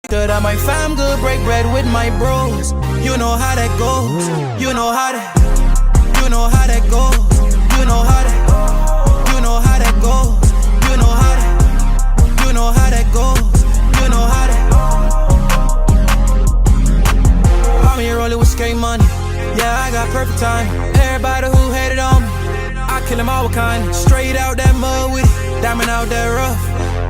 Sure that my fam good, break bread with my bros. You know how that goes. You know how that. You know how that goes. You know how that. You know how that goes. You know how that. You know how that goes. You know how that. I'm here rolling with skate money. Yeah, I got perfect time. Everybody who hated on me, I kill them all with kind. Straight out that mud with it, diamond out that rough.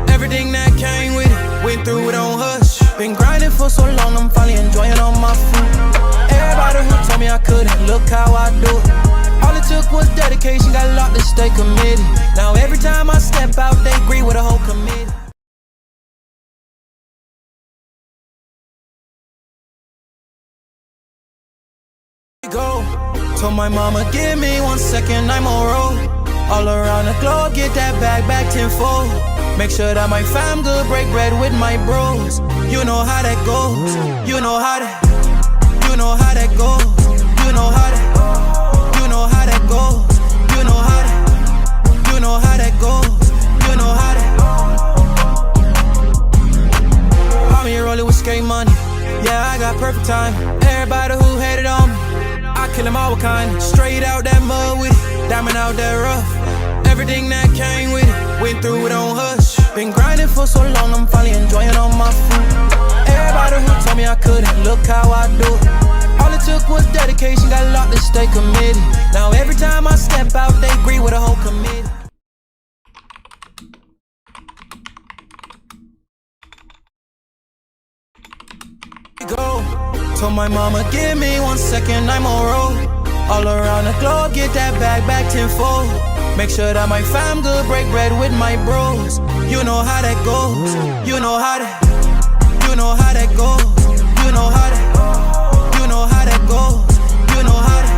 Everything that came with it, went through it on hush. Been grinding for so long, I'm finally enjoying all my food. Everybody who told me I couldn't, look how I do it. All it took was dedication, got locked to stay committed. Now every time I step out, they agree with a whole committee. Go. Told my mama, give me 1 second, I'm on road. All around the globe, get that bag back tenfold. Make sure that my fam good, break bread with my bros. You know how that goes. You know how that. You know how that goes. You know how that. You know how that goes. You know how that. You know how that goes. You know how that. I'm here rolling with skate money. Yeah, I got perfect time. Everybody who hated on me, I kill them all with kind. Straight out that mud with it, diamond out that rough. Everything that came with it, went through it on hush. Been grinding for so long, I'm finally enjoying all my food. Everybody who told me I couldn't, look how I do it. All it took was dedication, got locked to stay committed. Now every time I step out, they agree with a whole committee. Go. Told my mama, give me 1 second, I'm on road. All around the globe, get that bag back tenfold. Make sure that my fam good, break bread with my bros. You know how that goes. You know how that. You know how that goes. You know how that. You know how that goes. You know how that.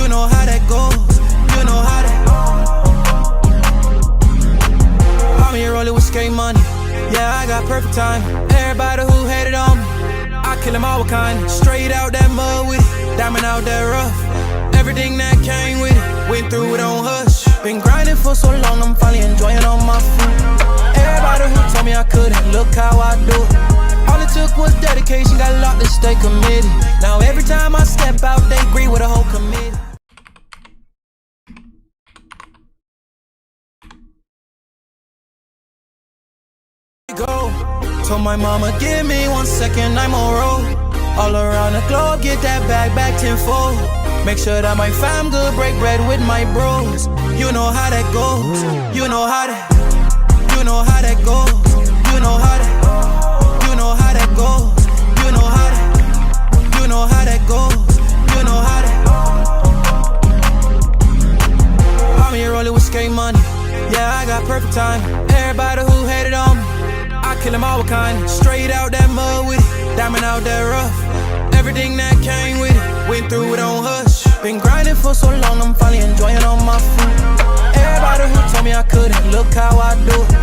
You know how that goes. You know how that. I'm here rolling with skate money. Yeah, I got perfect time. Everybody who hated on me, I kill them all with kind. Straight out that mud with it, diamond out that rough. Everything that came with it, went through it on hush. Been grinding for so long, I'm finally enjoying all my food. Everybody who told me I couldn't, look how I do it. All it took was dedication, got locked to stay committed. Now every time I step out, they agree with a whole committee. Go. Told my mama, give me 1 second, I'm on road. All around the globe, get that bag back tenfold. Make sure that my fam good, break bread with my bros. You know how that goes. You know how that. You know how that goes. You know how that. You know how that goes. You know how that. You know how that goes. You know how that. I'm here rolling with skate money. Yeah, I got perfect time. Everybody who hated on me, I kill them all with kind. Straight out that mud with it, diamond out that rough. Everything that came with it, went through it on hush. Been grinding for so long, I'm finally enjoying all my food. Everybody who told me I couldn't, look how I do it.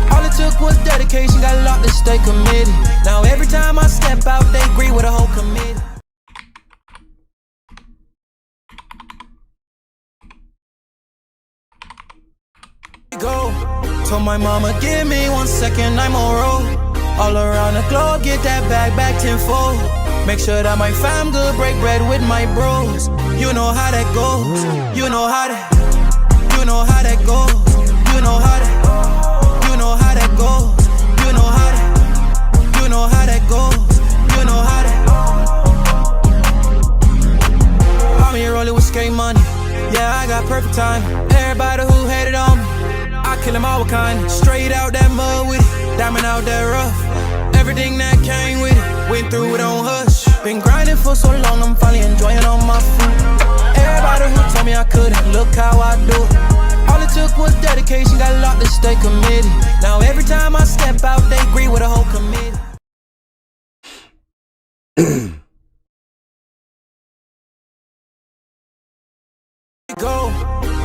All it took was dedication, got locked to stay committed. Now every time I step out, they agree with a whole committee. Go. Told my mama, give me 1 second, I'm on road. All around the globe, get that bag back tenfold. Make sure that my fam good, break bread with my bros. You know how that goes. You know how that. You know how that goes. You know how that. You know how that goes. You know how that. You know how that goes. You know how that. I'm here rolling with skate money. Yeah, I got perfect time. Everybody who hated on me, I kill them all with kind. Straight out that mud with it, diamond out that rough. Everything that came with it, went through it on hush. Been grinding for so long, I'm finally enjoying all my food. Everybody who told me I couldn't, look how I do it. All it took was dedication, got locked to stay committed. Now every time I step out, they agree with a whole committee. Go.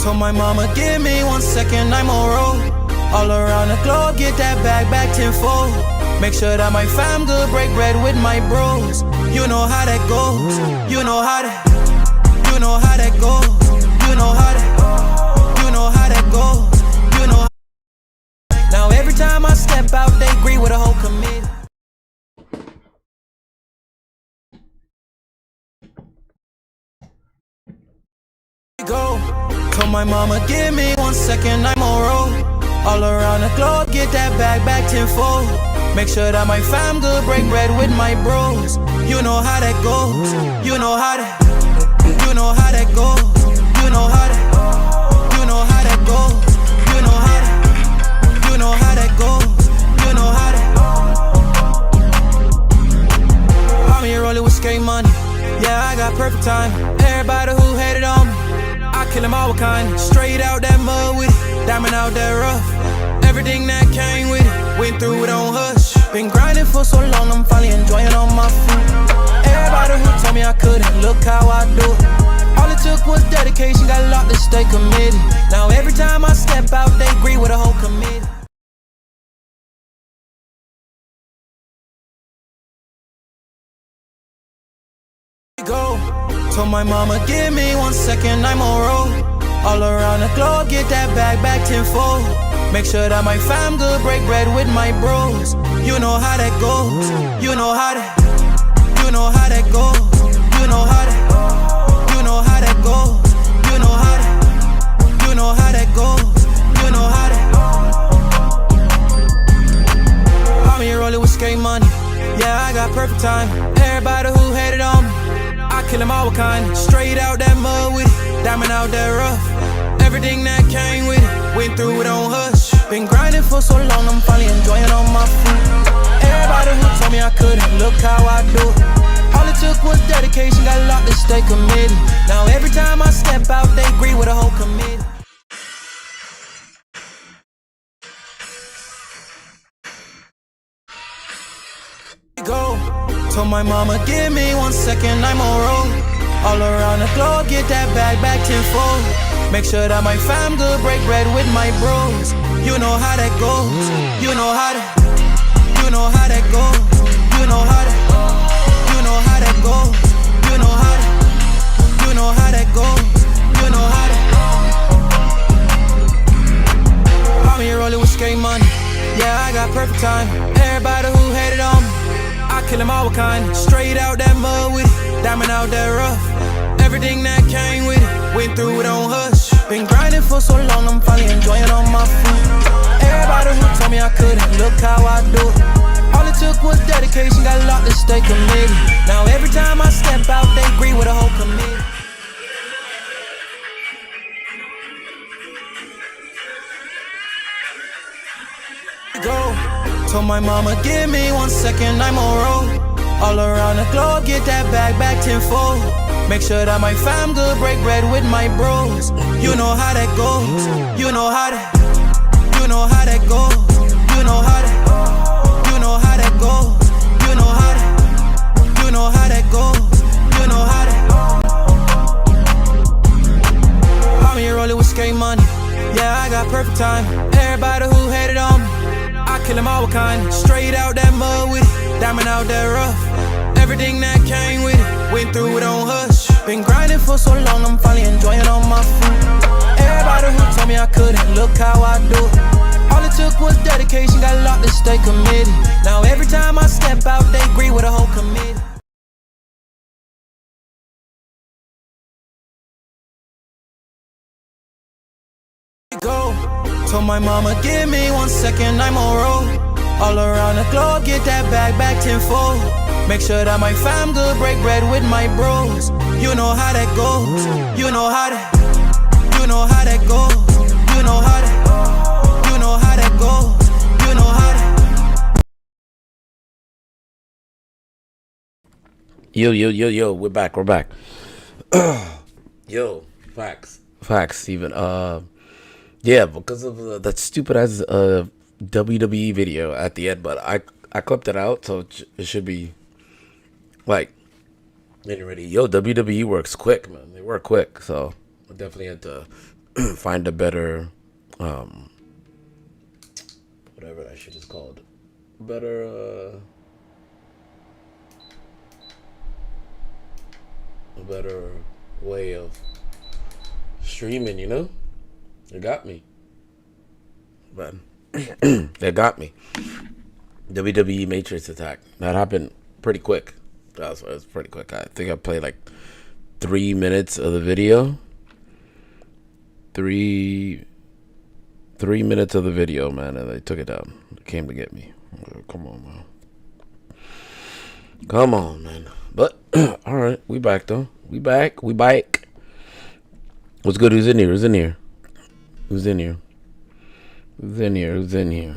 Told my mama, give me 1 second, I'm on road. All around the globe, get that bag back tenfold. Make sure that my fam good, break bread with my bros. You know how that goes. You know how that. You know how that goes. You know how that. You know how that goes. You know. Now every time I step out, they agree with a whole committee. my mama, give me 1 second, I'm on roll. All around the globe, get that bag back tenfold. Make sure that my fam good, break bread with my bros. You know how that goes. You know how that. You know how that goes. You know how that. You know how that goes. You know how that. You know how that goes. You know how that. I'm here rolling with skate money. Yeah, I got perfect time. Everybody who hated on me, I kill them all with kind. Straight out that mud with it, diamond out that rough. Everything that came with it, went through it on hush. Been grinding for so long, I'm finally enjoying all my food. Everybody who told me I couldn't, look how I do it. All it took was dedication, got a lot to stay committed. Now every time I step out, they agree with a whole committee. Go. Told my mama, give me 1 second, I'm on roll. All around the globe, get that bag back tenfold. Make sure that my fam good, break bread with my bros. You know how that goes. You know how that. You know how that goes. You know how that. You know how that goes. You know how that. You know how that goes. You know how that. I'm here rolling with skate money. Yeah, I got perfect time. Everybody who hated on me, I kill them all with kind. Straight out that mud with it, diamond out that rough. Everything that came with it, went through it on hush. Been grinding for so long, I'm finally enjoying all my food. Everybody who told me I couldn't, look how I do it. All it took was dedication, got a lot to stay committed. Now every time I step out, they agree with a whole committee. Go. Told my mama, give me 1 second, I'm on roll. All around the globe, get that bag back tenfold. Make sure that my fam good, break bread with my bros. You know how that goes. You know how that. You know how that goes. You know how that. You know how that goes. You know how that. You know how that goes. You know how that. I'm here rolling with skate money. Yeah, I got perfect time. Everybody who hated on me, I kill them all with kind. Straight out that mud with it, diamond out that rough. Everything that came with it, went through it on hush. Been grinding for so long, I'm finally enjoying all my food. Everybody who told me I couldn't, look how I do it. All it took was dedication, got a lot to stay committed. Now every time I step out, they agree with a whole committee. Go. Told my mama, give me 1 second, I'm on roll. All around the globe, get that bag back tenfold. Make sure that my fam good, break bread with my bros. You know how that goes. You know how that. You know how that goes. You know how that. You know how that goes. You know how that. You know how that goes. You know how that. I'm here rolling with skate money. Yeah, I got perfect time. Everybody who hated on me, I kill them all with kind. Straight out that mud with it, diamond out that rough. Everything that came with it, went through it on hush. Been grinding for so long, I'm finally enjoying all my food. Everybody who told me I couldn't, look how I do it. All it took was dedication, got a lot to stay committed. Now every time I step out, they agree with a whole committee. Go. Told my mama, give me 1 second, I'm on roll. All around the globe, get that bag back tenfold. Make sure that my fam good, break bread with my bros. You know how that goes. You know how that. You know how that goes. You know how that. You know how that goes. You know how that. Yo, we're back. Yo, facts, even. Yeah, because of that stupid ass WWE video at the end, but I clipped it out, so it should be like getting ready. Yo, WWE works quick, man. They work quick, so I definitely had to find a better, whatever that shit is called, better, a better way of streaming. You know, it got me, but it got me. WWE Matrix attack that happened pretty quick. It was pretty quick. I think I played like 3 minutes of the video, three minutes of the video, man, and they took it down. They came to get me. Come on, man. Come on, man. But all right, we back though. We back. What's good? Who's in here? Who's in here? Who's in here? Who's in here? Who's in here?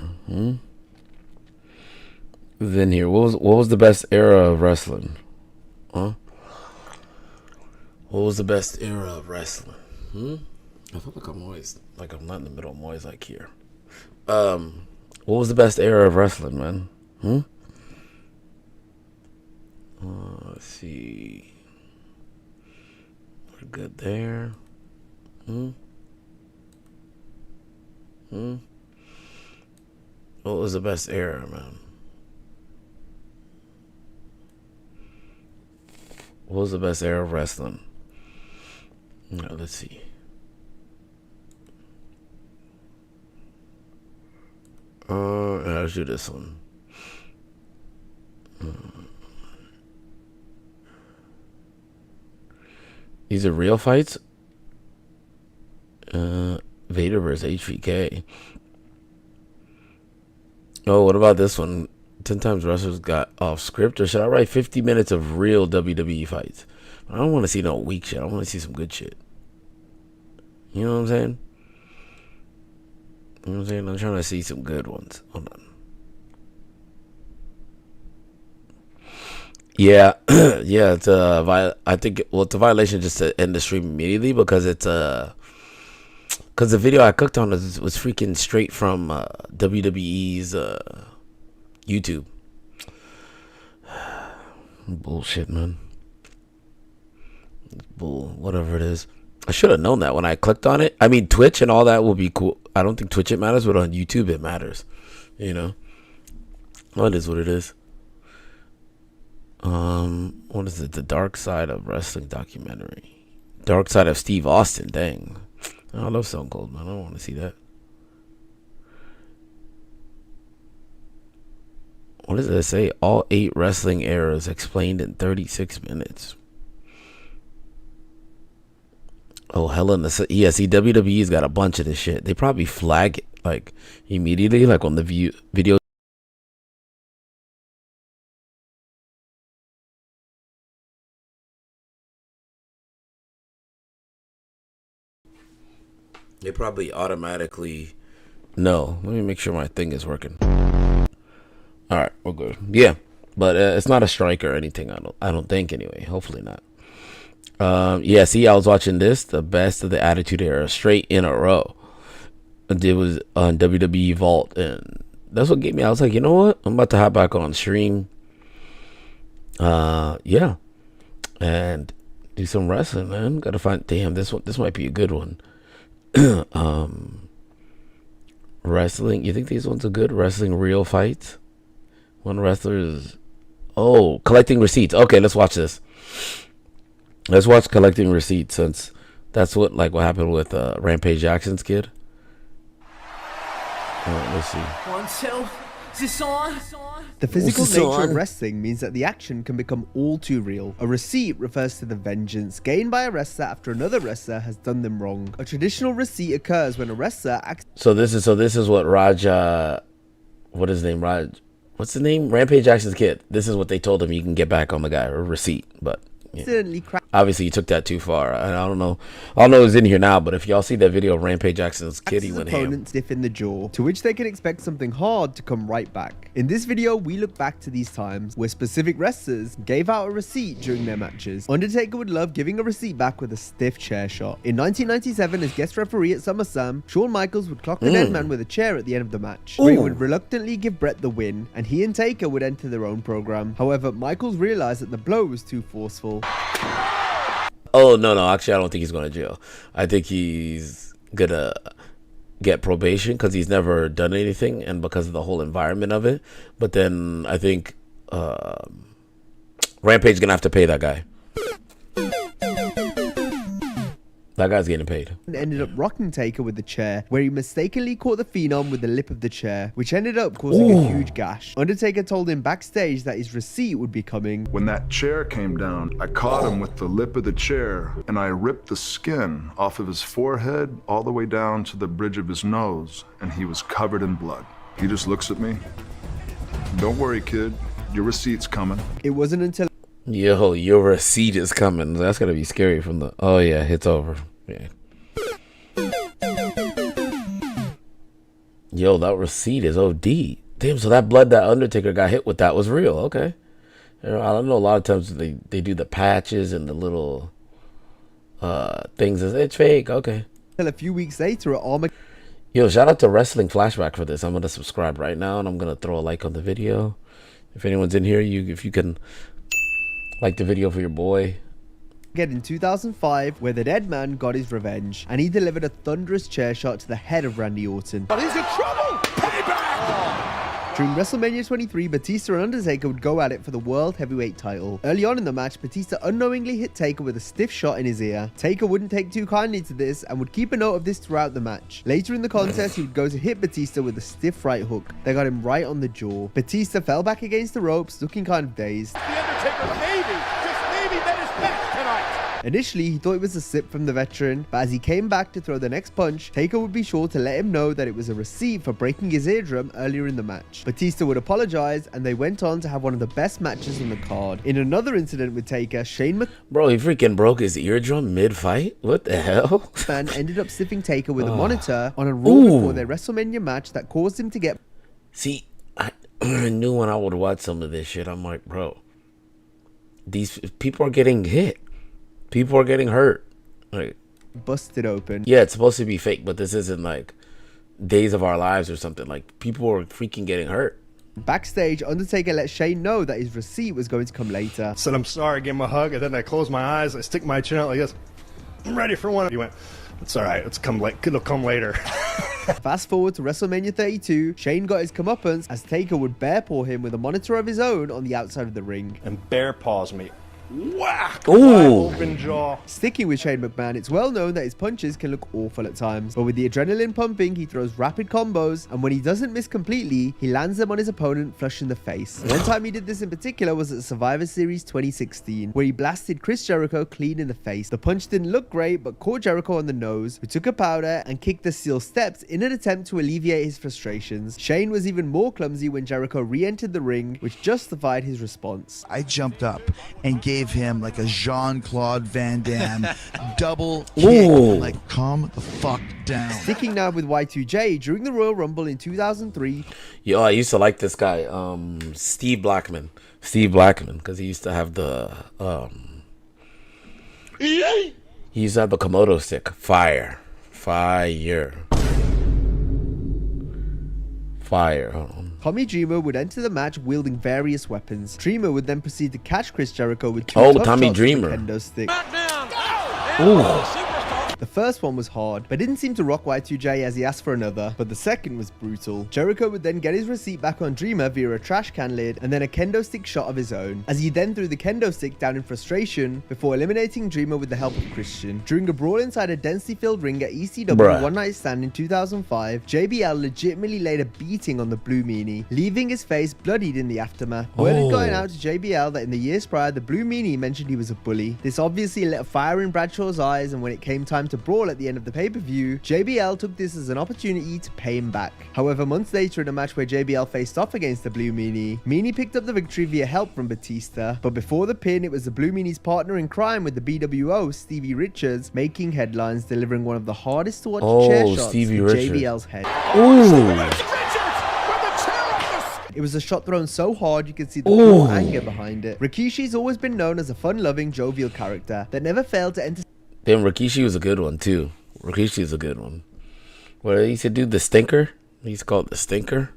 Who's in here? What was the best era of wrestling? Huh? What was the best era of wrestling? I feel like I'm not in the middle. I'm always like here. What was the best era of wrestling, man? Let's see. We're good there. What was the best era, man? What was the best era of wrestling? Let's see. Let's do this one. These are real fights? Vader versus HVK. Oh, what about this one? 10 times wrestlers got off script, or should I write 50 minutes of real WWE fights? I don't want to see no weak shit. I want to see some good shit. You know what I'm saying? You know what I'm saying? I'm trying to see some good ones. Hold on. Yeah, yeah. It's I think it's a violation just to end the stream immediately because because the video I cooked on was freaking straight from WWE's YouTube. Bullshit, man. Bull, whatever it is. I should have known that when I clicked on it. I mean, Twitch and all that will be cool. I don't think Twitch it matters, but on YouTube it matters. You know, well, it is what it is. What is it? The Dark Side of Wrestling documentary. Dark Side of Steve Austin. Dang, I love Stone Cold, man. I don't want to see that. What does it say? All 8 wrestling eras explained in 36 minutes. Oh, hell in the... Yeah, see, WWE's got a bunch of this shit. They probably flag it, like, immediately, like, on the video. They probably automatically... No, let me make sure my thing is working. Alright, we're good. Yeah, but it's not a strike or anything, I don't think, anyway. Hopefully not. Yeah, see, I was watching this, the best of the Attitude Era, straight in a row. It was on WWE Vault, and that's what gave me. I was like, you know what? I'm about to hop back on stream. Yeah, and do some wrestling, man. Gotta find. Damn, this might be a good one. Wrestling. You think these ones are good? Wrestling real fights. One wrestler is. Oh, collecting receipts. Okay, let's watch this. Let's watch collecting receipts, since that's what happened with Rampage Jackson's kid. Let's see. 1, 2, is this on? The physical nature of wrestling means that the action can become all too real. A receipt refers to the vengeance gained by a wrestler after another wrestler has done them wrong. A traditional receipt occurs when a wrestler acts. So this is what Raja, what is his name? What's the name? Rampage Jackson's kid. This is what they told him you can get back on the guy, or receipt, but. Yeah. Obviously, you took that too far. I don't know. I don't know who's in here now, but if y'all see that video of Rampage Jackson's kid, he went ham. Opponents stiff in the jaw, to which they can expect something hard to come right back. In this video, we look back to these times where specific wrestlers gave out a receipt during their matches. Undertaker would love giving a receipt back with a stiff chair shot. In 1997, as guest referee at SummerSlam, Shawn Michaels would clock the dead man with a chair at the end of the match. He would reluctantly give Bret the win, and he and Taker would enter their own program. However, Michaels realized that the blow was too forceful. Oh, no. Actually, I don't think he's going to jail. I think he's going to get probation because he's never done anything and because of the whole environment of it. But then I think Rampage is going to have to pay that guy. That guy's getting paid. And ended up rocking Taker with the chair, where he mistakenly caught the Phenom with the lip of the chair, which ended up causing a huge gash. Undertaker told him backstage that his receipt would be coming. When that chair came down, I caught him with the lip of the chair, and I ripped the skin off of his forehead all the way down to the bridge of his nose, and he was covered in blood. He just looks at me. Don't worry, kid. Your receipt's coming. It wasn't until Yo, your receipt is coming. That's gonna be scary from the. Oh yeah, it's over. Yeah. Yo, that receipt is OD. Damn, so that blood that Undertaker got hit with, that was real. Okay. You know, I don't know. A lot of times they do the patches and the little things. It's fake. Okay. a few weeks later at Armageddon. Yo, shout out to Wrestling Flashback for this. I'm gonna subscribe right now, and I'm gonna throw a like on the video. If anyone's in here, if you can like the video for your boy. In 2005, where the dead man got his revenge, and he delivered a thunderous chair shot to the head of Randy Orton. But he's in trouble! Payback! During WrestleMania 23, Batista and Undertaker would go at it for the World Heavyweight title. Early on in the match, Batista unknowingly hit Taker with a stiff shot in his ear. Taker wouldn't take too kindly to this and would keep a note of this throughout the match. Later in the contest, he would go to hit Batista with a stiff right hook that got him right on the jaw. Batista fell back against the ropes, looking kind of dazed. The Undertaker just maybe bet his best tonight. Initially, he thought it was a slip from the veteran, but as he came back to throw the next punch, Taker would be sure to let him know that it was a receipt for breaking his eardrum earlier in the match. Batista would apologize, and they went on to have one of the best matches on the card. In another incident with Taker, Shane Bro, he freaking broke his eardrum mid-fight? What the hell? McMahon ended up sniffing Taker with a monitor on a Raw before their WrestleMania match that caused him to get... See, I knew when I would watch some of this shit, I'm like, bro, these people are getting hit. People are getting hurt. Like, busted open. Yeah, it's supposed to be fake, but this isn't like Days of Our Lives or something. Like, people are freaking getting hurt. Backstage, Undertaker let Shane know that his receipt was going to come later. Said, I'm sorry, gave him a hug, and then I closed my eyes, I stick my chin out like this. I'm ready for one. He went, it's all right, it'll come later. Fast forward to WrestleMania 32, Shane got his comeuppance as Taker would bear paw him with a monitor of his own on the outside of the ring. And bear paws me. Whack! Ooh. Open jaw. Sticking with Shane McMahon, it's well known that his punches can look awful at times, but with the adrenaline pumping, he throws rapid combos, and when he doesn't miss completely, he lands them on his opponent flush in the face. One time he did this in particular was at Survivor Series 2016, where he blasted Chris Jericho clean in the face. The punch didn't look great, but caught Jericho on the nose, who took a powder and kicked the steel steps in an attempt to alleviate his frustrations. Shane was even more clumsy when Jericho re-entered the ring, which justified his response. I jumped up and gave him like a Jean-Claude Van Damme double kick. Like, calm the fuck down. Sticking now with Y2J, during the Royal Rumble in 2003. Yo, I used to like this guy, Steve Blackman, because he used to have the he used to have the Komodo stick. Fire. Tommy Dreamer would enter the match wielding various weapons. Dreamer would then proceed to catch Chris Jericho with two tough Tommy shots Dreamer. with a kendo stick. Ooh. The first one was hard, but didn't seem to rock Y2J as he asked for another, but the second was brutal. Jericho would then get his receipt back on Dreamer via a trash can lid and then a kendo stick shot of his own, as he then threw the kendo stick down in frustration before eliminating Dreamer with the help of Christian. During a brawl inside a densely filled ring at ECW One Night Stand in 2005, JBL legitimately laid a beating on the Blue Meanie, leaving his face bloodied in the aftermath. Word had gotten out to JBL that in the years prior, the Blue Meanie mentioned he was a bully. This obviously lit a fire in Bradshaw's eyes, and when it came time to brawl at the end of the pay-per-view, JBL took this as an opportunity to pay him back. However, months later in a match where JBL faced off against the Blue Meanie, Meanie picked up the victory via help from Batista, but before the pin, it was the Blue Meanie's partner in crime with the BWO, Stevie Richards, making headlines, delivering one of the hardest to watch chair shots to JBL's head. It was a shot thrown so hard you could see the pure anger behind it. Rikishi's always been known as a fun-loving, jovial character that never failed to enter. Damn, Rikishi was a good one too. Rikishi is a good one. What he used to do, the stinker? He's called the stinker.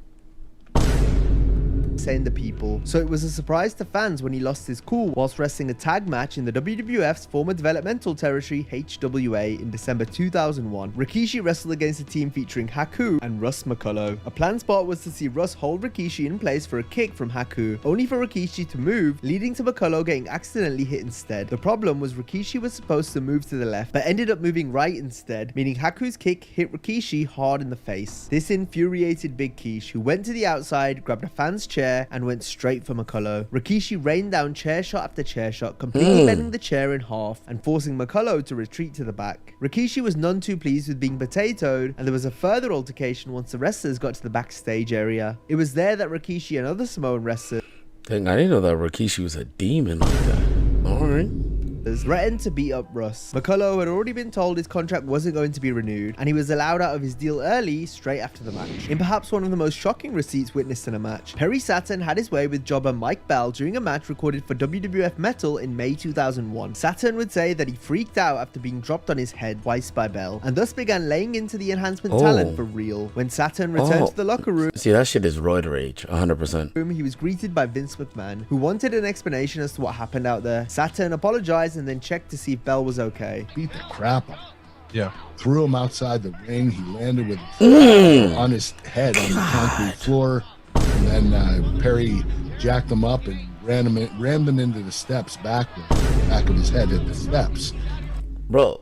saying the people. So it was a surprise to fans when he lost his cool whilst wrestling a tag match in the WWF's former developmental territory HWA in December 2001. Rikishi wrestled against a team featuring Haku and Russ McCullough. A planned spot was to see Russ hold Rikishi in place for a kick from Haku, only for Rikishi to move, leading to McCullough getting accidentally hit instead. The problem was Rikishi was supposed to move to the left, but ended up moving right instead, meaning Haku's kick hit Rikishi hard in the face. This infuriated Big Kish, who went to the outside, grabbed a fan's chair, and went straight for McCullough. Rikishi rained down chair shot after chair shot, completely bending the chair in half and forcing McCullough to retreat to the back. Rikishi was none too pleased with being potatoed, and there was a further altercation once the wrestlers got to the backstage area. It was there that Rikishi and other Samoan wrestlers Dang, I didn't know that Rikishi was a demon like that. Alright. threatened to beat up Russ. McCullough had already been told his contract wasn't going to be renewed, and he was allowed out of his deal early straight after the match. In perhaps one of the most shocking receipts witnessed in a match, Perry Saturn had his way with jobber Mike Bell during a match recorded for WWF Metal in May 2001. Saturn would say that he freaked out after being dropped on his head twice by Bell, and thus began laying into the enhancement talent for real. When Saturn returned to the locker room, See, that shit is roid rage, 100%. he was greeted by Vince McMahon, who wanted an explanation as to what happened out there. Saturn apologized and then checked to see if Bell was okay. Beat the crap out of him. Yeah. Threw him outside the ring. He landed with on his head on the concrete floor. And then Perry jacked him up and rammed him into the steps backwards. The back of his head hit the steps. Bro,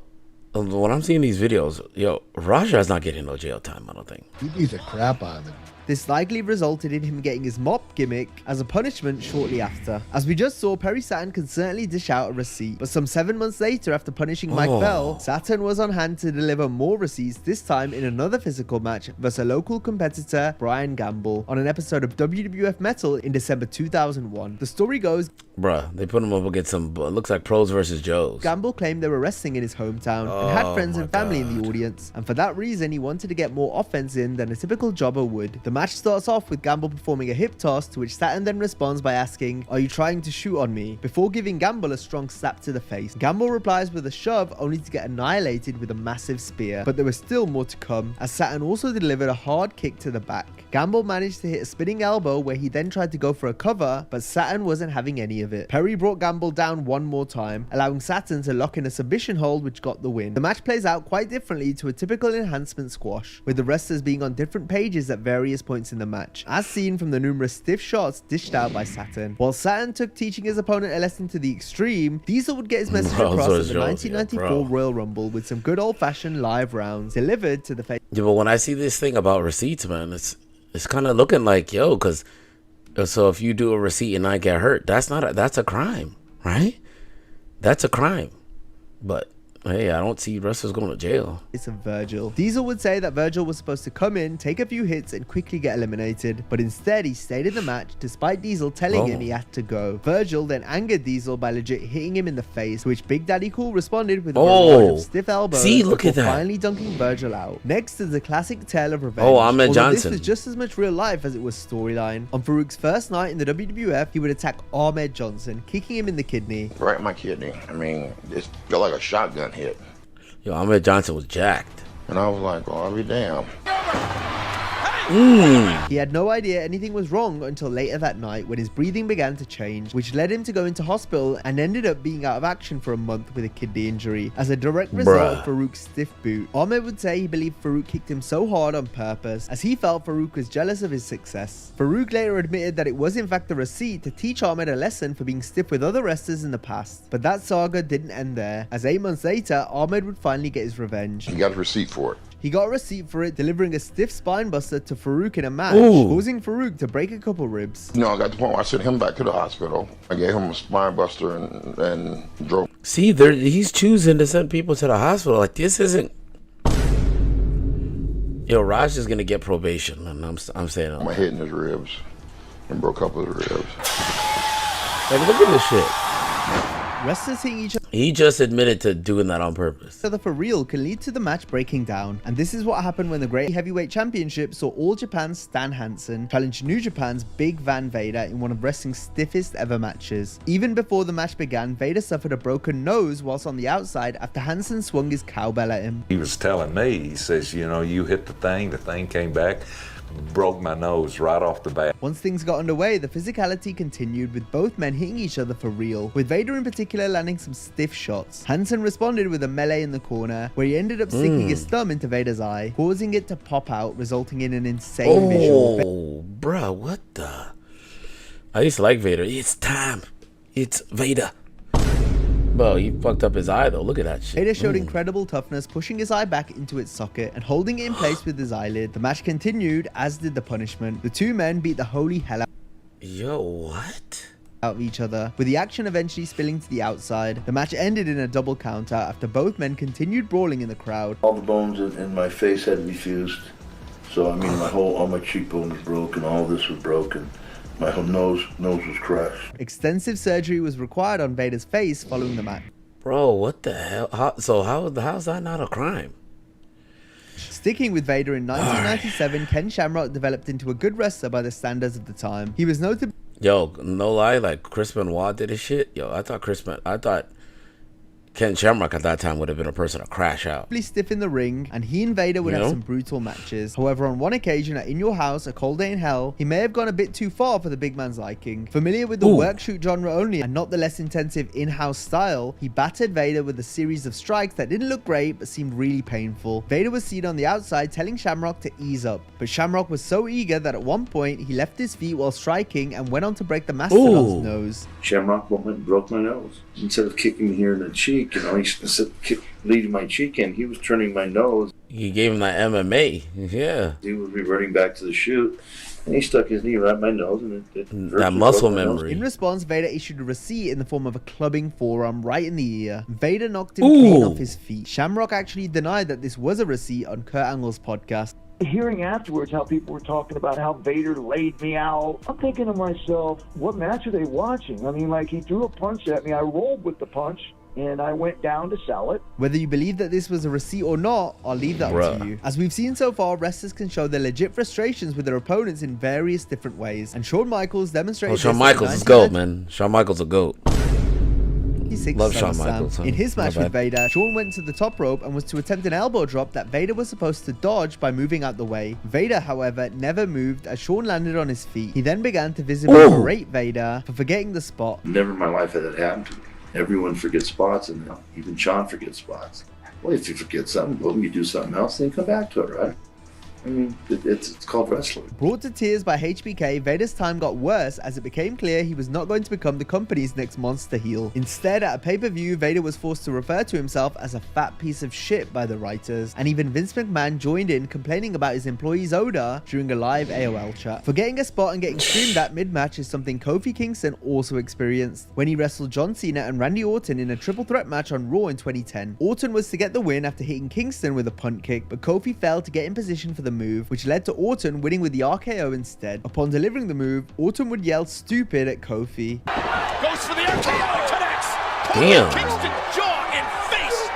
when I'm seeing these videos, yo, Raja's not getting no jail time, I don't think. He beat the crap out of him. This likely resulted in him getting his mop gimmick as a punishment shortly after. As we just saw, Perry Saturn can certainly dish out a receipt, but some 7 months later, after punishing Mike Bell, Saturn was on hand to deliver more receipts, this time in another physical match versus a local competitor, Brian Gamble, on an episode of WWF Metal in December 2001. The story goes, Bruh, they put him up against some, looks like pros versus Joes. Gamble claimed they were wrestling in his hometown and had friends and family in the audience, and for that reason he wanted to get more offense in than a typical jobber would. The match starts off with Gamble performing a hip toss, to which Saturn then responds by asking, "Are you trying to shoot on me?" before giving Gamble a strong slap to the face. Gamble replies with a shove, only to get annihilated with a massive spear, but there was still more to come, as Saturn also delivered a hard kick to the back. Gamble managed to hit a spinning elbow where he then tried to go for a cover, but Saturn wasn't having any of it. Perry brought Gamble down one more time, allowing Saturn to lock in a submission hold, which got the win. The match plays out quite differently to a typical enhancement squash, with the wrestlers being on different pages at various points in the match, as seen from the numerous stiff shots dished out by Saturn. While Saturn took teaching his opponent a lesson to the extreme, Diesel would get his message across at the 1994 Royal Rumble with some good old-fashioned live rounds delivered to the face. Yeah, but when I see this thing about receipts, man, it's kind of looking like, yo, because so if you do a receipt and I get hurt, that's a crime, right? That's a crime. But hey, I don't see wrestlers going to jail. It's a Virgil. Diesel would say that Virgil was supposed to come in, take a few hits, and quickly get eliminated, but instead he stayed in the match despite Diesel telling him he had to go. Virgil then angered Diesel by legit hitting him in the face, to which Big Daddy Cool responded with a barrage of stiff elbows. See, look at that. Finally dunking Virgil out. Next is the classic tale of revenge. Oh, Ahmed Johnson. This was just as much real life as it was storyline. On Farouk's first night in the WWF, he would attack Ahmed Johnson, kicking him in the kidney. Right in my kidney. I mean, it felt like a shotgun hit. Yo, Ahmed Johnson was jacked. And I was like, oh, I'll be damned. He had no idea anything was wrong until later that night when his breathing began to change, which led him to go into hospital and ended up being out of action for a month with a kidney injury as a direct result of Farouk's stiff boot. Ahmed would say he believed Farouk kicked him so hard on purpose as he felt Farouk was jealous of his success. Farouk later admitted that it was in fact a receipt to teach Ahmed a lesson for being stiff with other wrestlers in the past. But that saga didn't end there, as 8 months later Ahmed would finally get his revenge. He got a receipt for it. He got a receipt for it, delivering a stiff spine buster to Farouk in a match, causing Farouk to break a couple ribs. You know, I got to the point where I sent him back to the hospital. I gave him a spine buster and drove. See, he's choosing to send people to the hospital. Like, this isn't... Yo, Raj is going to get probation, and I'm saying... My head in his ribs and broke a couple of the ribs. Like, look at this shit. Wrestlers hitting each He just admitted to doing that on purpose. other for real can lead to the match breaking down, and this is what happened when the Great Heavyweight Championship saw All Japan's Stan Hansen challenge New Japan's Big Van Vader in one of wrestling's stiffest ever matches. Even before the match began, Vader suffered a broken nose whilst on the outside after Hansen swung his cowbell at him. He was telling me, he says, you know, you hit the thing came back, broke my nose right off the bat. Once things got underway, the physicality continued, with both men hitting each other for real, with Vader in particular landing some stiff shots. Hansen responded with a melee in the corner, where he ended up sticking his thumb into Vader's eye, causing it to pop out, resulting in an insane visual. Oh, bruh, what the? I used to like Vader. It's time. It's Vader. Bro, he fucked up his eye though. Look at that shit. Vader showed incredible toughness, pushing his eye back into its socket and holding it in place with his eyelid. The match continued, as did the punishment. The two men beat the holy hell what? out of each other, with the action eventually spilling to the outside. The match ended in a double counter after both men continued brawling in the crowd. All the bones in my face had to be fused. So I mean, all my cheekbone was broken, all this was broken. My whole nose was crushed. Extensive surgery was required on Vader's face following the match. Bro, what the hell? How's that not a crime? Sticking with Vader, in 1997, Ken Shamrock developed into a good wrestler by the standards of the time. He was noted. Yo, no lie, like Chris Benoit did his shit. Yo, I thought Ken Shamrock at that time would have been a person to crash out. Stiff in the ring, and he and Vader would have some brutal matches. However, on one occasion at In Your House, A Cold Day in Hell, he may have gone a bit too far for the big man's liking. Familiar with the work shoot genre only and not the less intensive in-house style, he battered Vader with a series of strikes that didn't look great but seemed really painful. Vader was seen on the outside telling Shamrock to ease up, but Shamrock was so eager that at one point he left his feet while striking and went on to break the Mastodon's nose. Shamrock went and broke my nose. Instead of kicking me here in the cheek, he leading my cheek in, he was turning my nose. He gave him that MMA, yeah. He was reverting back to the shoot, and he stuck his knee right in my nose, and it that muscle memory. In response, Vader issued a receipt in the form of a clubbing forearm right in the ear. Vader knocked him clean off his feet. Shamrock actually denied that this was a receipt on Kurt Angle's podcast. Hearing afterwards how people were talking about how Vader laid me out, I'm thinking to myself, what match are they watching? I mean, like, he threw a punch at me, I rolled with the punch, and I went down to sell it. Whether you believe that this was a receipt or not, I'll leave that up to you. As we've seen so far, wrestlers can show their legit frustrations with their opponents in various different ways, and Shawn Michaels demonstrated Shawn Michaels is GOAT, man. Shawn Michaels a GOAT. Love Shawn Michaels. In his match with Vader, Shawn went to the top rope and was to attempt an elbow drop that Vader was supposed to dodge by moving out the way. Vader, however, never moved as Shawn landed on his feet. He then began to visibly berate Vader for forgetting the spot. Never in my life had that happened to me. Everyone forgets spots, and even Shawn forgets spots. Well, if you forget something, well, you do something else, then you come back to it, right? I mean, it's called wrestling. Brought to tears by HBK, Vader's time got worse as it became clear he was not going to become the company's next monster heel. Instead, at a pay-per-view, Vader was forced to refer to himself as a fat piece of shit by the writers, and even Vince McMahon joined in complaining about his employee's odor during a live AOL chat. Forgetting a spot and getting screamed at mid-match is something Kofi Kingston also experienced when he wrestled John Cena and Randy Orton in a triple threat match on Raw in 2010. Orton was to get the win after hitting Kingston with a punt kick, but Kofi failed to get in position for the move, which led to Orton winning with the RKO instead. Upon delivering the move, Orton would yell stupid at Kofi. Goes for the RKO, connects. Damn. Kingston, jaw and face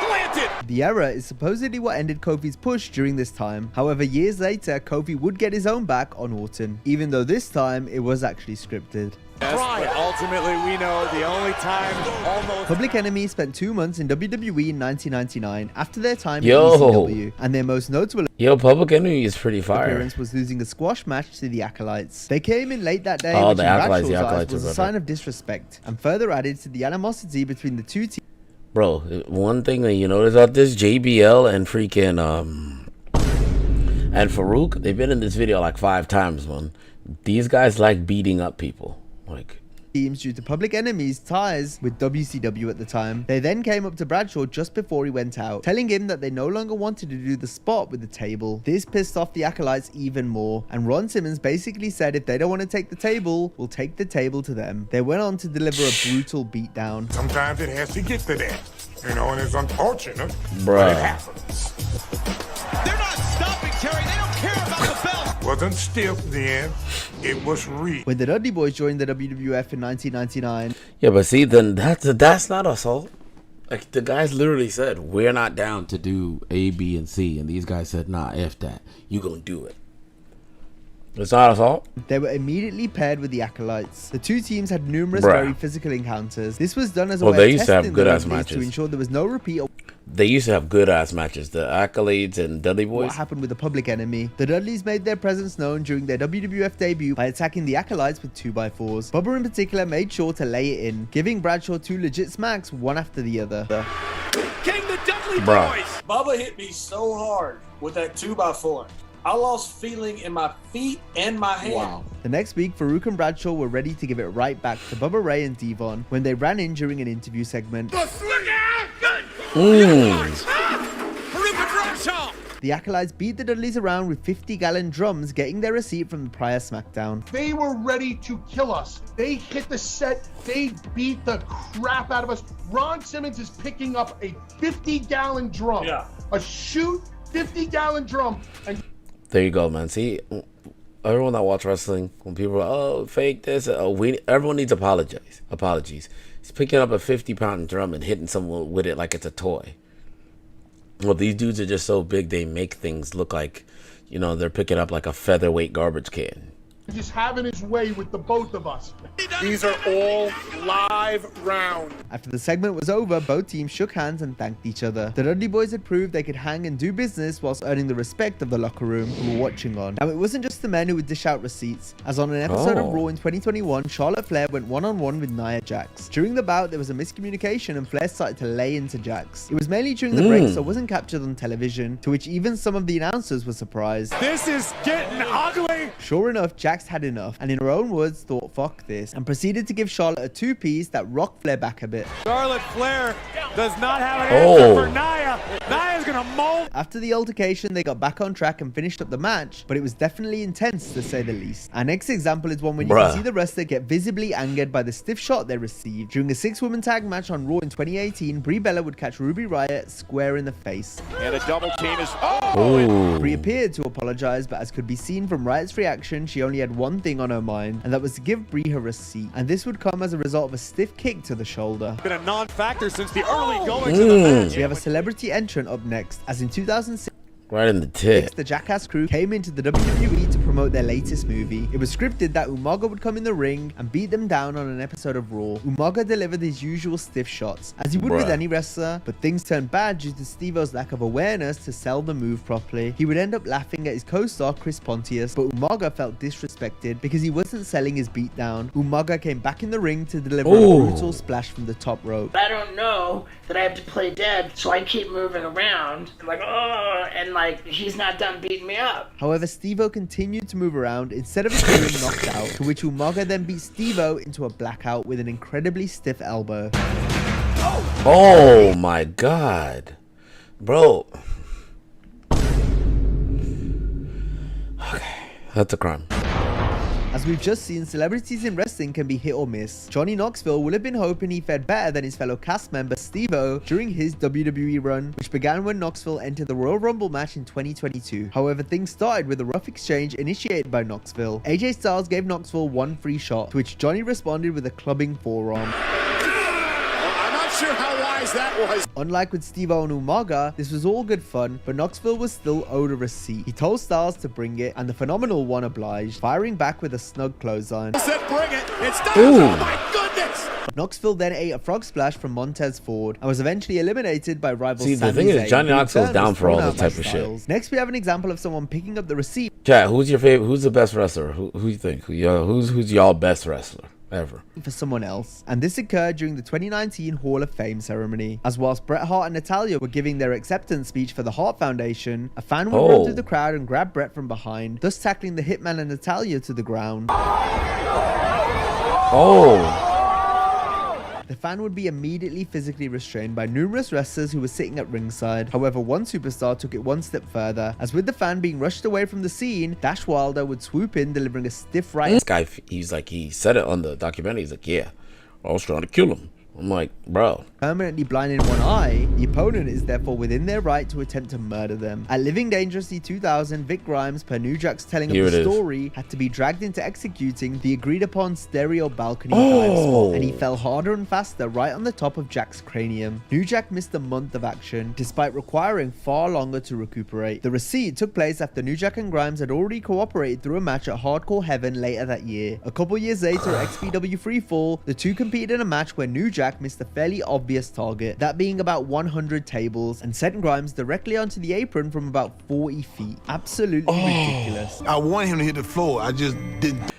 planted. The error is supposedly what ended Kofi's push during this time. However, years later, Kofi would get his own back on Orton, even though this time it was actually scripted. But ultimately, we know the only time almost. Public Enemy spent 2 months in WWE in 1999 after their time in ECW, and their most notable Public Enemy is pretty fire. appearance was losing a squash match to the Acolytes. They came in late that day, Oh, which the in Acolytes, Bradshaw's the eyes Acolytes was are a sign of disrespect, and further added to the animosity between the two teams. Bro, one thing that you notice about this, JBL and freaking and Farouk, they've been in this video like 5 times, man. These guys like beating up people. Like teams due to Public Enemy's ties with WCW at the time. They then came up to Bradshaw just before he went out, telling him that they no longer wanted to do the spot with the table. This pissed off the Acolytes even more, and Ron Simmons basically said if they don't want to take the table, we'll take the table to them. They went on to deliver a brutal beatdown. Sometimes it has to get to that, you know, and it's unfortunate, Bruh. but it happens. They're not stopping, Terry. They don't care about the belt. Wasn't stiff then, it was real. When the Dudley Boys joined the WWF in 1999. Yeah, but see, then that's not assault. Like the guys literally said, we're not down to do A, B, and C, and these guys said, nah, F that. You gonna do it. It's not assault. They were immediately paired with the Acolytes. The two teams had numerous very physical encounters. This was done as a way they of used to have testing good the ass release matches to ensure there was no repeat. they used to have good ass matches. The Accolades and Dudley Boys. What happened with the Public Enemy? The Dudleys made their presence known during their WWF debut by attacking the Acolytes with 2x4s. Bubba in particular made sure to lay it in, giving Bradshaw 2 legit smacks one after the other. King the Dudley Bruh. Boys. Bubba hit me so hard with that 2x4. I lost feeling in my feet and my hand. Wow. The next week, Farouk and Bradshaw were ready to give it right back to Bubba Ray and Devon when they ran in during an interview segment. The Acolytes beat the Dudleys around with 50-gallon drums, getting their receipt from the prior SmackDown. They were ready to kill us. They hit the set. They beat the crap out of us. Ron Simmons is picking up a 50-gallon drum. Yeah. A shoot 50-gallon drum. And There you go, man. See, everyone that watch wrestling, when people are, oh, fake this, everyone needs apologies. He's picking up a 50-pound drum and hitting someone with it like it's a toy. Well, these dudes are just so big, they make things look like, you know, they're picking up like a featherweight garbage can. just having his way with the both of us. These are all live rounds. After the segment was over, both teams shook hands and thanked each other. The Dudley Boys had proved they could hang and do business whilst earning the respect of the locker room who were watching on. Now, it wasn't just the men who would dish out receipts, as on an episode of Raw in 2021, Charlotte Flair went one-on-one with Nia Jax. During the bout, there was a miscommunication and Flair started to lay into Jax. It was mainly during the break, so it wasn't captured on television, to which even some of the announcers were surprised. This is getting ugly. Sure enough, Jax had enough, and in her own words, thought fuck this, and proceeded to give Charlotte a two-piece that rocked Flair back a bit. Charlotte Flair does not have an answer for Nia. Nia's gonna mold. After the altercation, they got back on track and finished up the match, but it was definitely intense to say the least. Our next example is one when you can see the wrestler get visibly angered by the stiff shot they received. During a 6-woman tag match on Raw in 2018, Brie Bella would catch Ruby Riott square in the face. And a double team is Brie appeared to apologize, but as could be seen from Riott's reaction, she only had one thing on her mind, and that was to give Brie her receipt. And this would come as a result of a stiff kick to the shoulder. been a non-factor since the early goings of the match. We have a celebrity entrant up next, as in 2006, right in the tip. the Jackass crew came into the WWE to promote their latest movie. It was scripted that Umaga would come in the ring and beat them down on an episode of Raw. Umaga delivered his usual stiff shots, as he would with any wrestler, but things turned bad due to Steve-O's lack of awareness to sell the move properly. He would end up laughing at his co-star Chris Pontius, but Umaga felt disrespected because he wasn't selling his beatdown. Umaga came back in the ring to deliver a brutal splash from the top rope. I don't know that I have to play dead, so I keep moving around, like, oh, and like, he's not done beating me up. However, Steve-O continued to move around instead of appearing knocked out, to which Umaga then beat Steve-O into a blackout with an incredibly stiff elbow. Oh my god. Bro. Okay, that's a crime. As we've just seen, celebrities in wrestling can be hit or miss. Johnny Knoxville would have been hoping he fared better than his fellow cast member Steve-O during his WWE run, which began when Knoxville entered the Royal Rumble match in 2022. However, things started with a rough exchange initiated by Knoxville. AJ Styles gave Knoxville one free shot, to which Johnny responded with a clubbing forearm. Sure how wise that was. Unlike with Steve-O and Umaga, this was all good fun, but Knoxville was still owed a receipt. He told Styles to bring it, and the Phenomenal One obliged, firing back with a snug clothesline. Said bring it. It's Styles. Oh my goodness. Knoxville then ate a frog splash from Montez Ford and was eventually eliminated by rival See, Sami the thing Zayn, is, Johnny who in Knoxville's turn down was for all thrown this out by type of shit. Styles. Next, we have an example of someone picking up the receipt. Chat, who's your favorite? Who's the best wrestler? Who you think? Who's y'all best wrestler ever? For someone else. And this occurred during the 2019 Hall of Fame ceremony. As whilst Bret Hart and Natalya were giving their acceptance speech for the Hart Foundation, a fan would run through the crowd and grab Bret from behind, thus tackling the Hitman and Natalya to the ground. The fan would be immediately physically restrained by numerous wrestlers who were sitting at ringside. However, one superstar took it one step further, as with the fan being rushed away from the scene, Dash Wilder would swoop in, delivering a stiff right. This guy, he said it on the documentary. He's like, yeah, I was trying to kill him. I'm like, bro. Permanently blind in one eye, the opponent is therefore within their right to attempt to murder them. At Living Dangerously 2000, Vic Grimes, per New Jack's telling of the story, had to be dragged into executing the agreed upon stereo balcony dive spot, and he fell harder and faster right on the top of Jack's cranium. New Jack missed a month of action, despite requiring far longer to recuperate. The receipt took place after New Jack and Grimes had already cooperated through a match at Hardcore Heaven later that year. A couple years later at XPW Freefall, the two competed in a match where New Jack Jack missed a fairly obvious target, that being about 100 tables, and sent Grimes directly onto the apron from about 40 feet. Absolutely ridiculous. I wanted him to hit the floor. I just didn't.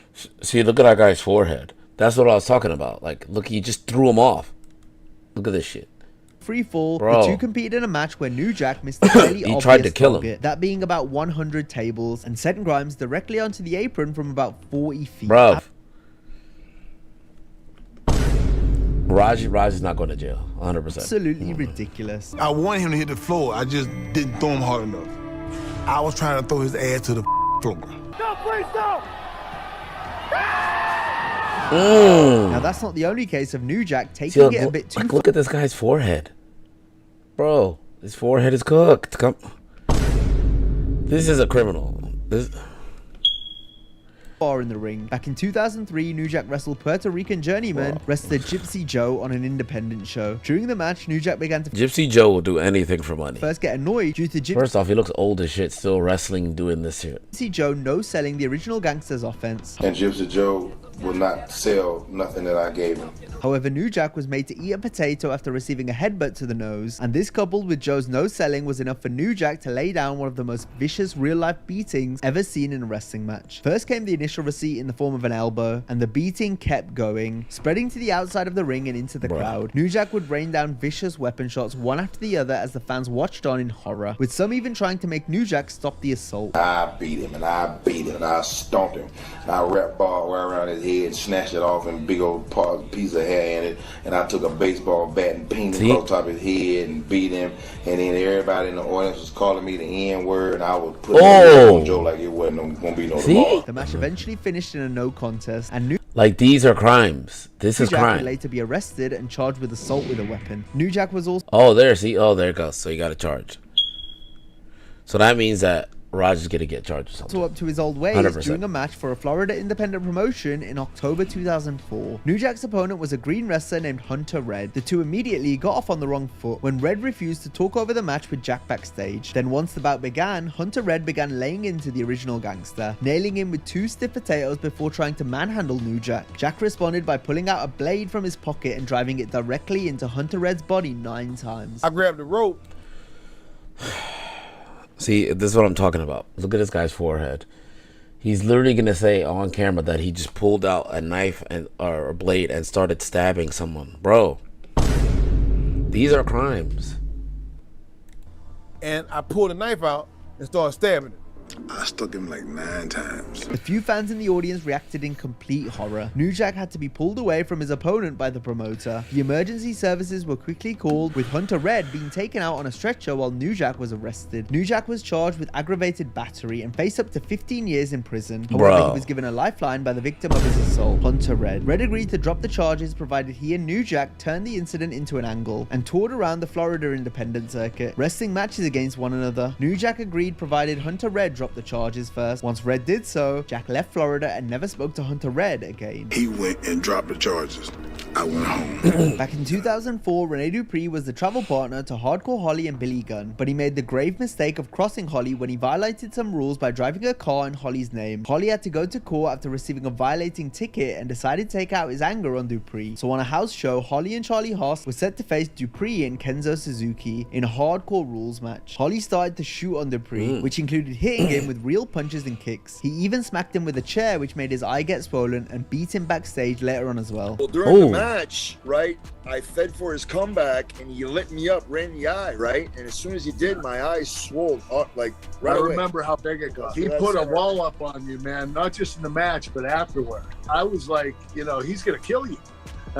See, look at that guy's forehead. That's what I was talking about. Like, look, he just threw him off. Look at this shit. Free fall, Bro. the two competed in a match where New Jack missed a fairly He obvious tried to kill target, him. that being about 100 tables, and sent Grimes directly onto the apron from about 40 feet. Bro. Raj is not going to jail, 100%. Absolutely ridiculous. I wanted him to hit the floor. I just didn't throw him hard enough. I was trying to throw his ass to the floor. No, please don't. Now that's not the only case of New Jack taking it a bit too far. Look at this guy's forehead. Bro, his forehead is cooked. Come. This is a criminal. This... in the ring. Back in 2003, New Jack wrestled Puerto Rican journeyman wrestler Gypsy Joe on an independent show. During the match, New Jack began to Gypsy Joe will do anything for money. first get annoyed due to Gypsy First off, he looks old as shit, still wrestling, doing this shit. Joe no-selling the original Gangster's offense. And Gypsy Joe will not sell nothing that I gave him. However, New Jack was made to eat a potato after receiving a headbutt to the nose, and this coupled with Joe's no-selling was enough for New Jack to lay down one of the most vicious real-life beatings ever seen in a wrestling match. First came the initial receipt in the form of an elbow, and the beating kept going, spreading to the outside of the ring and into the crowd. New Jack would rain down vicious weapon shots one after the other as the fans watched on in horror, with some even trying to make New Jack stop the assault. I beat him, and I beat him, and I stomped him. And I wrapped ball right around his head, snatched it off, and big old piece of hair in it. And I took a baseball bat and pinged him on top of his head and beat him. And then everybody in the audience was calling me the N-word, and I was putting on Joe like it wasn't gonna be no tomorrow. The match eventually finished in a no contest, and New Like, these are crimes. This is Jack crime. would later be arrested and charged with assault with a weapon. New Jack was also Oh, there, see? Oh, there it goes. So you got a charge. So that means that Raj is going to get charged or something. up to his old ways 100%. during a match for a Florida independent promotion in October 2004. New Jack's opponent was a green wrestler named Hunter Red. The two immediately got off on the wrong foot when Red refused to talk over the match with Jack backstage. Then once the bout began, Hunter Red began laying into the original gangster, nailing him with two stiff potatoes before trying to manhandle New Jack. Jack responded by pulling out a blade from his pocket and driving it directly into Hunter Red's body 9 times. I grabbed the rope. See, this is what I'm talking about. Look at this guy's forehead. He's literally going to say on camera that he just pulled out a knife and or a blade and started stabbing someone. Bro, these are crimes. And I pulled a knife out and started stabbing him. I stuck him like 9 times. The few fans in the audience reacted in complete horror. New Jack had to be pulled away from his opponent by the promoter. The emergency services were quickly called, with Hunter Red being taken out on a stretcher while New Jack was arrested. New Jack was charged with aggravated battery and faced up to 15 years in prison. However, he was given a lifeline by the victim of his assault, Hunter Red. Red agreed to drop the charges provided he and New Jack turned the incident into an angle and toured around the Florida independent circuit, wrestling matches against one another. New Jack agreed provided Hunter Red dropped the charges first. Once Red did so, Jack left Florida and never spoke to Hunter Red again. He went and dropped the charges. I went home. Back in 2004, Rene Dupree was the travel partner to Hardcore Holly and Billy Gunn, but he made the grave mistake of crossing Holly when he violated some rules by driving a car in Holly's name. Holly had to go to court after receiving a violating ticket and decided to take out his anger on Dupree. So on a house show, Holly and Charlie Haas were set to face Dupree and Kenzo Suzuki in a hardcore rules match. Holly started to shoot on Dupree, which included hitting him with real punches and kicks. He even smacked him with a chair, which made his eye get swollen, and beat him backstage later on as well. Well, during the match, right, I fed for his comeback, and he lit me up right in the eye, right? And as soon as he did, my eyes swelled up, like, right away. I remember how big it got. He So put a that's- wall up on you, man, not just in the match, but afterward. I was like, you know, he's going to kill you.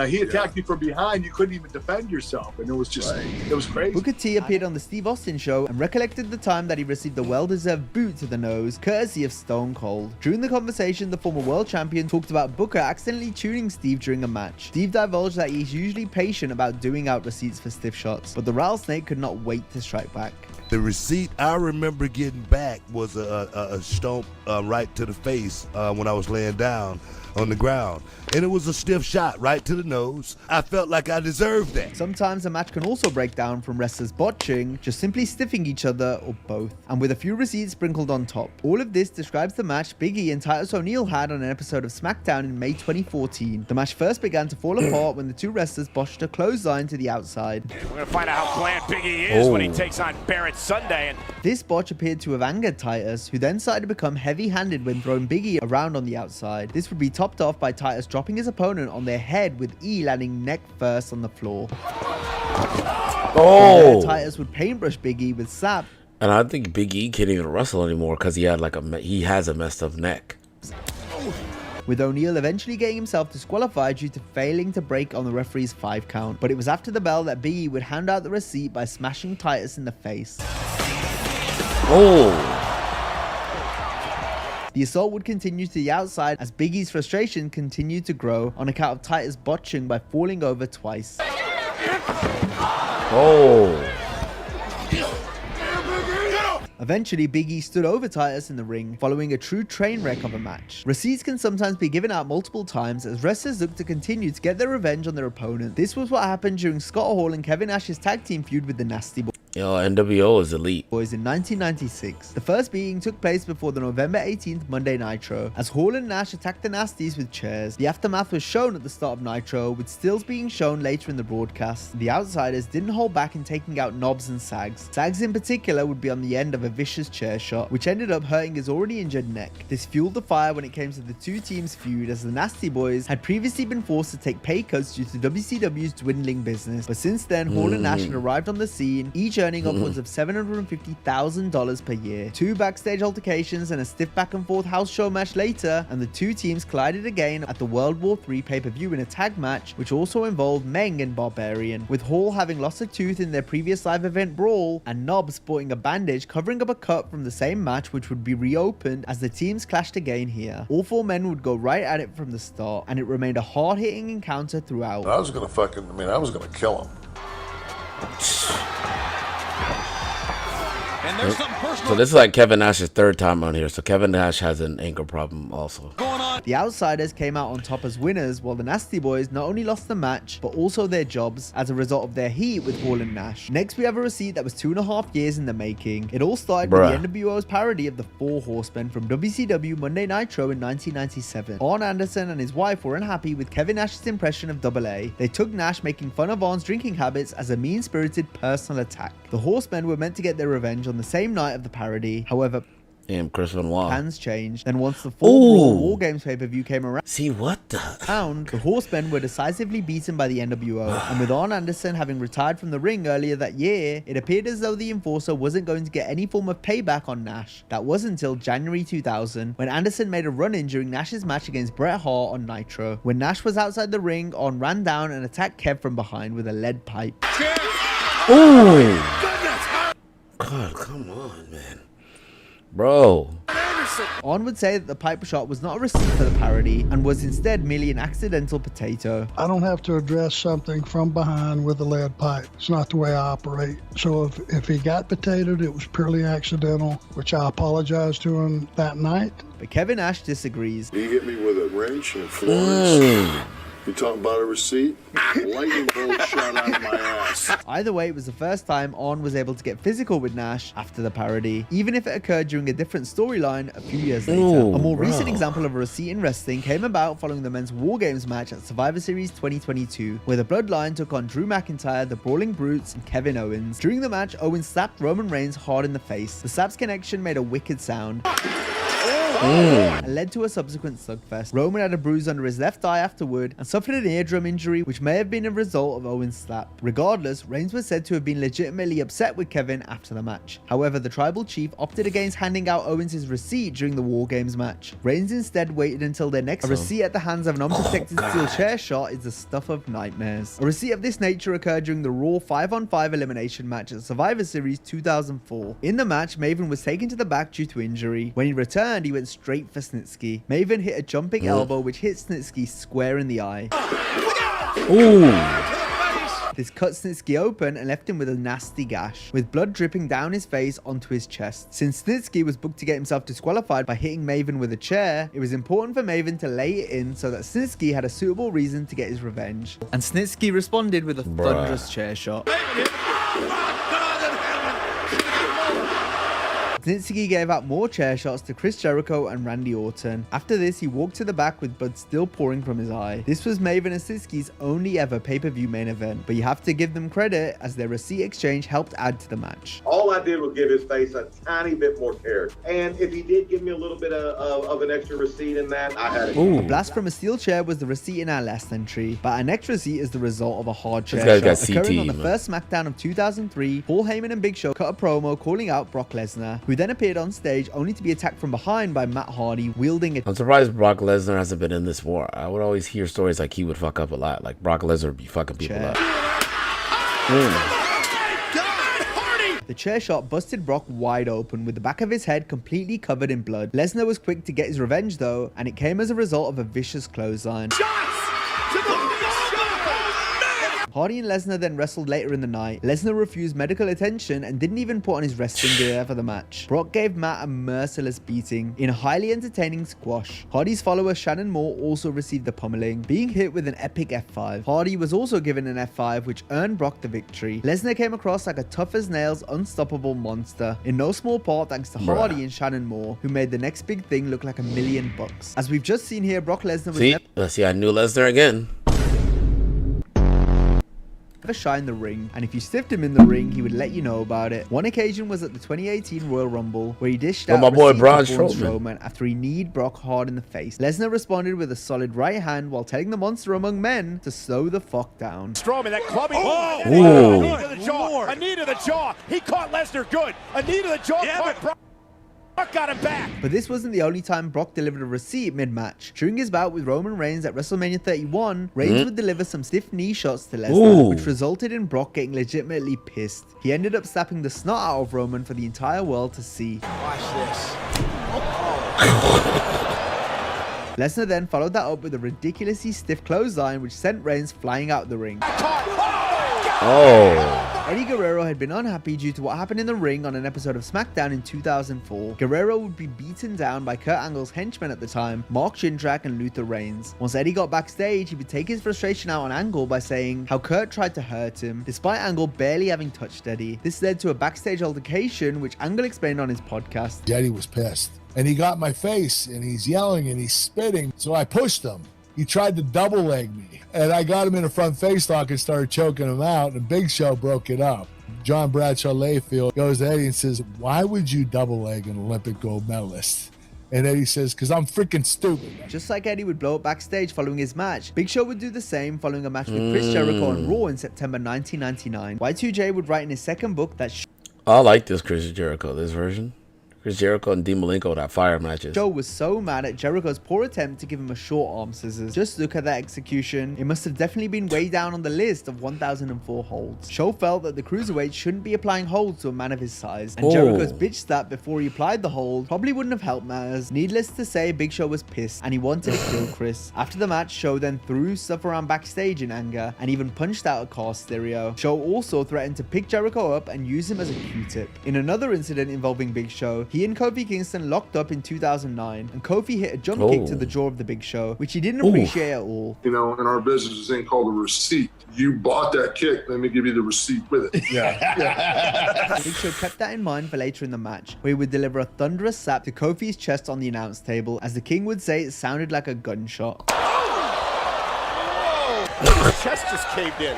He attacked you from behind. You couldn't even defend yourself. And it was just, it was crazy. Booker T appeared on the Steve Austin show and recollected the time that he received a well-deserved boot to the nose, courtesy of Stone Cold. During the conversation, the former world champion talked about Booker accidentally tuning Steve during a match. Steve divulged that he's usually patient about doing out receipts for stiff shots, but the rattlesnake could not wait to strike back. The receipt I remember getting back was a stomp right to the face when I was laying down. on the ground, and it was a stiff shot right to the nose. I felt like I deserved that. Sometimes a match can also break down from wrestlers botching, just simply stiffing each other, or both, and with a few receipts sprinkled on top. All of this describes the match Big E and Titus O'Neil had on an episode of SmackDown in May 2014. The match first began to fall apart when the two wrestlers botched a clothesline to the outside. We're going to find out how bland Big E is when he takes on Barrett Sunday. And this botch appeared to have angered Titus, who then started to become heavy-handed when throwing Big E around on the outside. This would be topped off by Titus dropping his opponent on their head, with E landing neck first on the floor. Oh! Titus would paintbrush Big E with sap. And I think Big E can't even wrestle anymore because he had like he has a messed up neck. With O'Neil eventually getting himself disqualified due to failing to break on the referee's 5 count. But it was after the bell that Big E would hand out the receipt by smashing Titus in the face. Oh! The assault would continue to the outside as Big E's frustration continued to grow on account of Titus botching by falling over twice. Oh! Eventually, Big E stood over Titus in the ring, following a true train wreck of a match. Receipts can sometimes be given out multiple times as wrestlers look to continue to get their revenge on their opponent. This was what happened during Scott Hall and Kevin Nash's tag team feud with the Nasty Boys. Yo, NWO is elite. Boys in 1996. The first beating took place before the November 18th Monday Nitro, as Hall and Nash attacked the Nasties with chairs. The aftermath was shown at the start of Nitro, with stills being shown later in the broadcast. The Outsiders didn't hold back in taking out Knobs and Sags. Sags in particular would be on the end of a vicious chair shot, which ended up hurting his already injured neck. This fueled the fire when it came to the two teams' feud, as the Nasty Boys had previously been forced to take pay cuts due to WCW's dwindling business. But since then, Hall and Nash had arrived on the scene, each earning upwards of $750,000 per year. 2 backstage altercations and a stiff back and forth house show match later, and the two teams collided again at the World War III pay-per-view in a tag match, which also involved Meng and Barbarian, with Hall having lost a tooth in their previous live event brawl, and Knobbs sporting a bandage covering up a cut from the same match, which would be reopened as the teams clashed again here. All 4 men would go right at it from the start, and it remained a hard-hitting encounter throughout. I was gonna kill him. And there's something personal. So this is like Kevin Nash's 3rd time on here. So Kevin Nash has an ankle problem also. The Outsiders came out on top as winners, while the Nasty Boys not only lost the match, but also their jobs as a result of their heat with Hall and Nash. Next, we have a receipt that was 2.5 years in the making. It all started with the NWO's parody of the 4 Horsemen from WCW Monday Nitro in 1997. Arn Anderson and his wife were unhappy with Kevin Nash's impression of Double A. They took Nash making fun of Arn's drinking habits as a mean-spirited personal attack. The Horsemen were meant to get their revenge on the same night of the parody. However, Chris Benoit. plans changed. Then once the full War Games pay-per-view came around, the Horsemen were decisively beaten by the NWO. And with Arn Anderson having retired from the ring earlier that year, it appeared as though the Enforcer wasn't going to get any form of payback on Nash. That was until January 2000, when Anderson made a run-in during Nash's match against Bret Hart on Nitro. When Nash was outside the ring, Arn ran down and attacked Kev from behind with a lead pipe. Ooh! God, come on, man. Bro. Arn would say that the pipe shot was not a receipt for the parody and was instead merely an accidental potato. I don't have to address something from behind with a lead pipe. It's not the way I operate. So if he got potatoed, it was purely accidental, which I apologized to him that night. But Kevin Nash disagrees. He hit me with a wrench in Florence. You talking about a receipt? Lightning bolt shot out of my ass. Either way, it was the first time Arn was able to get physical with Nash after the parody, even if it occurred during a different storyline a few years later. A more recent example of a receipt in wrestling came about following the men's War Games match at Survivor Series 2022, where the Bloodline took on Drew McIntyre, the Brawling Brutes, and Kevin Owens. During the match, Owens slapped Roman Reigns hard in the face. The slap's connection made a wicked sound and led to a subsequent slugfest. Roman had a bruise under his left eye afterward and suffered an eardrum injury, which may have been a result of Owens' slap. Regardless, Reigns was said to have been legitimately upset with Kevin after the match. However, the tribal chief opted against handing out Owens' receipt during the War Games match. Reigns instead waited until their next receipt at the hands of an unprotected steel chair shot is the stuff of nightmares. A receipt of this nature occurred during the Raw 5-on-5 elimination match at Survivor Series 2004. In the match, Maven was taken to the back due to injury. When he returned, he went straight for Snitsky. Maven hit a jumping elbow which hit Snitsky square in the eye. This cut Snitsky open and left him with a nasty gash, with blood dripping down his face onto his chest. Since Snitsky was booked to get himself disqualified by hitting Maven with a chair, it was important for Maven to lay it in so that Snitsky had a suitable reason to get his revenge. And Snitsky responded with a thunderous chair shot. Snitsky gave out more chair shots to Chris Jericho and Randy Orton. After this, he walked to the back with blood still pouring from his eye. This was Maven and Snitsky's only ever pay-per-view main event, but you have to give them credit as their receipt exchange helped add to the match. All I did was give his face a tiny bit more character. And if he did give me a little bit of an extra receipt in that, I had it. A blast from a steel chair was the receipt in our last entry, but our next receipt is the result of a hard chair shot. Occurring on the first SmackDown of 2003, Paul Heyman and Big Show cut a promo calling out Brock Lesnar, who then appeared on stage only to be attacked from behind by Matt Hardy wielding a... I'm surprised Brock Lesnar hasn't been in this war. I would always hear stories like he would fuck up a lot. Like Brock Lesnar would be fucking people up. The chair shot busted Brock wide open with the back of his head completely covered in blood. Lesnar was quick to get his revenge though, and it came as a result of a vicious clothesline. Hardy and Lesnar then wrestled later in the night. Lesnar refused medical attention and didn't even put on his wrestling gear for the match. Brock gave Matt a merciless beating in a highly entertaining squash. Hardy's follower Shannon Moore also received the pummeling, being hit with an epic F5. Hardy was also given an F5, which earned Brock the victory. Lesnar came across like a tough as nails, unstoppable monster, in no small part thanks to Hardy and Shannon Moore, who made the next big thing look like $1 million. As we've just seen here, Brock Lesnar was I knew Lesnar again. Never shy in the ring, and if you stiffed him in the ring, he would let you know about it. One occasion was at the 2018 Royal Rumble, where he dished out my boy Braun Strowman after he kneed Brock hard in the face. Lesnar responded with a solid right hand while telling the monster among men to slow the fuck down. Strowman, that clubbing. A knee to the jaw. A knee to the jaw. He caught Lesnar good. A knee to the jaw. Caught Brock. Brock got him back. But this wasn't the only time Brock delivered a receipt mid-match. During his bout with Roman Reigns at WrestleMania 31, Reigns would deliver some stiff knee shots to Lesnar, which resulted in Brock getting legitimately pissed. He ended up slapping the snot out of Roman for the entire world to see. Watch this. Lesnar then followed that up with a ridiculously stiff clothesline, which sent Reigns flying out the ring. Eddie Guerrero had been unhappy due to what happened in the ring on an episode of SmackDown in 2004. Guerrero would be beaten down by Kurt Angle's henchmen at the time, Mark Jindrak and Luther Reigns. Once Eddie got backstage, he would take his frustration out on Angle by saying how Kurt tried to hurt him, despite Angle barely having touched Eddie. This led to a backstage altercation, which Angle explained on his podcast. Eddie was pissed, and he got in my face, and he's yelling, and he's spitting, so I pushed him. He tried to double leg me, and I got him in a front face lock and started choking him out, and Big Show broke it up. John Bradshaw Layfield goes to Eddie and says, "Why would you double leg an Olympic gold medalist?" And Eddie says, "Because I'm freaking stupid." Just like Eddie would blow up backstage following his match, Big Show would do the same following a match with Chris Jericho on Raw in September 1999. Y2J would write in his second book that I like this Chris Jericho, this version. Chris Jericho and Dean Malenko, that fire matches. Joe was so mad at Jericho's poor attempt to give him a short arm scissors. Just look at that execution. It must have definitely been way down on the list of 1004 holds. Joe felt that the cruiserweight shouldn't be applying holds to a man of his size, and Jericho's bitch slap before he applied the hold probably wouldn't have helped matters. Needless to say, Big Show was pissed and he wanted to kill Chris. After the match, Show then threw stuff around backstage in anger and even punched out a car stereo. Show also threatened to pick Jericho up and use him as a Q-tip. In another incident involving Big Show, he and Kofi Kingston locked up in 2009, and Kofi hit a jump kick to the jaw of the Big Show, which he didn't appreciate at all. You know, in our business, this thing called a receipt. You bought that kick, let me give you the receipt with it. Yeah. Big Show kept that in mind for later in the match, where he would deliver a thunderous slap to Kofi's chest on the announce table. As the King would say, it sounded like a gunshot. His chest just caved in.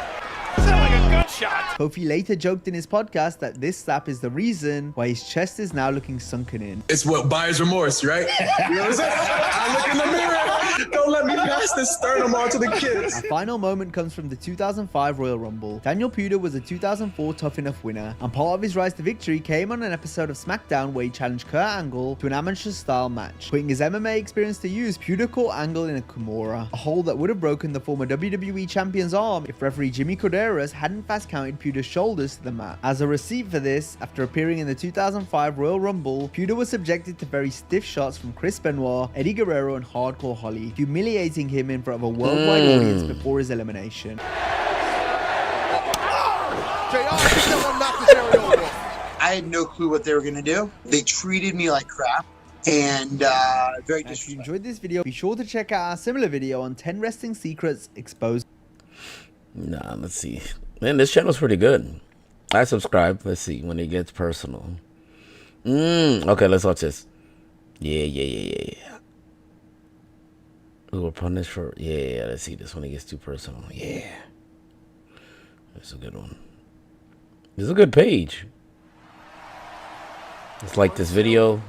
Sound like a gunshot. Kofi later joked in his podcast that this slap is the reason why his chest is now looking sunken in. It's what buyer's remorse, right? You know what I'm saying? I look in the mirror. Don't let me pass this sternum on to the kids. Our final moment comes from the 2005 Royal Rumble. Daniel Puder was a 2004 Tough Enough winner, and part of his rise to victory came on an episode of SmackDown where he challenged Kurt Angle to an amateur-style match. Putting his MMA experience to use, Puder caught Angle in a Kimura, a hold that would have broken the former WWE champion's arm if referee Jimmy Corderas hadn't fast counted Puder's shoulders to the mat. As a receipt for this, after appearing in the 2005 Royal Rumble, Puder was subjected to very stiff shots from Chris Benoit, Eddie Guerrero, and Hardcore Holly, humiliating him in front of a worldwide audience before his elimination. I had no clue what they were going to do. They treated me like crap. And very disrespectful. If you enjoyed this video, be sure to check out our similar video on 10 wrestling secrets exposed. Nah, let's see. Man, this channel's pretty good. I subscribe. Let's see when it gets personal. Okay, let's watch this. Yeah. We were punished for. Yeah. Let's see this when it gets too personal. Yeah. That's a good one. This is a good page. It's like this video.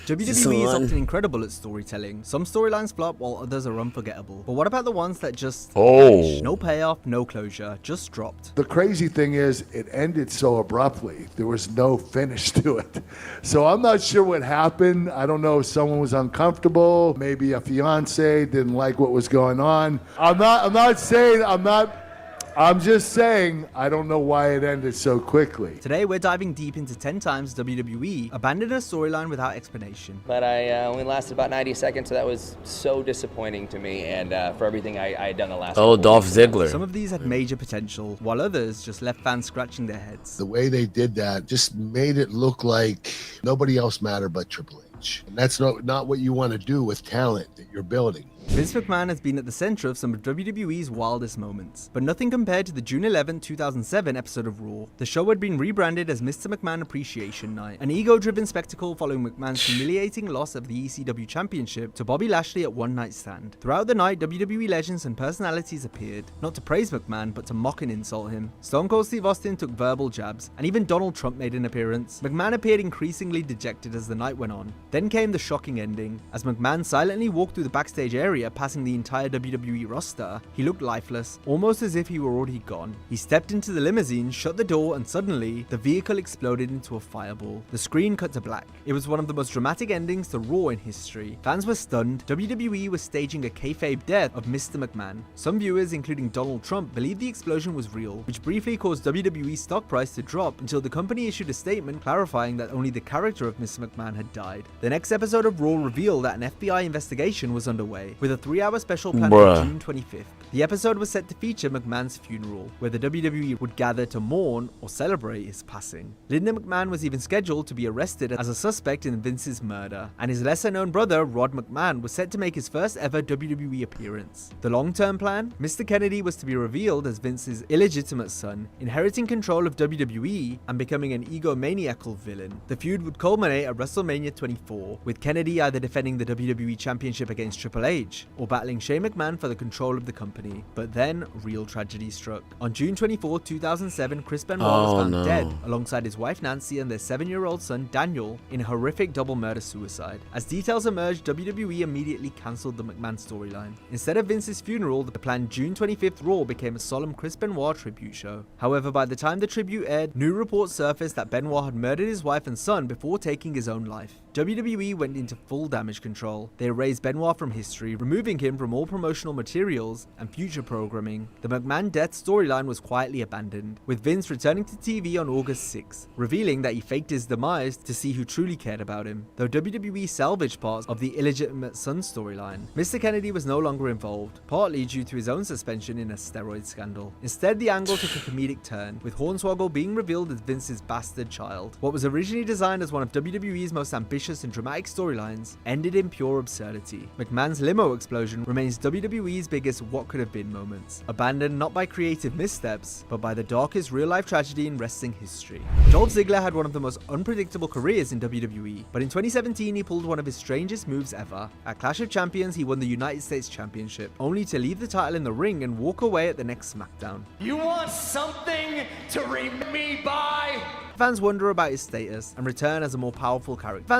WWE is often incredible at storytelling. Some storylines flop while others are unforgettable. But what about the ones that just vanish? No payoff, no closure, just dropped. The crazy thing is it ended so abruptly. There was no finish to it. So I'm not sure what happened. I don't know if someone was uncomfortable. Maybe a fiance didn't like what was going on. I'm just saying, I don't know why it ended so quickly. Today, we're diving deep into 10 times WWE abandoned a storyline without explanation. But I only lasted about 90 seconds, so that was so disappointing to me and for everything I had done the last Oh, Dolph Ziggler. Some of these had major potential, while others just left fans scratching their heads. The way they did that just made it look like nobody else mattered but Triple H. And that's not what you want to do with talent that you're building. Vince McMahon has been at the center of some of WWE's wildest moments, but nothing compared to the June 11, 2007 episode of Raw. The show had been rebranded as Mr. McMahon Appreciation Night, an ego-driven spectacle following McMahon's humiliating loss of the ECW Championship to Bobby Lashley at One Night Stand. Throughout the night, WWE legends and personalities appeared, not to praise McMahon, but to mock and insult him. Stone Cold Steve Austin took verbal jabs, and even Donald Trump made an appearance. McMahon appeared increasingly dejected as the night went on. Then came the shocking ending. As McMahon silently walked through the backstage area, passing the entire WWE roster, he looked lifeless, almost as if he were already gone. He stepped into the limousine, shut the door, and suddenly, the vehicle exploded into a fireball. The screen cut to black. It was one of the most dramatic endings to Raw in history. Fans were stunned. WWE was staging a kayfabe death of Mr. McMahon. Some viewers, including Donald Trump, believed the explosion was real, which briefly caused WWE's stock price to drop until the company issued a statement clarifying that only the character of Mr. McMahon had died. The next episode of Raw revealed that an FBI investigation was underway, with a 3-hour special planned for June 25th. The episode was set to feature McMahon's funeral, where the WWE would gather to mourn or celebrate his passing. Linda McMahon was even scheduled to be arrested as a suspect in Vince's murder, and his lesser-known brother, Rod McMahon, was set to make his first ever WWE appearance. The long-term plan? Mr. Kennedy was to be revealed as Vince's illegitimate son, inheriting control of WWE and becoming an egomaniacal villain. The feud would culminate at WrestleMania 24, with Kennedy either defending the WWE Championship against Triple H, or battling Shane McMahon for the control of the company. But then, real tragedy struck. On June 24, 2007, Chris Benoit was found dead, alongside his wife Nancy and their 7-year-old son Daniel, in a horrific double murder-suicide. As details emerged, WWE immediately cancelled the McMahon storyline. Instead of Vince's funeral, the planned June 25th Raw became a solemn Chris Benoit tribute show. However, by the time the tribute aired, new reports surfaced that Benoit had murdered his wife and son before taking his own life. WWE went into full damage control. They erased Benoit from history, removing him from all promotional materials and future programming. The McMahon death storyline was quietly abandoned, with Vince returning to TV on August 6th, revealing that he faked his demise to see who truly cared about him. Though WWE salvaged parts of the illegitimate son storyline, Mr. Kennedy was no longer involved, partly due to his own suspension in a steroid scandal. Instead, the angle took a comedic turn, with Hornswoggle being revealed as Vince's bastard child. What was originally designed as one of WWE's most ambitious and dramatic storylines ended in pure absurdity. McMahon's limo explosion remains WWE's biggest what could have been moments, abandoned not by creative missteps, but by the darkest real-life tragedy in wrestling history. Dolph Ziggler had one of the most unpredictable careers in WWE, but in 2017 he pulled one of his strangest moves ever. At Clash of Champions, he won the United States Championship, only to leave the title in the ring and walk away at the next SmackDown. You want something to remember me by? Fans wonder about his status and return as a more powerful character.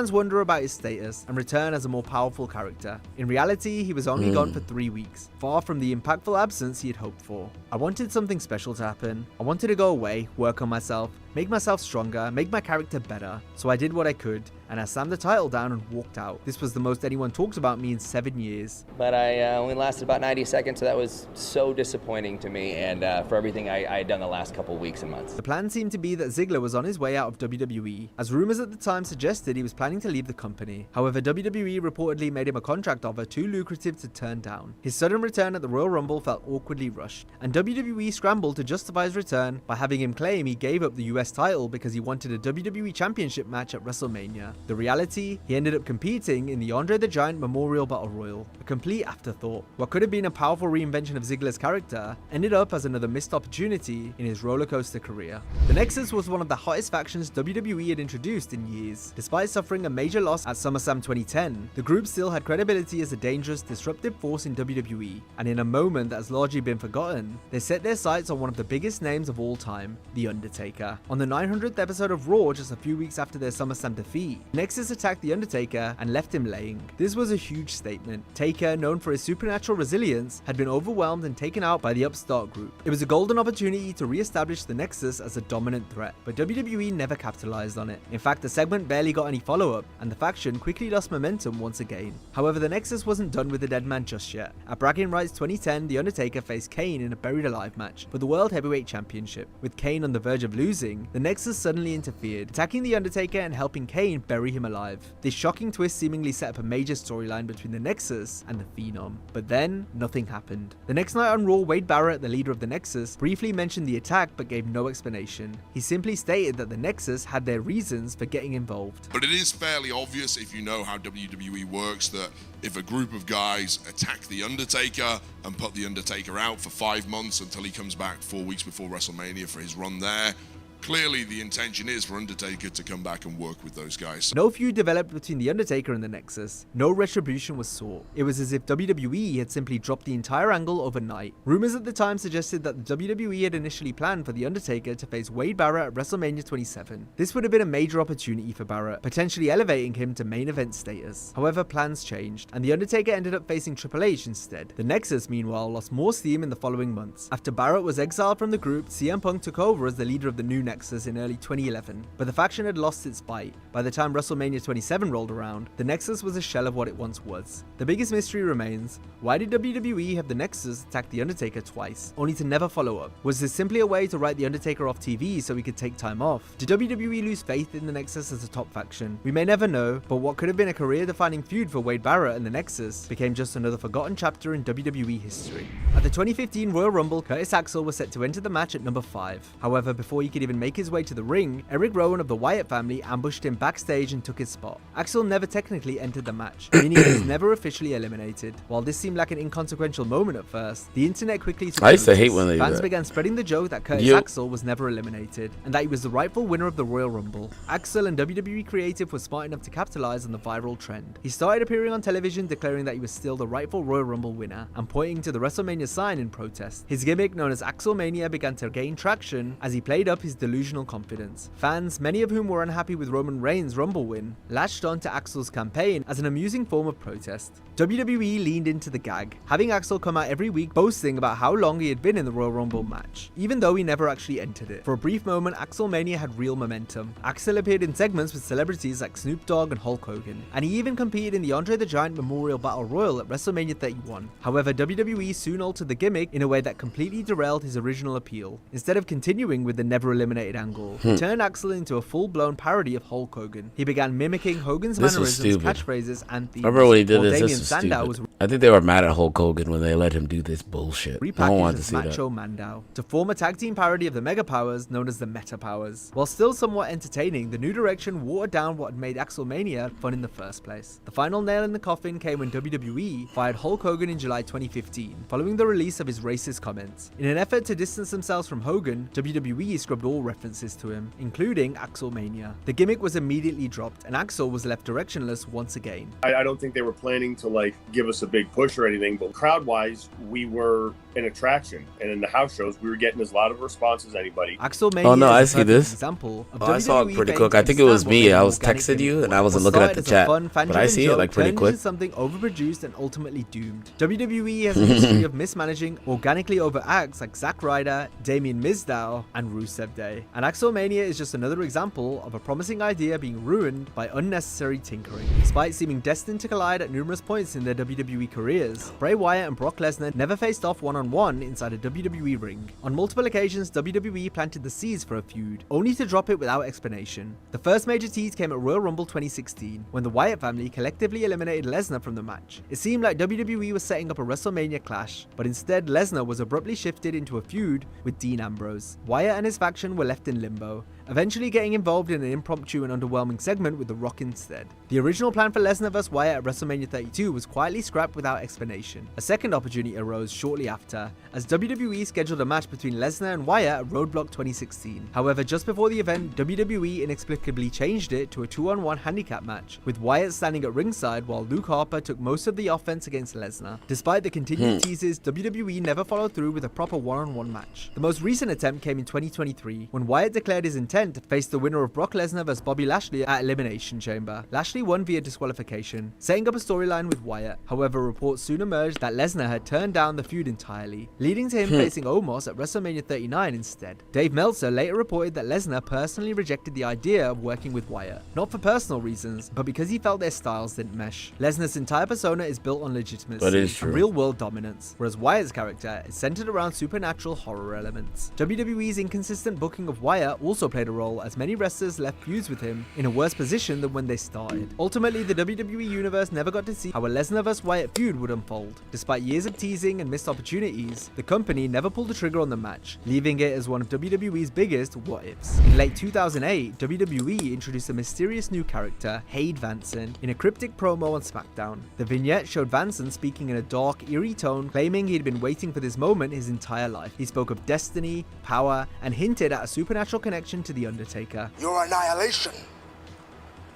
In reality, he was only gone for 3 weeks, far from the impactful absence he had hoped for. I wanted something special to happen. I wanted to go away, work on myself, make myself stronger, make my character better. So I did what I could, and I slammed the title down and walked out. This was the most anyone talked about me in 7 years. But I only lasted about 90 seconds, so that was so disappointing to me and for everything I had done the last couple of weeks and months. The plan seemed to be that Ziggler was on his way out of WWE, as rumors at the time suggested he was planning to leave the company. However, WWE reportedly made him a contract offer too lucrative to turn down. His sudden return at the Royal Rumble felt awkwardly rushed, and WWE scrambled to justify his return by having him claim he gave up the US title because he wanted a WWE Championship match at WrestleMania. The reality, he ended up competing in the Andre the Giant Memorial Battle Royal, a complete afterthought. What could have been a powerful reinvention of Ziggler's character ended up as another missed opportunity in his rollercoaster career. The Nexus was one of the hottest factions WWE had introduced in years. Despite suffering a major loss at SummerSlam 2010, the group still had credibility as a dangerous, disruptive force in WWE, and in a moment that has largely been forgotten, they set their sights on one of the biggest names of all time, The Undertaker. On the 900th episode of Raw, just a few weeks after their SummerSlam defeat, Nexus attacked The Undertaker and left him laying. This was a huge statement. Taker, known for his supernatural resilience, had been overwhelmed and taken out by the upstart group. It was a golden opportunity to re-establish the Nexus as a dominant threat, but WWE never capitalized on it. In fact, the segment barely got any follow-up, and the faction quickly lost momentum once again. However, the Nexus wasn't done with the dead man just yet. At Bragging Rights 2010, The Undertaker faced Kane in a Buried Alive match for the World Heavyweight Championship. With Kane on the verge of losing, the Nexus suddenly interfered, attacking The Undertaker and helping Kane bury him alive. This shocking twist seemingly set up a major storyline between the Nexus and the Phenom. But then, nothing happened. The next night on Raw, Wade Barrett, the leader of the Nexus, briefly mentioned the attack but gave no explanation. He simply stated that the Nexus had their reasons for getting involved. But it is fairly obvious, if you know how WWE works, that if a group of guys attack The Undertaker and put The Undertaker out for 5 months until he comes back 4 weeks before WrestleMania for his run there, clearly the intention is for Undertaker to come back and work with those guys. No feud developed between The Undertaker and the Nexus. No retribution was sought. It was as if WWE had simply dropped the entire angle overnight. Rumors at the time suggested that the WWE had initially planned for The Undertaker to face Wade Barrett at WrestleMania 27. This would have been a major opportunity for Barrett, potentially elevating him to main event status. However, plans changed, and The Undertaker ended up facing Triple H instead. The Nexus, meanwhile, lost more steam in the following months. After Barrett was exiled from the group, CM Punk took over as the leader of the new Nexus in early 2011, but the faction had lost its bite. By the time WrestleMania 27 rolled around, the Nexus was a shell of what it once was. The biggest mystery remains, why did WWE have the Nexus attack The Undertaker twice, only to never follow up? Was this simply a way to write The Undertaker off TV so he could take time off? Did WWE lose faith in the Nexus as a top faction? We may never know, but what could have been a career-defining feud for Wade Barrett and the Nexus became just another forgotten chapter in WWE history. At the 2015 Royal Rumble, Curtis Axel was set to enter the match at number 5. However, before he could even make his way to the ring, Eric Rowan of the Wyatt family ambushed him backstage and took his spot. Axel never technically entered the match, meaning he was never officially eliminated. While this seemed like an inconsequential moment at first, the internet quickly took I used to notice. hate when they do Fans that. began spreading the joke that Curtis Axel was never eliminated, and that he was the rightful winner of the Royal Rumble. Axel and WWE Creative were smart enough to capitalize on the viral trend. He started appearing on television declaring that he was still the rightful Royal Rumble winner, and pointing to the WrestleMania sign in protest. His gimmick, known as Axelmania, began to gain traction as he played up his delusional confidence. Fans, many of whom were unhappy with Roman Reigns' Rumble win, latched on to Axel's campaign as an amusing form of protest. WWE leaned into the gag, having Axel come out every week boasting about how long he had been in the Royal Rumble match, even though he never actually entered it. For a brief moment, Axelmania had real momentum. Axel appeared in segments with celebrities like Snoop Dogg and Hulk Hogan, and he even competed in the Andre the Giant Memorial Battle Royal at WrestleMania 31. However, WWE soon altered the gimmick in a way that completely derailed his original appeal. Instead of continuing with the never eliminated angle, he turned Axel into a full-blown parody of Hulk Hogan. He began mimicking Hogan's mannerisms, catchphrases, and themes. I remember when he did this. Damien This was Sandow stupid. was I think they were mad at Hulk Hogan when they let him do this bullshit. I don't repackaged want to as see that. Macho Mandow to form a tag team parody of the Mega Powers known as the Meta Powers. While still somewhat entertaining, the new direction watered down what had made Axelmania fun in the first place. The final nail in the coffin came when WWE fired Hulk Hogan in July 2015, following the release of his racist comments. In an effort to distance themselves from Hogan, WWE scrubbed all references to him, including Axelmania. The gimmick was immediately dropped, and Axel was left directionless once again. I don't think they were planning to give us a big push or anything, but crowd-wise, we were an attraction, and in the house shows, we were getting as lot of response as anybody. Axelmania Oh no, I is a see perfect this. example of I saw it WWE pretty failing quick. to I think it was understand me. what I made was organic texting you, gimmick and I wasn't was. looking What at the started as a chat. fun, But I fan-driven see it joke like pretty turned quick. into something overproduced and ultimately doomed. WWE has a history of mismanaging organically over acts like Zack Ryder, Damien Mizdow, and Rusev Day. die. And Axelmania is just another example of a promising idea being ruined by unnecessary tinkering. Despite seeming destined to collide at numerous points in their WWE careers, Bray Wyatt and Brock Lesnar never faced off one-on-one inside a WWE ring. On multiple occasions, WWE planted the seeds for a feud, only to drop it without explanation. The first major tease came at Royal Rumble 2016, when the Wyatt family collectively eliminated Lesnar from the match. It seemed like WWE was setting up a WrestleMania clash, but instead Lesnar was abruptly shifted into a feud with Dean Ambrose. Wyatt and his faction were left in limbo, eventually getting involved in an impromptu and underwhelming segment with The Rock instead. The original plan for Lesnar vs Wyatt at WrestleMania 32 was quietly scrapped without explanation. A second opportunity arose shortly after, as WWE scheduled a match between Lesnar and Wyatt at Roadblock 2016. However, just before the event, WWE inexplicably changed it to a 2-on-1 handicap match, with Wyatt standing at ringside while Luke Harper took most of the offense against Lesnar. Despite the continued teases, WWE never followed through with a proper one-on-one match. The most recent attempt came in 2023, when Wyatt declared his intent to face the winner of Brock Lesnar vs Bobby Lashley at Elimination Chamber. Lashley won via disqualification, setting up a storyline with Wyatt. However, reports soon emerged that Lesnar had turned down the feud entirely, leading to him facing Omos at WrestleMania 39 instead. Dave Meltzer later reported that Lesnar personally rejected the idea of working with Wyatt, not for personal reasons, but because he felt their styles didn't mesh. Lesnar's entire persona is built on legitimacy and real-world dominance, whereas Wyatt's character is centered around supernatural horror elements. WWE's inconsistent booking of Wyatt also played a role, as many wrestlers left feuds with him in a worse position than when they started. Ultimately, the WWE universe never got to see how a Lesnar vs Wyatt feud would unfold. Despite years of teasing and missed opportunities, the company never pulled the trigger on the match, leaving it as one of WWE's biggest what-ifs. In late 2008, WWE introduced a mysterious new character, Haid Vanson, in a cryptic promo on SmackDown. The vignette showed Vanson speaking in a dark, eerie tone, claiming he'd been waiting for this moment his entire life. He spoke of destiny, power, and hinted at a supernatural connection to The Undertaker. Your annihilation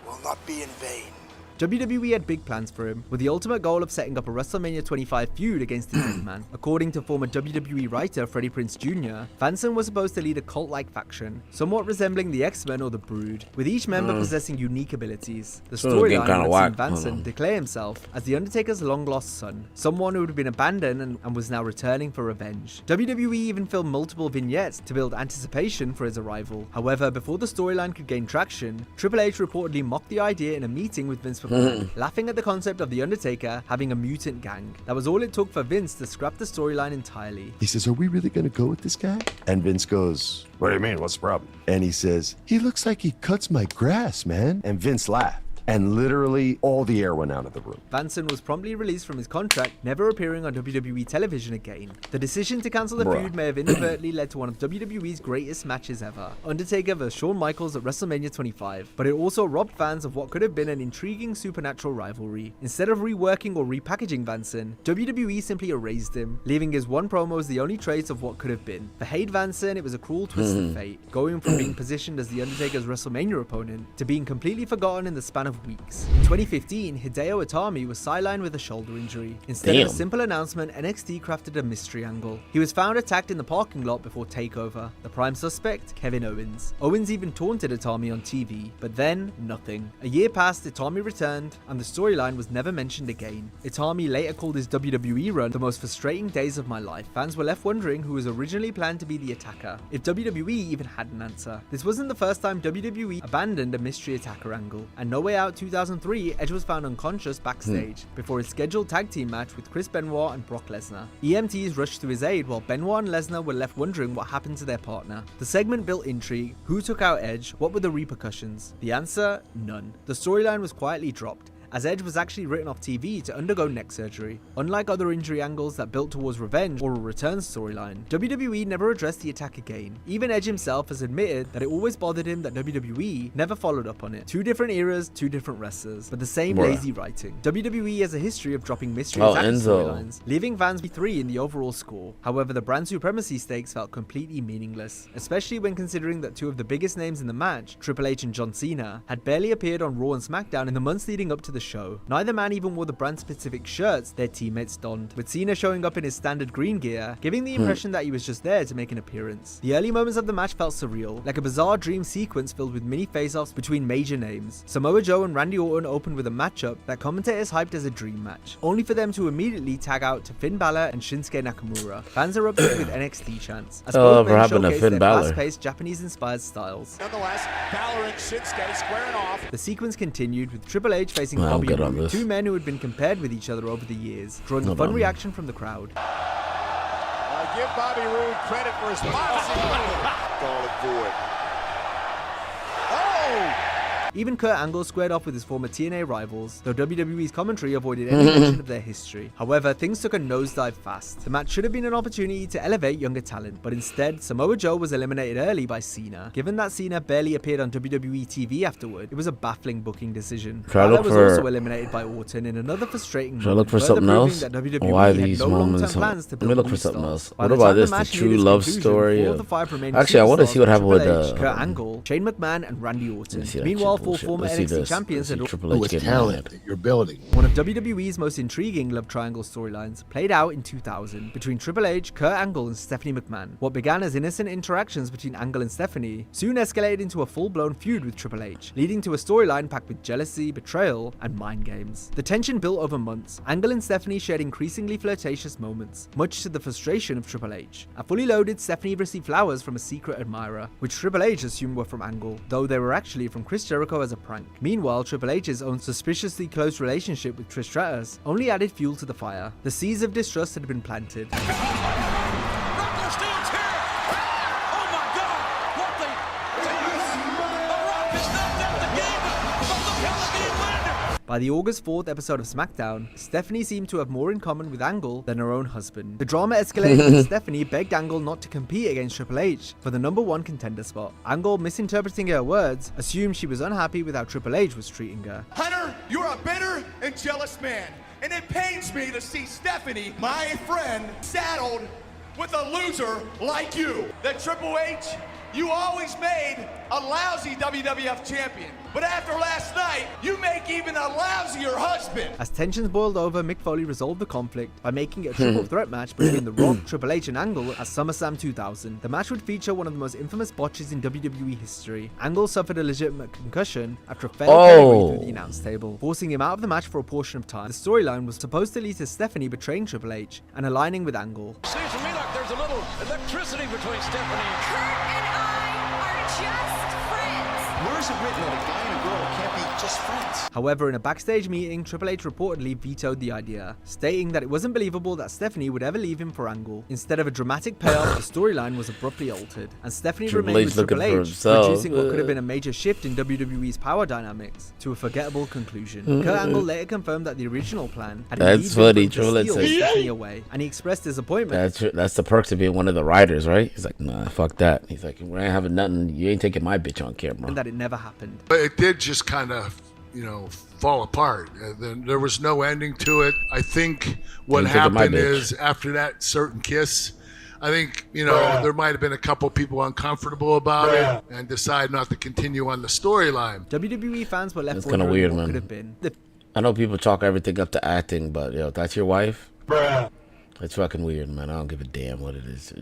will not be in vain. WWE had big plans for him, with the ultimate goal of setting up a WrestleMania 25 feud against the Dead Man. According to former WWE writer Freddie Prinze Jr., Vanson was supposed to lead a cult-like faction, somewhat resembling the X-Men or the Brood, with each member possessing unique abilities. The storyline had seen Vanson declare himself as The Undertaker's long-lost son, someone who had been abandoned and was now returning for revenge. WWE even filmed multiple vignettes to build anticipation for his arrival. However, before the storyline could gain traction, Triple H reportedly mocked the idea in a meeting with Vince McMahon, laughing at the concept of The Undertaker having a mutant gang. That was all it took for Vince to scrap the storyline entirely. He says, "Are we really going to go with this guy?" And Vince goes, "What do you mean? What's the problem?" And he says, "He looks like he cuts my grass, man." And Vince laughed. And literally all the air went out of the room. Vanson was promptly released from his contract, never appearing on WWE television again. The decision to cancel the feud may have inadvertently led to one of WWE's greatest matches ever, Undertaker vs Shawn Michaels at WrestleMania 25, but it also robbed fans of what could have been an intriguing supernatural rivalry. Instead of reworking or repackaging Vanson, WWE simply erased him, leaving his one promo as the only trace of what could have been. For Haid Vanson, it was a cruel twist of fate, going from being positioned as The Undertaker's WrestleMania opponent to being completely forgotten in the span of weeks. In 2015, Hideo Itami was sidelined with a shoulder injury. Instead of a simple announcement, NXT crafted a mystery angle. He was found attacked in the parking lot before TakeOver. The prime suspect, Kevin Owens. Owens even taunted Itami on TV, but then nothing. A year passed, Itami returned, and the storyline was never mentioned again. Itami later called his WWE run the most frustrating days of my life. Fans were left wondering who was originally planned to be the attacker, if WWE even had an answer. This wasn't the first time WWE abandoned a mystery attacker angle, and No Way Out 2003, Edge was found unconscious backstage before his scheduled tag team match with Chris Benoit and Brock Lesnar. EMTs rushed to his aid while Benoit and Lesnar were left wondering what happened to their partner. The segment built intrigue. Who took out Edge? What were the repercussions? The answer? None. The storyline was quietly dropped, as Edge was actually written off TV to undergo neck surgery. Unlike other injury angles that built towards revenge or a return storyline, WWE never addressed the attack again. Even Edge himself has admitted that it always bothered him that WWE never followed up on it. Two different eras, two different wrestlers, but the same lazy writing. WWE has a history of dropping mystery attack storylines, leaving fans B3 in the overall score. However, the brand supremacy stakes felt completely meaningless, especially when considering that two of the biggest names in the match, Triple H and John Cena, had barely appeared on Raw and SmackDown in the months leading up to the show. Neither man even wore the brand-specific shirts their teammates donned, with Cena showing up in his standard green gear, giving the impression that he was just there to make an appearance. The early moments of the match felt surreal, like a bizarre dream sequence filled with mini face-offs between major names. Samoa Joe and Randy Orton opened with a matchup that commentators hyped as a dream match, only for them to immediately tag out to Finn Balor and Shinsuke Nakamura. Fans erupted with NXT chants, as both men showcased their fast-paced, Japanese-inspired styles. Nonetheless, Balor and Shinsuke squaring off. The sequence continued with Triple H facing Bobby Roode, two men who had been compared with each other over the years, drawing a fun reaction from the crowd. Give Bobby Roode credit for his policy. Call it for it. Oh! Even Kurt Angle squared off with his former TNA rivals, though WWE's commentary avoided any mention of their history. However, things took a nosedive fast. The match should have been an opportunity to elevate younger talent, but instead, Samoa Joe was eliminated early by Cena. Given that Cena barely appeared on WWE TV afterward, it was a baffling booking decision. Balor was also eliminated by Orton in another frustrating moment. Should I look for something else? Why are these moments? Let me look for something else. What about this? The true love story of... Actually, I want to see what happened with Kurt Angle, Shane McMahon, and Randy Orton. Meanwhile, four former NXT champions and with talent that you're building. One of WWE's most intriguing love triangle storylines played out in 2000 between Triple H, Kurt Angle, and Stephanie McMahon. What began as innocent interactions between Angle and Stephanie soon escalated into a full-blown feud with Triple H, leading to a storyline packed with jealousy, betrayal, and mind games. The tension built over months. Angle and Stephanie shared increasingly flirtatious moments, much to the frustration of Triple H. A fully loaded Stephanie received flowers from a secret admirer, which Triple H assumed were from Angle, though they were actually from Chris Jericho as a prank. Meanwhile, Triple H's own suspiciously close relationship with Trish Stratus only added fuel to the fire. The seeds of distrust had been planted. By the August 4th episode of SmackDown, Stephanie seemed to have more in common with Angle than her own husband. The drama escalated when Stephanie begged Angle not to compete against Triple H for the #1 contender spot. Angle, misinterpreting her words, assumed she was unhappy with how Triple H was treating her. Hunter, you're a bitter and jealous man, and it pains me to see Stephanie, my friend, saddled with a loser like you. That Triple H, you always made a lousy WWF champion. But after last night, you make even a lousier husband. As tensions boiled over, Mick Foley resolved the conflict by making it a triple threat match between The Rock, Triple H, and Angle at SummerSlam 2000. The match would feature one of the most infamous botches in WWE history. Angle suffered a legitimate concussion after a failed pedigree through the announce table, forcing him out of the match for a portion of time. The storyline was supposed to lead to Stephanie betraying Triple H and aligning with Angle. Seems to me like there's a little electricity between Stephanie and Kurt and I are just friends. Where is it written that a guy and a girl can't be just friends? However, in a backstage meeting, Triple H reportedly vetoed the idea, stating that it wasn't believable that Stephanie would ever leave him for Angle. Instead of a dramatic payoff, the storyline was abruptly altered, and Stephanie remained with Triple H, reducing what could have been a major shift in WWE's power dynamics to a forgettable conclusion. Kurt Angle later confirmed that the original plan had indeed been to steal Stephanie away, and he expressed disappointment. That's the perks of being one of the writers, right? He's like, nah, fuck that. He's like, we ain't having nothing. You ain't taking my bitch on camera. And that it never happened. But it did just kind of, fall apart. There was no ending to it. I think what happened is after that certain kiss, I think, there might have been a couple people uncomfortable about it and decide not to continue on the storyline. WWE fans were left That's kind of weird, man. Could have been. I know people chalk everything up to acting, but if that's your wife, that's fucking weird, man. I don't give a damn what it is.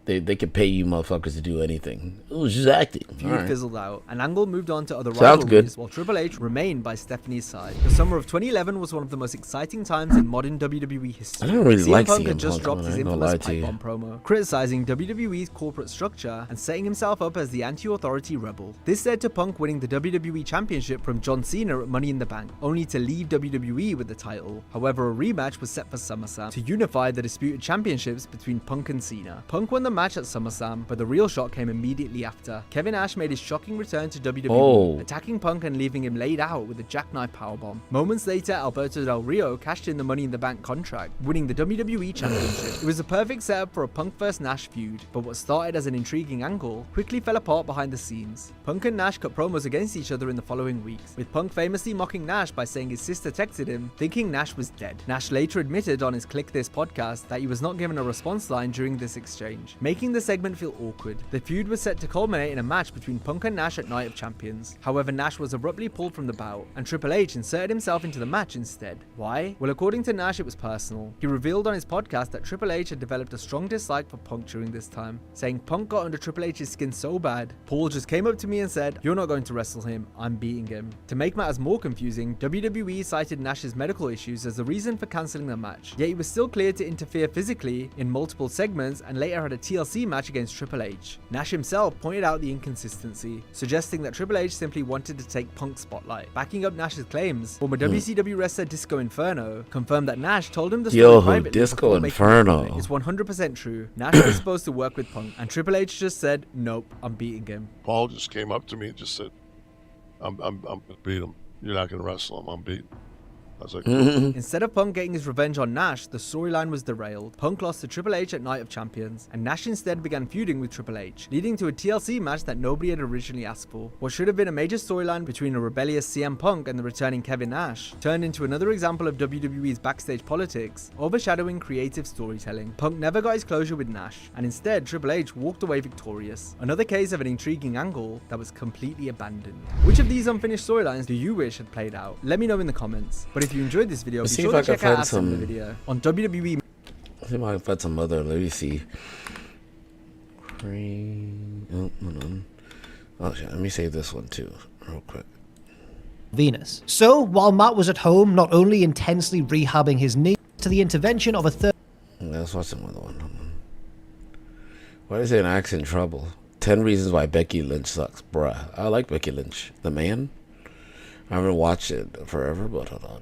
They can pay you motherfuckers to do anything. It was just acting. Feud fizzled out, and Angle moved on to other rivalries, while Triple H remained by Stephanie's side. The summer of 2011 was one of the most exciting times in modern WWE history. I don't really like CM Punk had just dropped his infamous pipe bomb promo, criticizing WWE's corporate structure and setting himself up as the anti-authority rebel. This led to Punk winning the WWE Championship from John Cena at Money in the Bank, only to leave WWE with the title. However, a rematch was set for SummerSlam to unify the disputed championships between Punk and Cena. Punk won the match at SummerSlam, but the real shock came immediately after. Kevin Nash made his shocking return to WWE, attacking Punk and leaving him laid out with a jackknife powerbomb. Moments later, Alberto Del Rio cashed in the Money in the Bank contract, winning the WWE Championship. It was a perfect setup for a Punk vs Nash feud, but what started as an intriguing angle quickly fell apart behind the scenes. Punk and Nash cut promos against each other in the following weeks, with Punk famously mocking Nash by saying his sister texted him, thinking Nash was dead. Nash later admitted on his Click This podcast that he was not given a response line during this exchange. making the segment feel awkward. The feud was set to culminate in a match between Punk and Nash at Night of Champions. However, Nash was abruptly pulled from the bout, and Triple H inserted himself into the match instead. Why? Well, according to Nash, it was personal. He revealed on his podcast that Triple H had developed a strong dislike for Punk during this time, saying Punk got under Triple H's skin so bad, Paul just came up to me and said, "You're not going to wrestle him, I'm beating him." To make matters more confusing, WWE cited Nash's medical issues as the reason for cancelling the match, yet he was still cleared to interfere physically in multiple segments and later had a TLC match against Triple H. Nash himself pointed out the inconsistency, suggesting that Triple H simply wanted to take Punk's spotlight. Backing up Nash's claims, former WCW wrestler Disco Inferno confirmed that Nash told him the story privately. Disco Inferno. It's 100% true. Nash was supposed to work with Punk, and Triple H just said, "Nope, I'm beating him." Paul just came up to me and just said, I'm gonna beat him. You're not gonna wrestle him, I'm beating him. I was like, Instead of Punk getting his revenge on Nash, the storyline was derailed. Punk lost to Triple H at Night of Champions, and Nash instead began feuding with Triple H, leading to a TLC match that nobody had originally asked for. What should have been a major storyline between a rebellious CM Punk and the returning Kevin Nash turned into another example of WWE's backstage politics, overshadowing creative storytelling. Punk never got his closure with Nash, and instead Triple H walked away victorious. Another case of an intriguing angle that was completely abandoned. Which of these unfinished storylines do you wish had played out? Let me know in the comments. But if you enjoyed this video, be sure to check out the video on WWE. See if I can find some other. Let me see. Oh, hold on. Oh, shit, let me save this one too, real quick. Venus. So, while Matt was at home, not only intensely rehabbing his knee, to the intervention of a third. Let's watch another one. Hold on. Why is it an axe in trouble? 10 reasons why Becky Lynch sucks. Bruh, I like Becky Lynch. The man? I haven't watched it forever, but hold on.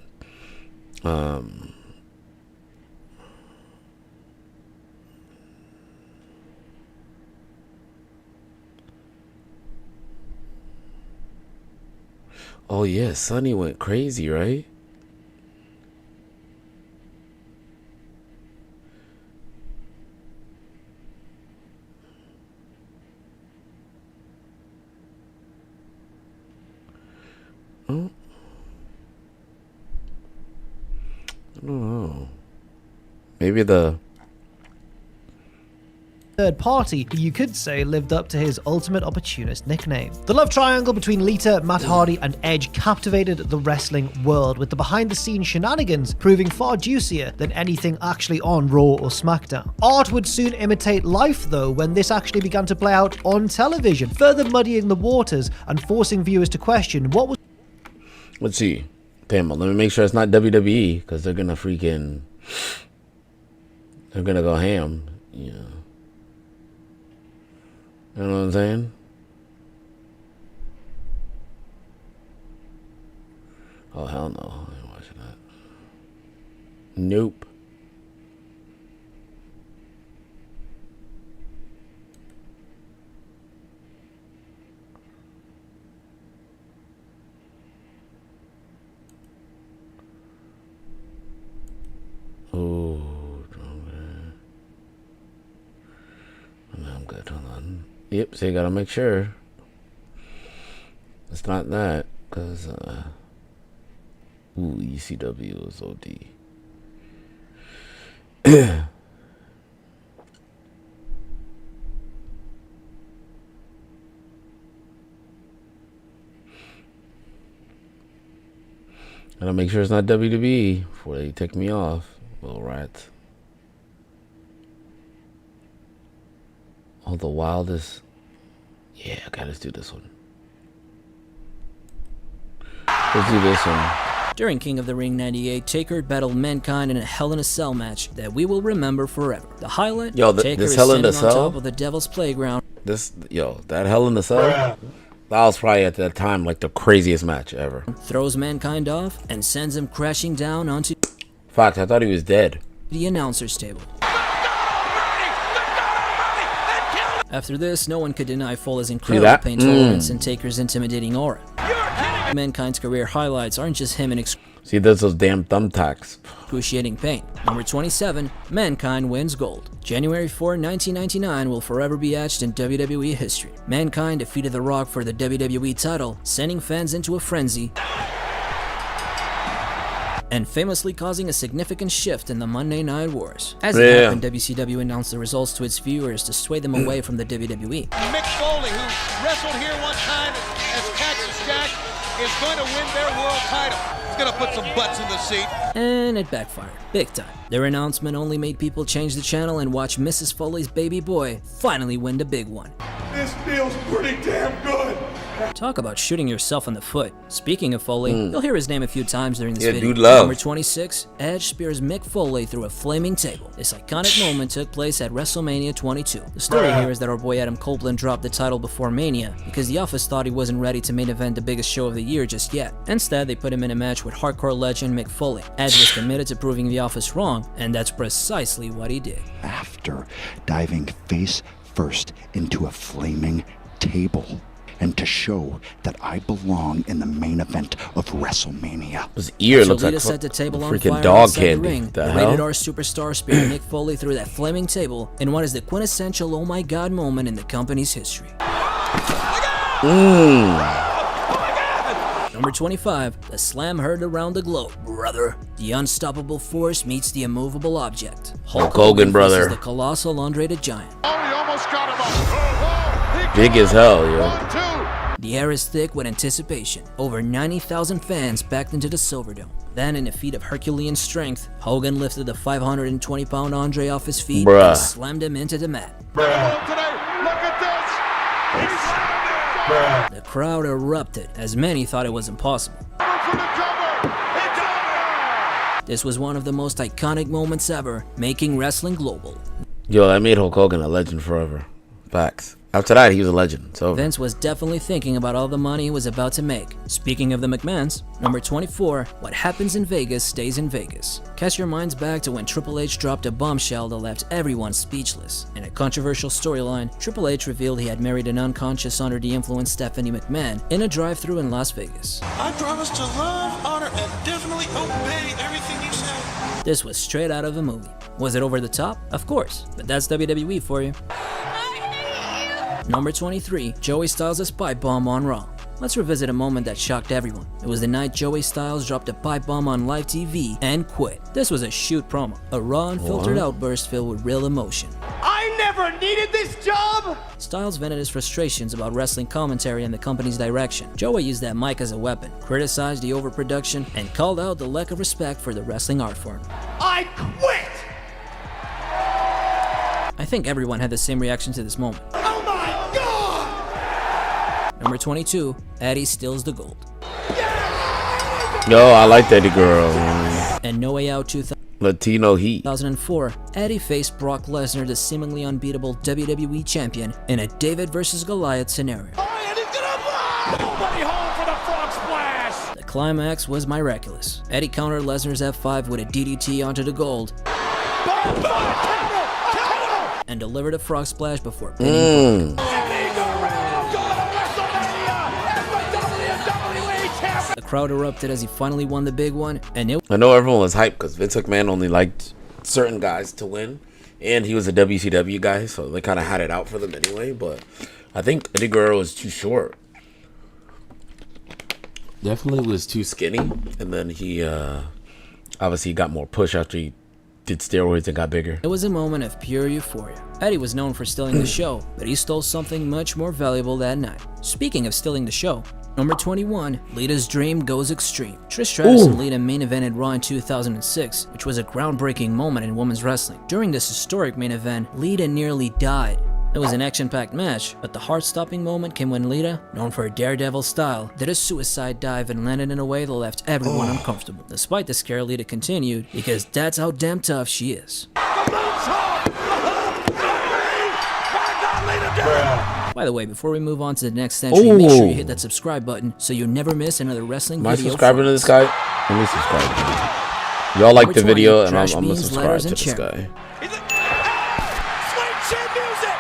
Oh yeah, Sonny went crazy, right? Oh. I don't know. Maybe the third party, who you could say lived up to his ultimate opportunist nickname. The love triangle between Lita, Matt Hardy, and Edge captivated the wrestling world, with the behind-the-scenes shenanigans proving far juicier than anything actually on Raw or SmackDown. Art would soon imitate life, though, when this actually began to play out on television, further muddying the waters and forcing viewers to question what was. Let's see. Pamela, let me make sure it's not WWE, because they're gonna freaking. They're gonna go ham. Yeah. You know what I'm saying? Oh, hell no. I ain't watching that. Nope. Oh, I'm good. Hold on. Yep, so you gotta make sure it's not that, because ooh, ECW is OD. Gotta make sure it's not WWE before they take me off, little rats. Oh, the wildest. Yeah, okay, let's do this one. Let's do this one. During King of the Ring 98, Taker battled Mankind in a Hell in a Cell match that we will remember forever. The highlight, Taker is Hell in a standing on Cell? top of the Devil's Playground. That Hell in a Cell? That was probably at that time like the craziest match ever. Throws Mankind off and sends him crashing down onto Fox, I thought he was dead. the announcer's table. After this, no one could deny Foley's incredible pain tolerance and Taker's intimidating aura. Mankind's career highlights aren't just him in See, there's those damn thumbtacks. excruciating pain. Number 27, Mankind wins gold. January 4, 1999 will forever be etched in WWE history. Mankind defeated The Rock for the WWE title, sending fans into a frenzy. and famously causing a significant shift in the Monday Night Wars. As it happened, WCW announced the results to its viewers to sway them away from the WWE. Mick Foley, who wrestled here one time as Cactus Jack, is going to win their world title. He's going to put some butts in the seat. And it backfired, big time. Their announcement only made people change the channel and watch Mrs. Foley's baby boy finally win the big one. This feels pretty damn good. Talk about shooting yourself in the foot. Speaking of Foley, you'll hear his name a few times during this video. Dude, love. Number 26, Edge spears Mick Foley through a flaming table. This iconic moment took place at WrestleMania 22. The story here is that our boy Adam Copeland dropped the title before Mania because the office thought he wasn't ready to main event the biggest show of the year just yet. Instead, they put him in a match with hardcore legend Mick Foley. Edge was committed to proving the office wrong, and that's precisely what he did. After diving face first into a flaming table, and to show that I belong in the main event of WrestleMania. His ear So looks like Lita set the table on freaking fire dog inside the candy. ring. The The hell? rated R superstar speared Mick Foley through that flaming table in what is the quintessential oh my god moment in the company's history. Number 25, the slam heard around the globe, brother. The unstoppable force meets the immovable object. Hulk Hogan, brother. versus the colossal Andre the Giant. Oh, he almost got him up. Big as hell, yo. The air is thick with anticipation. Over 90,000 fans backed into the Silverdome. Then, in a feat of Herculean strength, Hogan lifted the 520-pound Andre off his feet and slammed him into the mat. Look at this. The crowd erupted, as many thought it was impossible. This was one of the most iconic moments ever, making wrestling global. Yo, that made Hulk Hogan a legend forever. Facts. After that, he was a legend. So Vince was definitely thinking about all the money he was about to make. Speaking of the McMahons, number 24, what happens in Vegas stays in Vegas. Cast your minds back to when Triple H dropped a bombshell that left everyone speechless. In a controversial storyline, Triple H revealed he had married an unconscious under the influence Stephanie McMahon in a drive-thru in Las Vegas. I promise to love, honor, and definitely obey everything you say. This was straight out of a movie. Was it over the top? Of course, but that's WWE for you. Number 23, Joey Styles' pipe bomb on Raw. Let's revisit a moment that shocked everyone. It was the night Joey Styles dropped a pipe bomb on live TV and quit. This was a shoot promo, a raw unfiltered outburst filled with real emotion. I never needed this job. Styles vented his frustrations about wrestling commentary and the company's direction. Joey used that mic as a weapon, criticized the overproduction, and called out the lack of respect for the wrestling art form. I quit. I think everyone had the same reaction to this moment. Oh my God! Number 22, Eddie steals the gold. Yo, I like that girl. And No Way Out 2004, Eddie faced Brock Lesnar, the seemingly unbeatable WWE champion, in a David vs. Goliath scenario. Nobody home for the frog splash. The climax was miraculous. Eddie countered Lesnar's F5 with a DDT onto the gold and delivered a frog splash before pinning Brock. The crowd erupted as he finally won the big one, and I know everyone was hyped because Vince McMahon only liked certain guys to win, and he was a WCW guy, so they kind of had it out for them anyway. But I think Eddie Guerrero was too short. Definitely was too skinny, and then he obviously got more push after he did steroids and got bigger. It was a moment of pure euphoria. Eddie was known for stealing the show, but he stole something much more valuable that night. Speaking of stealing the show, number 21, Lita's dream goes extreme. Trish Stratus and Lita main evented Raw in 2006, which was a groundbreaking moment in women's wrestling. During this historic main event, Lita nearly died. It was an action-packed match, but the heart-stopping moment came when Lita, known for her daredevil style, did a suicide dive and landed in a way that left everyone uncomfortable. Despite the scare, Lita continued, because that's how damn tough she is. By the way, before we move on to the next entry, make sure you hit that subscribe button so you never miss another wrestling video. Am I subscribing to this guy? Let me subscribe to him. Y'all like the video, and I'm gonna subscribe to this guy.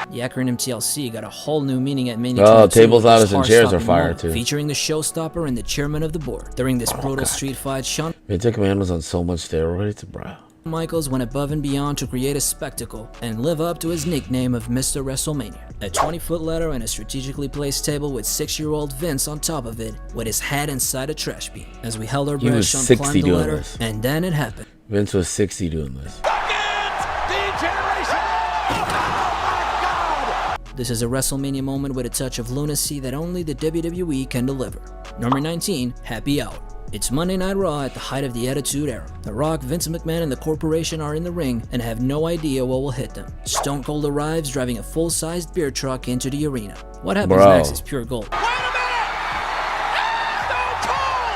The acronym TLC got a whole new meaning at Mania 22. Tables, ladders, and chairs are fire moment, too. Featuring the showstopper and the chairman of the board. During this brutal street fight, Sean Vince McMahon was on so much steroids, bro. Michaels went above and beyond to create a spectacle and live up to his nickname of Mr. WrestleMania. A 20-foot ladder and a strategically placed table with 6-year-old Vince on top of it with his head inside a trash bin. As we held our He breath, was Sean 60 climbed the doing ladder, this. and then it happened. Vince was 60 doing this. This is a WrestleMania moment with a touch of lunacy that only the WWE can deliver. Number 19, Happy Hour. It's Monday Night Raw at the height of the Attitude Era. The Rock, Vince McMahon, and the corporation are in the ring and have no idea what will hit them. Stone Cold arrives driving a full-sized beer truck into the arena. What happens next is pure gold.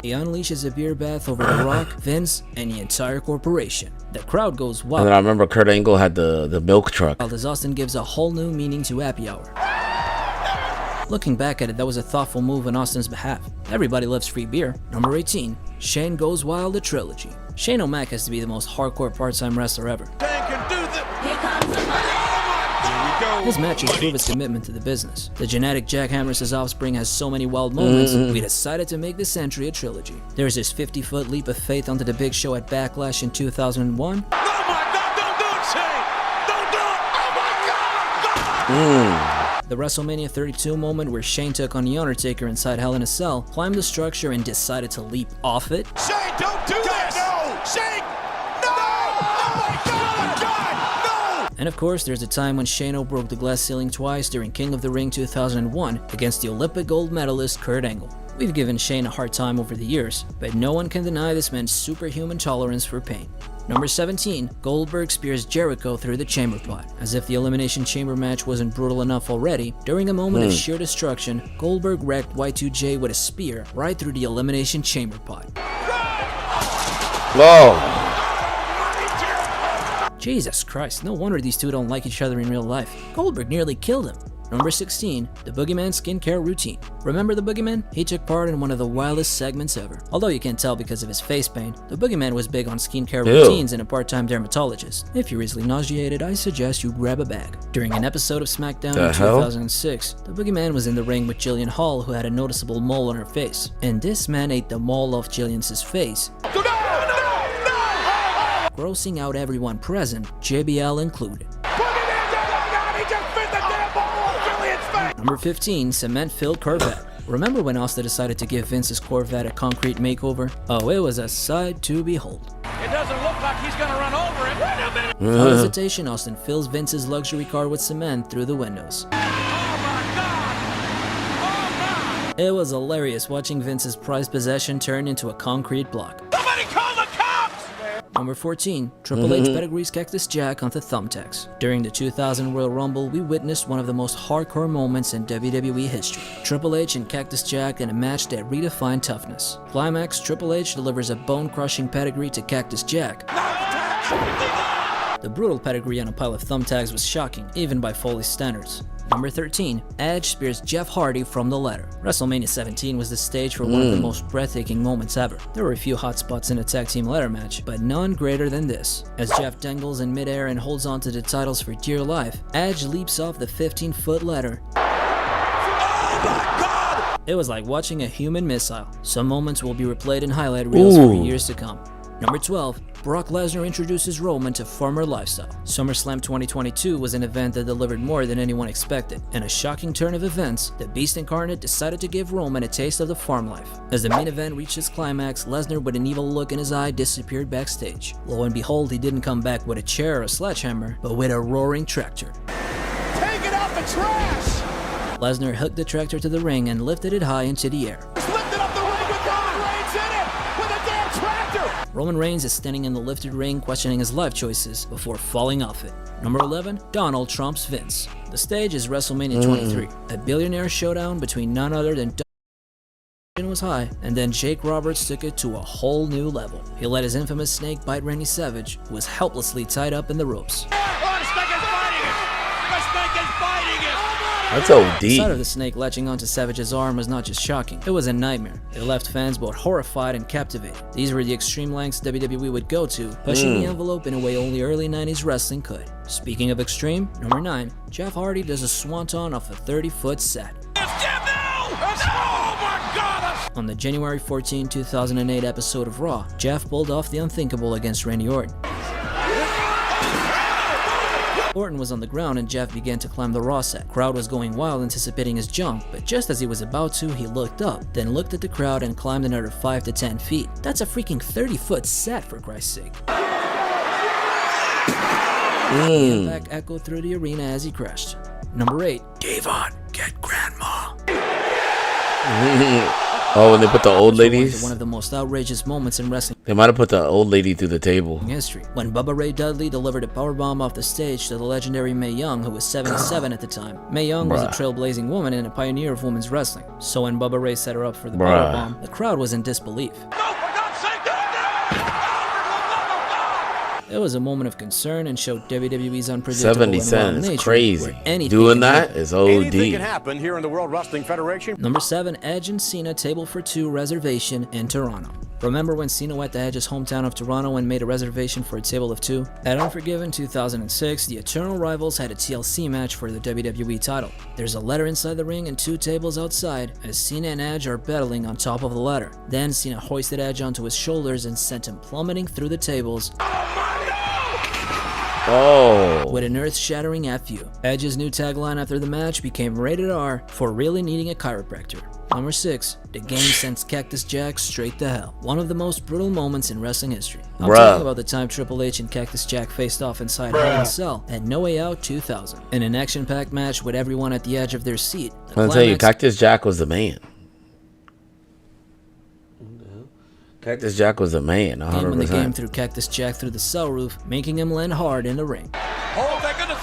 He unleashes a beer bath over The Rock, Vince, and the entire corporation. The crowd goes wild. And then I remember Kurt Angle had the milk truck. As Austin gives a whole new meaning to Happy Hour. Looking back at it, that was a thoughtful move on Austin's behalf. Everybody loves free beer. Number 18, Shane Goes Wild, the trilogy. Shane O'Mac has to be the most hardcore part-time wrestler ever. His matches prove his commitment to the business. The genetic jackhammers his offspring has so many wild moments, we decided to make this entry a trilogy. There's his 50-foot leap of faith onto the Big Show at Backlash in 2001. The WrestleMania 32 moment where Shane took on The Undertaker inside Hell in a Cell, climbed the structure and decided to leap off it. Shane, don't do this! No! Shane! No! Oh my God! No! And of course, there's a time when Shane broke the glass ceiling twice during King of the Ring 2001 against the Olympic gold medalist Kurt Angle. We've given Shane a hard time over the years, but no one can deny this man's superhuman tolerance for pain. Number 17, Goldberg spears Jericho through the chamber pot. As if the Elimination Chamber match wasn't brutal enough already, during a moment of sheer destruction, Goldberg wrecked Y2J with a spear right through the Elimination Chamber pot. Whoa! Jesus Christ, no wonder these two don't like each other in real life. Goldberg nearly killed him. Number 16, the Boogeyman skincare routine. Remember the Boogeyman? He took part in one of the wildest segments ever. Although you can't tell because of his face paint, the Boogeyman was big on skincare routines and a part-time dermatologist. If you're easily nauseated, I suggest you grab a bag. During an episode of SmackDown in 2006, the Boogeyman was in the ring with Jillian Hall, who had a noticeable mole on her face. And this man ate the mole off Jillian's face, grossing out everyone present, JBL included. Number 15, cement-filled Corvette. Remember when Austin decided to give Vince's Corvette a concrete makeover? Oh, it was a sight to behold. It doesn't look like he's gonna run over it. Wait a minute! Without hesitation, Austin fills Vince's luxury car with cement through the windows. It was hilarious watching Vince's prized possession turn into a concrete block. Somebody call the cops! Number 14, Triple H pedigrees Cactus Jack onto thumbtacks. During the 2000 Royal Rumble, we witnessed one of the most hardcore moments in WWE history. Triple H and Cactus Jack in a match that redefined toughness. Climax, Triple H delivers a bone-crushing pedigree to Cactus Jack. The brutal pedigree on a pile of thumbtacks was shocking, even by Foley's standards. Number 13, Edge spears Jeff Hardy from the ladder. WrestleMania 17 was the stage for one of the most breathtaking moments ever. There were a few hot spots in a tag team ladder match, but none greater than this. As Jeff dangles in midair and holds on to the titles for dear life, Edge leaps off the 15-foot ladder. Oh my God! It was like watching a human missile. Some moments will be replayed in highlight reels for years to come. Number 12, Brock Lesnar introduces Roman to farmer lifestyle. SummerSlam 2022 was an event that delivered more than anyone expected. In a shocking turn of events, the Beast Incarnate decided to give Roman a taste of the farm life. As the main event reached its climax, Lesnar with an evil look in his eye disappeared backstage. Lo and behold, he didn't come back with a chair or a sledgehammer, but with a roaring tractor. Take it out the trash! Lesnar hooked the tractor to the ring and lifted it high into the air. Roman Reigns is standing in the lifted ring questioning his life choices before falling off it. Number 11, Donald Trump's Vince. The stage is WrestleMania 23, a billionaire showdown between none other than was high, and then Jake Roberts took it to a whole new level. He let his infamous snake bite Randy Savage, who was helplessly tied up in the ropes. That's OD. The sight of the snake latching onto Savage's arm was not just shocking, it was a nightmare. It left fans both horrified and captivated. These were the extreme lengths WWE would go to, pushing the envelope in a way only early 90s wrestling could. Speaking of extreme, number 9, Jeff Hardy does a swanton off a 30-foot set. On the January 14, 2008 episode of Raw, Jeff pulled off the unthinkable against Randy Orton. Orton was on the ground and Jeff began to climb the Raw set. Crowd was going wild anticipating his jump, but just as he was about to, he looked up, then looked at the crowd and climbed another 5 to 10 feet. That's a freaking 30-foot set, for Christ's sake. The impact echoed through the arena as he crashed. Number 8. Davon, get grandma. Oh, when they put the old ladies? One of the most outrageous moments in wrestling. They might have put the old lady through the table. History. When Bubba Ray Dudley delivered a powerbomb off the stage to the legendary Mae Young, who was 77 at the time. Mae Young was a trailblazing woman and a pioneer of women's wrestling. So when Bubba Ray set her up for the powerbomb, the crowd was in disbelief. It was a moment of concern and showed WWE's unpredictable 70 and wild cents, nature. crazy. Where Doing that is Anything can OD. happen here in the World Wrestling Federation. Number 7, Edge and Cena table for 2 reservation in Toronto. Remember when Cena went to Edge's hometown of Toronto and made a reservation for a table of 2? At Unforgiven 2006, the Eternal Rivals had a TLC match for the WWE title. There's a ladder inside the ring and 2 tables outside as Cena and Edge are battling on top of the ladder. Then Cena hoisted Edge onto his shoulders and sent him plummeting through the tables. Oh. With an earth-shattering FU. Edge's new tagline after the match became rated R for really needing a chiropractor. Number 6, the game sends Cactus Jack straight to hell. One of the most brutal moments in wrestling history. I'm talking about the time Triple H and Cactus Jack faced off inside Hell in a Cell at No Way Out 2000. In an action-packed match with everyone at the edge of their seat. I'll tell you, Cactus Jack was the man. Cactus Jack was the man, 100%. Game when the game threw Cactus Jack through the cell roof, making him land hard in the ring. Oh, thank goodness.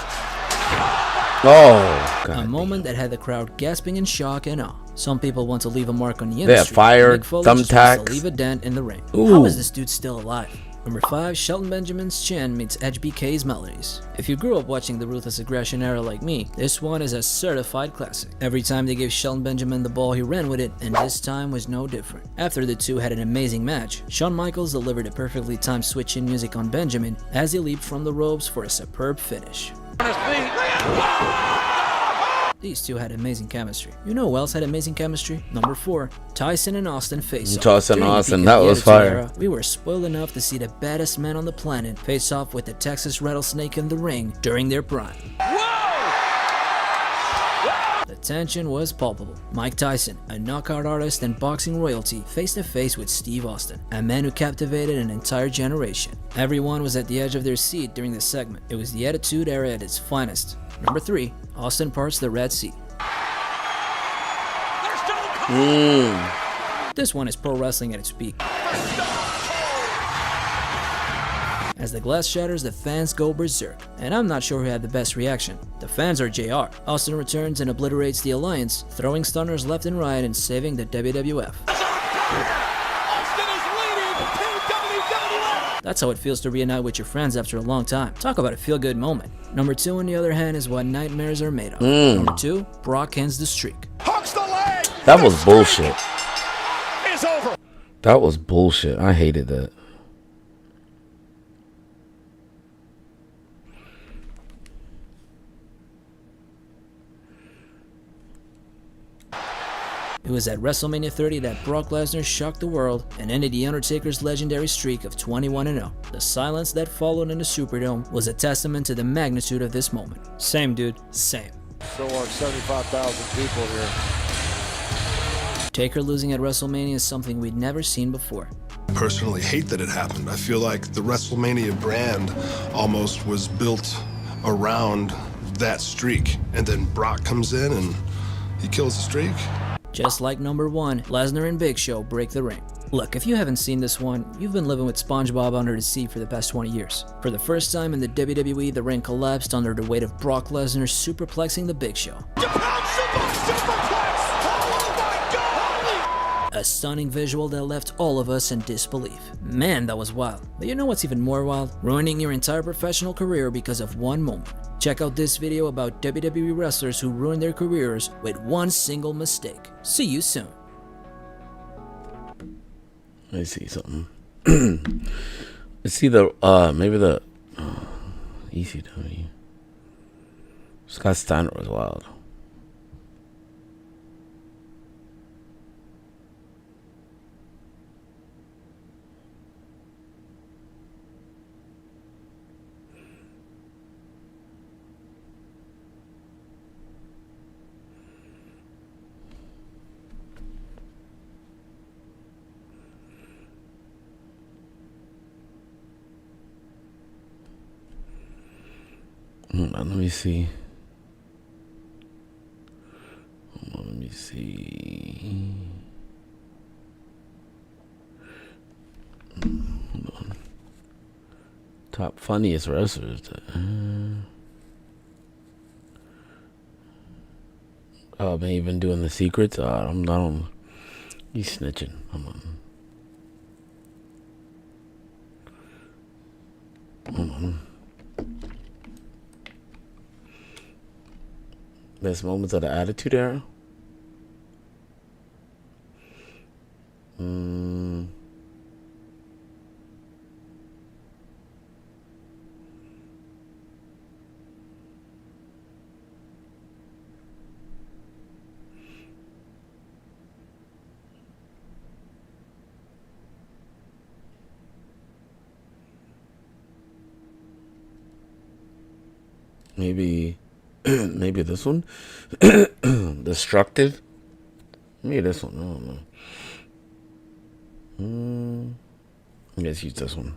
Oh, God. A moment that had the crowd gasping in shock and awe. Some people want to leave a mark on the They industry. had fire, Mick Foley just wants to thumbtacks. leave a dent in the ring. Ooh. How is this dude still alive? Number 5, Shelton Benjamin's chin meets Edge BK's melodies. If you grew up watching the Ruthless Aggression era like me, this one is a certified classic. Every time they gave Shelton Benjamin the ball, he ran with it, and this time was no different. After the two had an amazing match, Shawn Michaels delivered a perfectly timed switch-in music on Benjamin as he leaped from the ropes for a superb finish. These two had amazing chemistry. You know who else had amazing chemistry? Number 4, Tyson and Austin face off. Tyson and During the Austin, peak that of the was Attitude fire. Era, we were spoiled enough to see the baddest man on the planet face off with the Texas Rattlesnake in the ring during their prime. The tension was palpable. Mike Tyson, a knockout artist and boxing royalty, face to face with Steve Austin, a man who captivated an entire generation. Everyone was at the edge of their seat during this segment. It was the Attitude Era at its finest. Number 3, Austin parts the Red Sea. This one is pro wrestling at its peak. As the glass shatters, the fans go berserk, and I'm not sure who had the best reaction. The fans or JR. Austin returns and obliterates the Alliance, throwing stunners left and right and saving the WWF. That's how it feels to reunite with your friends after a long time. Talk about a feel-good moment. Number 2, on the other hand, is what nightmares are made of. Number 2, Brock ends the streak. That was bullshit. Is over. That was bullshit. I hated that. It was at WrestleMania 30 that Brock Lesnar shocked the world and ended The Undertaker's legendary streak of 21-0. The silence that followed in the Superdome was a testament to the magnitude of this moment. Same dude, same. So are 75,000 people here. Taker losing at WrestleMania is something we'd never seen before. I personally hate that it happened. I feel like the WrestleMania brand almost was built around that streak. And then Brock comes in and he kills the streak. Just like number 1, Lesnar and Big Show break the ring. Look, if you haven't seen this one, you've been living with SpongeBob under the sea for the past 20 years. For the first time in the WWE, the ring collapsed under the weight of Brock Lesnar superplexing the Big Show. A stunning visual that left all of us in disbelief. Man, that was wild. But you know what's even more wild? Ruining your entire professional career because of one moment. Check out this video about WWE wrestlers who ruined their careers with one single mistake. See you soon. Let me see something. Let's see the maybe the ECW. Scott Steiner was wild. Hold on, let me see. Hold on, let me see. Hold on. Top funniest wrestlers. Oh, man, even doing the secrets? I'm not. He's snitching. Hold on. Best moments of the Attitude Era? Maybe this one. Destructive. Maybe this one. I don't know. Let's use this one.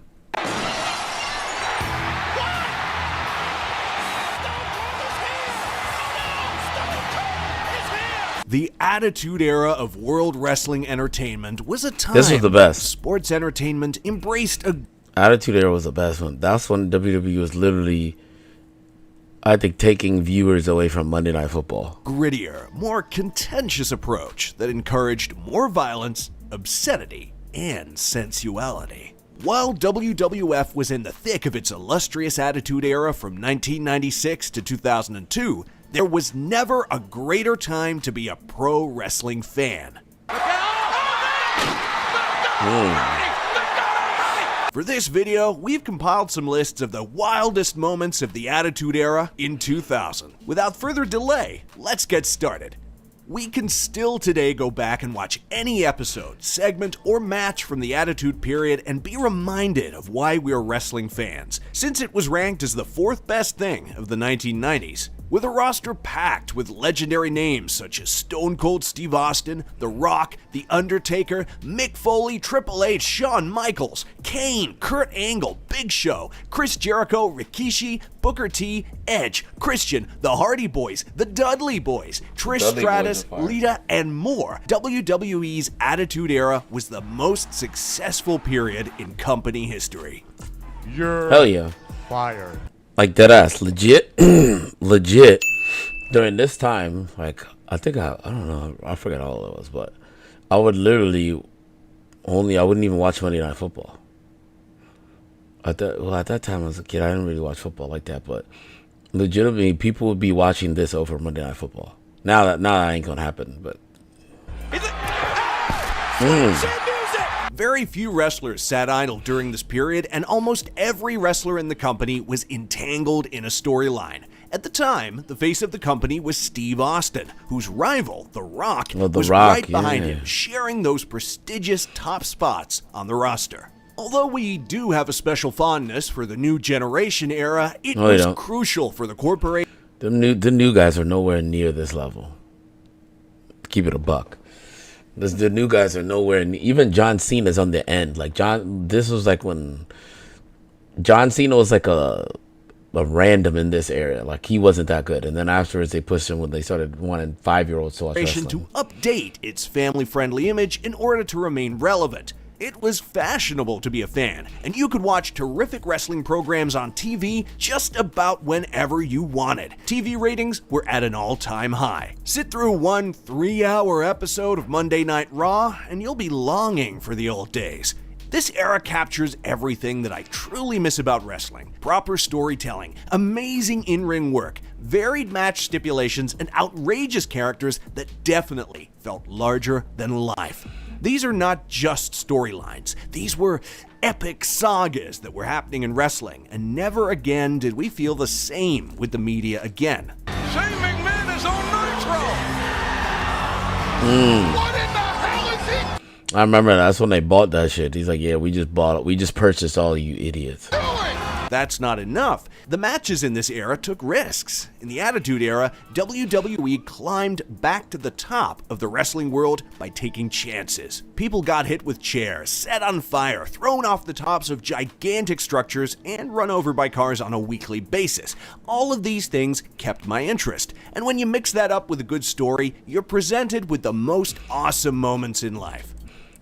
The Attitude Era of World Wrestling Entertainment was a time This was the best. sports entertainment embraced a Attitude Era was the best one. That's when WWE was literally, I think, taking viewers away from Monday Night Football. grittier, more contentious approach that encouraged more violence, obscenity, and sensuality. While WWF was in the thick of its illustrious Attitude Era from 1996 to 2002, there was never a greater time to be a pro wrestling fan. For this video, we've compiled some lists of the wildest moments of the Attitude Era in 2000. Without further delay, let's get started. We can still today go back and watch any episode, segment, or match from the Attitude period and be reminded of why we're wrestling fans, since it was ranked as the fourth best thing of the 1990s. With a roster packed with legendary names such as Stone Cold Steve Austin, The Rock, The Undertaker, Mick Foley, Triple H, Shawn Michaels, Kane, Kurt Angle, Big Show, Chris Jericho, Rikishi, Booker T, Edge, Christian, The Hardy Boys, The Dudley Boys, Trish Dudley Stratus, Boys are fire. Lita, and more, WWE's Attitude Era was the most successful period in company history. You're Hell yeah. fired. Like dead ass, legit, legit. During this time, like I don't know, I forget how old it was, but I would literally I wouldn't even watch Monday Night Football. At that time I was a kid, I didn't really watch football like that, but legitimately people would be watching this over Monday Night Football. Now that ain't gonna happen, but. Very few wrestlers sat idle during this period, and almost every wrestler in the company was entangled in a storyline. At the time, the face of the company was Steve Austin, whose rival, The Rock, was right behind him, sharing those prestigious top spots on the roster. Although we do have a special fondness for the new generation era, it was crucial for the corporation. The new guys are nowhere near this level. Keep it a buck. The new guys are nowhere. Even John Cena's on the end. Like this was like when John Cena was like a random in this area. Like he wasn't that good. And then afterwards they pushed him when they started wanting 5-year-olds to watch wrestling. To update its family-friendly image in order to remain relevant. It was fashionable to be a fan, and you could watch terrific wrestling programs on TV just about whenever you wanted. TV ratings were at an all-time high. Sit through one 3-hour episode of Monday Night Raw, and you'll be longing for the old days. This era captures everything that I truly miss about wrestling. Proper storytelling, amazing in-ring work, varied match stipulations, and outrageous characters that definitely felt larger than life. These are not just storylines. These were epic sagas that were happening in wrestling, and never again did we feel the same with the media again. Shane McMahon is on Nitro. What in the hell is he? I remember that's when they bought that shit. He's like, yeah, we just purchased all you idiots. Doing? That's not enough. The matches in this era took risks. In the Attitude Era, WWE climbed back to the top of the wrestling world by taking chances. People got hit with chairs, set on fire, thrown off the tops of gigantic structures, and run over by cars on a weekly basis. All of these things kept my interest. And when you mix that up with a good story, you're presented with the most awesome moments in life.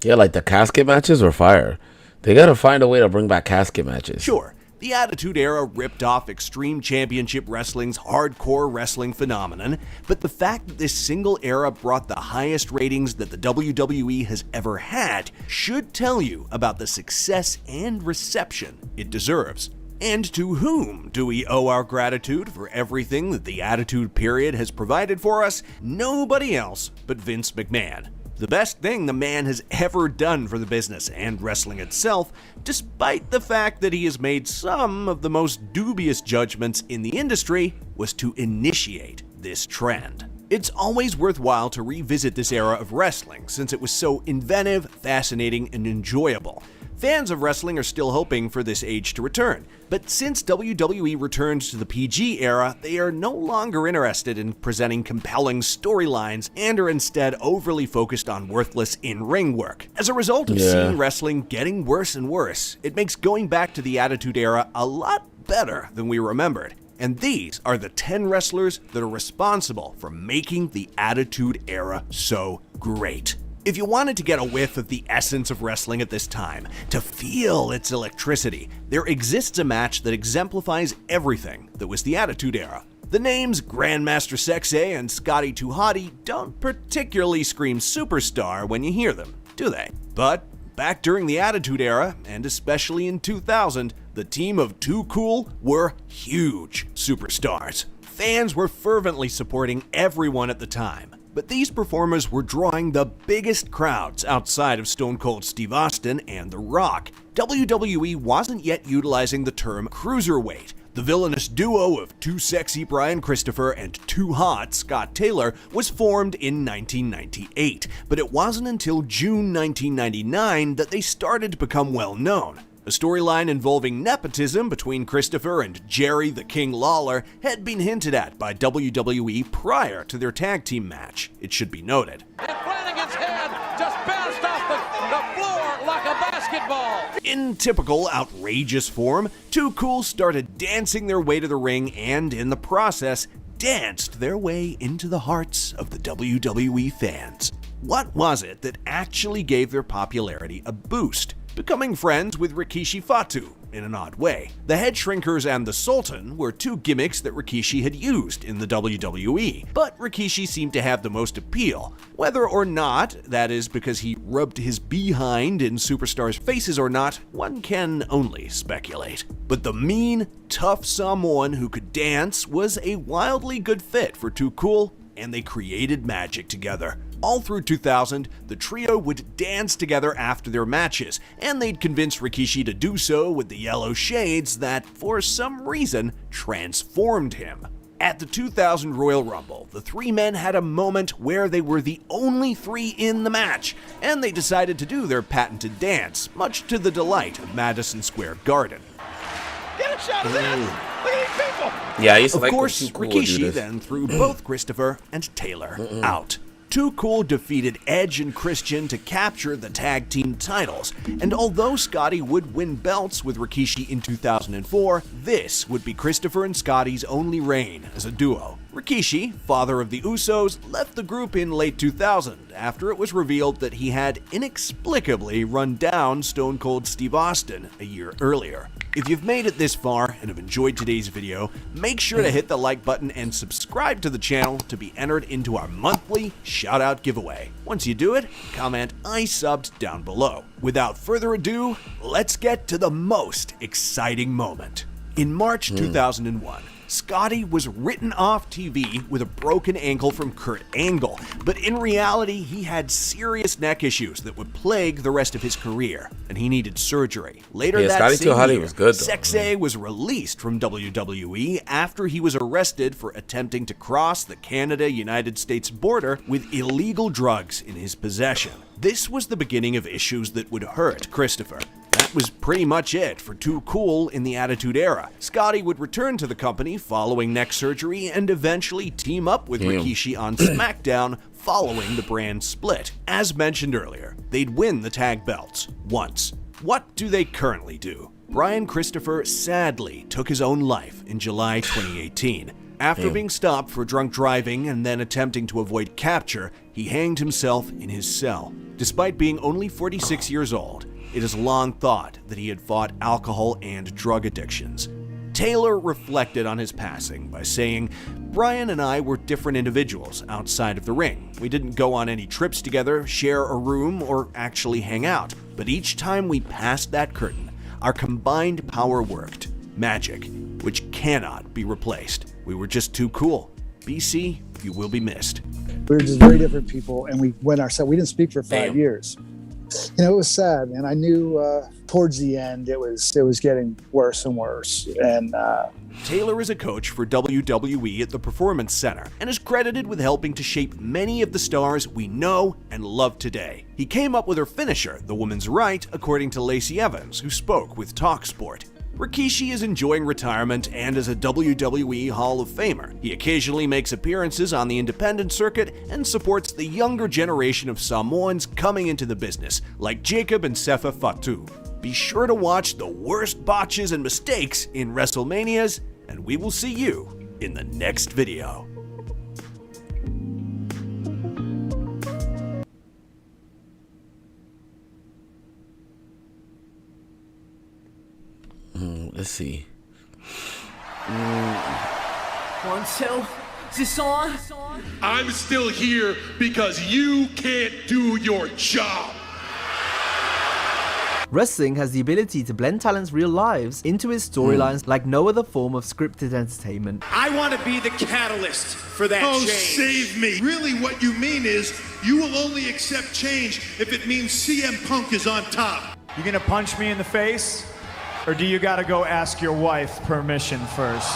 Yeah, like the casket matches were fire. They gotta find a way to bring back casket matches. Sure, the Attitude Era ripped off Extreme Championship Wrestling's hardcore wrestling phenomenon, but the fact that this single era brought the highest ratings that the WWE has ever had should tell you about the success and reception it deserves. And to whom do we owe our gratitude for everything that the Attitude Period has provided for us? Nobody else but Vince McMahon. The best thing the man has ever done for the business and wrestling itself, despite the fact that he has made some of the most dubious judgments in the industry, was to initiate this trend. It's always worthwhile to revisit this era of wrestling since it was so inventive, fascinating, and enjoyable. Fans of wrestling are still hoping for this age to return, but since WWE returned to the PG era, they are no longer interested in presenting compelling storylines and are instead overly focused on worthless in-ring work. As a result of seeing wrestling getting worse and worse, it makes going back to the Attitude Era a lot better than we remembered. And these are the 10 wrestlers that are responsible for making the Attitude Era so great. If you wanted to get a whiff of the essence of wrestling at this time, to feel its electricity, there exists a match that exemplifies everything that was the Attitude Era. The names Grandmaster Sexay and Scotty 2 Hotty don't particularly scream superstar when you hear them, do they? But back during the Attitude Era, and especially in 2000, the team of Too Cool were huge superstars. Fans were fervently supporting everyone at the time. But these performers were drawing the biggest crowds outside of Stone Cold Steve Austin and The Rock. WWE wasn't yet utilizing the term cruiserweight. The villainous duo of Too Sexy Brian Christopher and Too Hot Scott Taylor was formed in 1998, but it wasn't until June 1999 that they started to become well known. A storyline involving nepotism between Christopher and Jerry the King Lawler had been hinted at by WWE prior to their tag team match, it should be noted. And Flanagan's head just bounced off the floor like a basketball. In typical outrageous form, Too Cool started dancing their way to the ring and, in the process, danced their way into the hearts of the WWE fans. What was it that actually gave their popularity a boost? Becoming friends with Rikishi Fatu, in an odd way. The Head Shrinkers and the Sultan were two gimmicks that Rikishi had used in the WWE, but Rikishi seemed to have the most appeal. Whether or not that is because he rubbed his behind in superstars' faces or not, one can only speculate. But the mean, tough Samoan who could dance was a wildly good fit for Too Cool, and they created magic together. All through 2000, the trio would dance together after their matches, and they'd convince Rikishi to do so with the yellow shades that, for some reason, transformed him. At the 2000 Royal Rumble, the three men had a moment where they were the only three in the match, and they decided to do their patented dance, much to the delight of Madison Square Garden. Get a shot of this! Look at these people! Yeah, I used to Of like course, when Too Cool would do Rikishi this. then threw both Christopher and Taylor out. Too Cool defeated Edge and Christian to capture the tag team titles, and although Scotty would win belts with Rikishi in 2004, this would be Christopher and Scotty's only reign as a duo. Rikishi, father of the Usos, left the group in late 2000 after it was revealed that he had inexplicably run down Stone Cold Steve Austin a year earlier. If you've made it this far and have enjoyed today's video, make sure to hit the like button and subscribe to the channel to be entered into our monthly shout-out giveaway. Once you do it, comment "I subbed" down below. Without further ado, let's get to the most exciting moment. In March 2001, Scotty was written off TV with a broken ankle from Kurt Angle, but in reality, he had serious neck issues that would plague the rest of his career, and he needed surgery. Later that Scotty same 2 Hotty year, was good, though. Sexay was released from WWE after he was arrested for attempting to cross the Canada-United States border with illegal drugs in his possession. This was the beginning of issues that would hurt Christopher. That was pretty much it for Too Cool in the Attitude Era. Scotty would return to the company following neck surgery and eventually team up with Rikishi on SmackDown following the brand split. As mentioned earlier, they'd win the tag belts once. What do they currently do? Brian Christopher sadly took his own life in July 2018. After being stopped for drunk driving and then attempting to avoid capture, he hanged himself in his cell. Despite being only 46 years old, it is long thought that he had fought alcohol and drug addictions. Taylor reflected on his passing by saying, "Brian and I were different individuals outside of the ring. We didn't go on any trips together, share a room, or actually hang out. But each time we passed that curtain, our combined power worked. Magic, which cannot be replaced. We were just too cool. BC, you will be missed." We were just very different people, and we went our set. We didn't speak for 5 years. You know, it was sad, and I knew towards the end it was getting worse and worse. And Taylor is a coach for WWE at the Performance Center and is credited with helping to shape many of the stars we know and love today. He came up with her finisher, the woman's right, according to Lacey Evans, who spoke with TalkSport. Rikishi is enjoying retirement and is a WWE Hall of Famer. He occasionally makes appearances on the independent circuit and supports the younger generation of Samoans coming into the business, like Jacob and Sefa Fatu. Be sure to watch the worst botches and mistakes in WrestleManias, and we will see you in the next video. Let's see. 1, 2. Is this on? I'm still here because you can't do your job. Wrestling has the ability to blend talent's real lives into its storylines like no other form of scripted entertainment. I want to be the catalyst for that change. Save me. Really what you mean is you will only accept change if it means CM Punk is on top. You gonna punch me in the face? Or do you gotta go ask your wife permission first?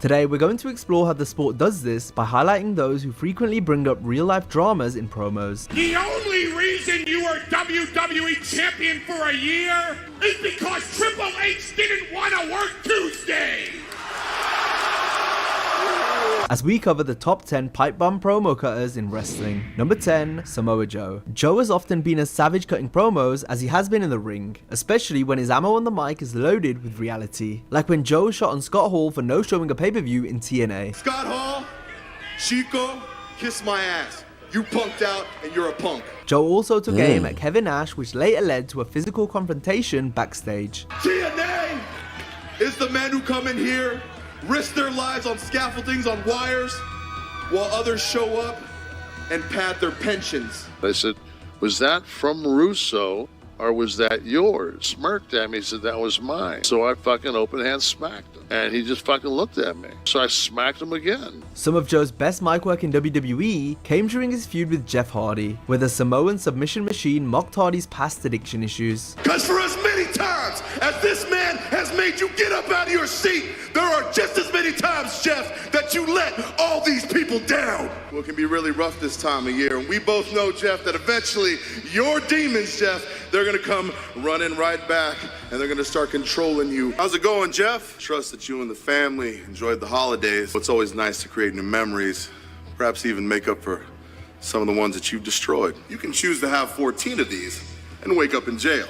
Today, we're going to explore how the sport does this by highlighting those who frequently bring up real-life dramas in promos. The only reason you were WWE champion for a year is because Triple H didn't want to work Tuesday. As we cover the top 10 pipe bomb promo cutters in wrestling. Number 10, Samoa Joe. Joe has often been as savage cutting promos as he has been in the ring, especially when his ammo on the mic is loaded with reality. Like when Joe shot on Scott Hall for no showing a pay-per-view in TNA. Scott Hall, Chico, kiss my ass. You punked out and you're a punk. Joe also took aim at Kevin Nash, which later led to a physical confrontation backstage. TNA is the men who come in here, risk their lives on scaffoldings, on wires, while others show up and pad their pensions. I said, "Was that from Russo or was that yours?" Smirked at me, he said, "That was mine." So I fucking open hand smacked him. And he just fucking looked at me. So I smacked him again. Some of Joe's best mic work in WWE came during his feud with Jeff Hardy, where the Samoan submission machine mocked Hardy's past addiction issues. Because for as many times as this man has made you get up out of your seat, there are just as many times, Jeff, that you let all these people down. Well, it can be really rough this time of year. And we both know, Jeff, that eventually your demons, Jeff, they're going to come running right back and they're going to start controlling you. How's it going, Jeff? Trust that you and the family enjoyed the holidays. It's always nice to create new memories, perhaps even make up for some of the ones that you've destroyed. You can choose to have 14 of these and wake up in jail.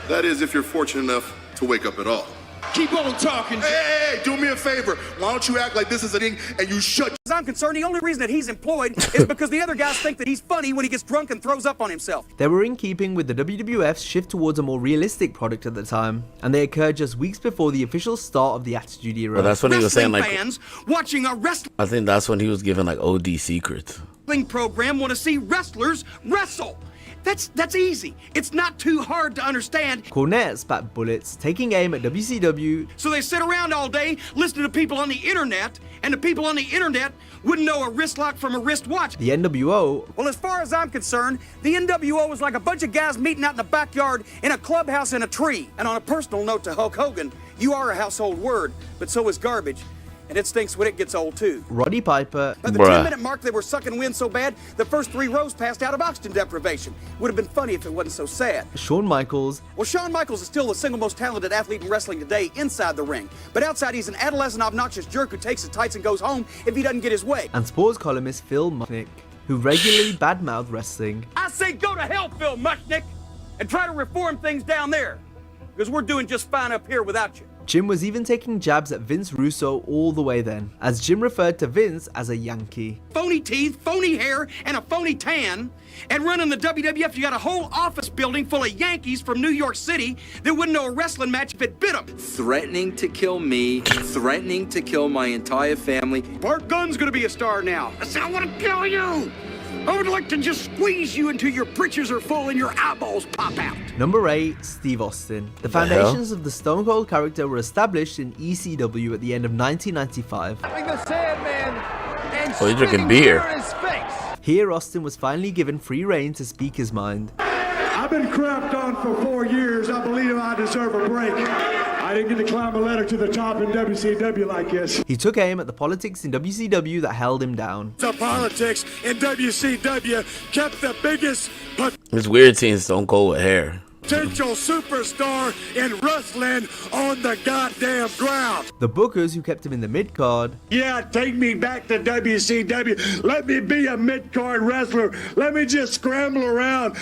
That is, if you're fortunate enough to wake up at all. Keep on talking. Hey, do me a favor. Why don't you act like this is a thing and you shut? As I'm concerned, the only reason that he's employed is because the other guys think that he's funny when he gets drunk and throws up on himself. They were in keeping with the WWF's shift towards a more realistic product at the time, and they occurred just weeks before the official start of the Attitude Era. Well, that's when he was saying like, fans watching a wrestling I think that's when he was giving like OD secrets. program want to see wrestlers wrestle. That's easy. It's not too hard to understand. Cornette spat bullets, taking aim at WCW. So they sit around all day listening to people on the internet, and the people on the internet wouldn't know a wrist lock from a wristwatch. The NWO. Well, as far as I'm concerned, the NWO was like a bunch of guys meeting out in the backyard in a clubhouse in a tree. And on a personal note to Hulk Hogan, you are a household word, but so is garbage. And it stinks when it gets old, too. Roddy Piper. By the 10-minute mark, they were sucking wind so bad, the first 3 rows passed out of oxygen deprivation. Would have been funny if it wasn't so sad. Shawn Michaels. Well, Shawn Michaels is still the single most talented athlete in wrestling today inside the ring. But outside, he's an adolescent, obnoxious jerk who takes his tights and goes home if he doesn't get his way. And sports columnist Phil Mushnick, who regularly badmouthed wrestling. I say go to hell, Phil Mushnick, and try to reform things down there. Because we're doing just fine up here without you. Jim was even taking jabs at Vince Russo all the way then, as Jim referred to Vince as a Yankee. Phony teeth, phony hair, and a phony tan. And running the WWF, you got a whole office building full of Yankees from New York City that wouldn't know a wrestling match if it bit them. Threatening to kill me, threatening to kill my entire family. Bart Gunn's gonna be a star now. I want to kill you. I would like to just squeeze you until your britches are full and your eyeballs pop out. Number 8, Steve Austin. The foundations of the Stone Cold character were established in ECW at the end of 1995. The Sandman and you're drinking beer. in his face. Here, Austin was finally given free reign to speak his mind. I've been crapped on for 4 years. I believe I deserve a break. I didn't get to climb a ladder to the top in WCW like this. He took aim at the politics in WCW that held him down. The politics in WCW kept the biggest It's weird seeing Stone Cold with hair. potential superstar in wrestling on the goddamn ground. The bookers who kept him in the mid-card. Yeah, take me back to WCW. Let me be a mid-card wrestler. Let me just scramble around.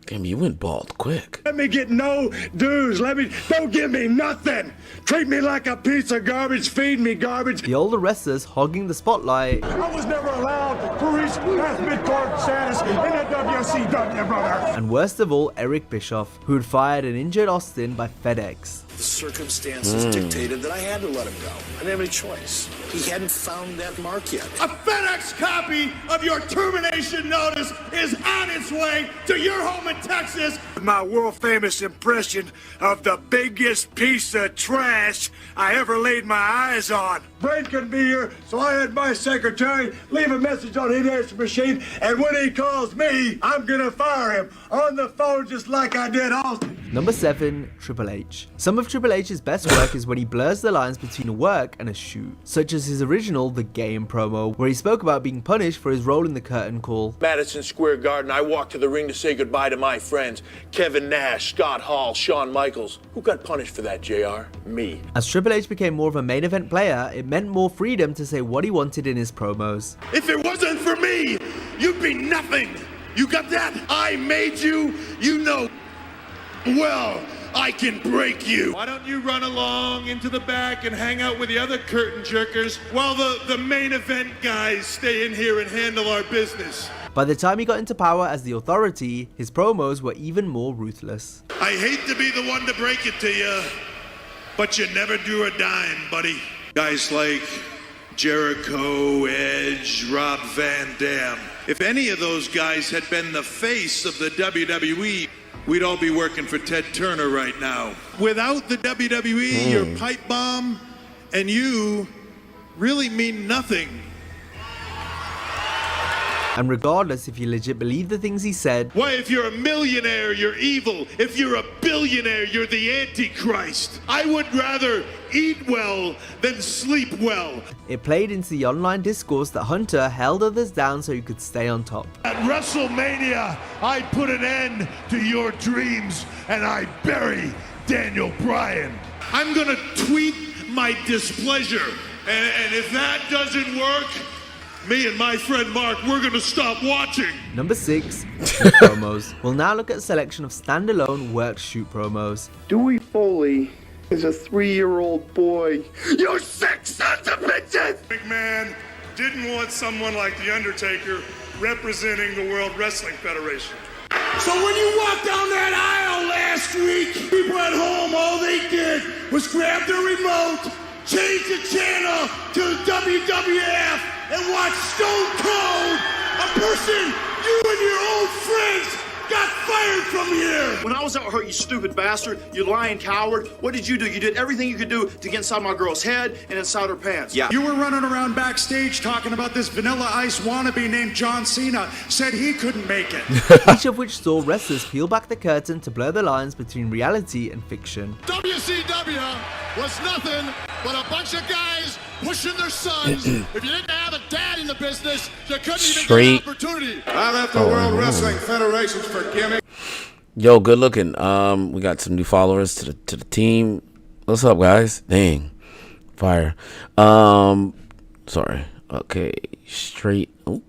Damn, you went bald quick. Let me get no dues. Don't give me nothing. Treat me like a piece of garbage. Feed me garbage. The older wrestlers hogging the spotlight. I was never allowed to reach past mid-card status in the WCW, brother. And worst of all, Eric Bischoff, who had fired and injured Austin by FedEx. The circumstances dictated that I had to let him go. I didn't have any choice. He hadn't found that mark yet. A FedEx copy of your termination notice is on its way to your home in Texas. My world-famous impression of the biggest piece of trash I ever laid my eyes on. Brent couldn't be here, so I had my secretary leave a message on his answer machine, and when he calls me, I'm gonna fire him on the phone just like I did Austin. Number 7, Triple H. Some of Triple H's best work is when he blurs the lines between a work and a shoot, such as his original The Game promo, where he spoke about being punished for his role in the curtain call. Madison Square Garden, I walked to the ring to say goodbye to my friends, Kevin Nash, Scott Hall, Shawn Michaels. Who got punished for that, JR? Me. As Triple H became more of a main event player, it meant more freedom to say what he wanted in his promos. If it wasn't for me, you'd be nothing. You got that? I made you. You know well I can break you. Why don't you run along into the back and hang out with the other curtain jerkers while the main event guys stay in here and handle our business? By the time he got into power as the Authority, his promos were even more ruthless. I hate to be the one to break it to you, but you never drew a dime, buddy. Guys like Jericho, Edge, Rob Van Dam. If any of those guys had been the face of the WWE, we'd all be working for Ted Turner right now. Without the WWE, your pipe bomb and you really mean nothing. And regardless if you legit believe the things he said, Why, if you're a millionaire, you're evil. If you're a billionaire, you're the Antichrist. I would rather eat well than sleep well. it played into the online discourse that Hunter held others down so he could stay on top. At WrestleMania, I put an end to your dreams and I bury Daniel Bryan. I'm gonna tweet my displeasure. And if that doesn't work, me and my friend Mark, we're gonna stop watching. Number 6, shoot promos. We'll now look at a selection of standalone work shoot promos. Dewey Foley is a 3-year-old boy. You sick sons of bitches! McMahon didn't want someone like The Undertaker representing the World Wrestling Federation. So when you walked down that aisle last week, people at home, all they did was grab their remote, change the channel to WWF, and watch Stone Cold, a person you and your old friends got fired from here. When I was out hurt, you stupid bastard, you lying coward, what did you do? You did everything you could do to get inside my girl's head and inside her pants. Yeah. You were running around backstage talking about this Vanilla Ice wannabe named John Cena, said he couldn't make it. Each of which saw wrestlers peel back the curtain to blur the lines between reality and fiction. WCW was nothing but a bunch of guys pushing their sons. If you didn't have a dad in the business, you couldn't Straight. even get an opportunity. I left the World Wrestling Federation for gimmick. Yo, good looking. We got some new followers to the team. What's up, guys? Dang, fire. Sorry. Okay, straight. Oh.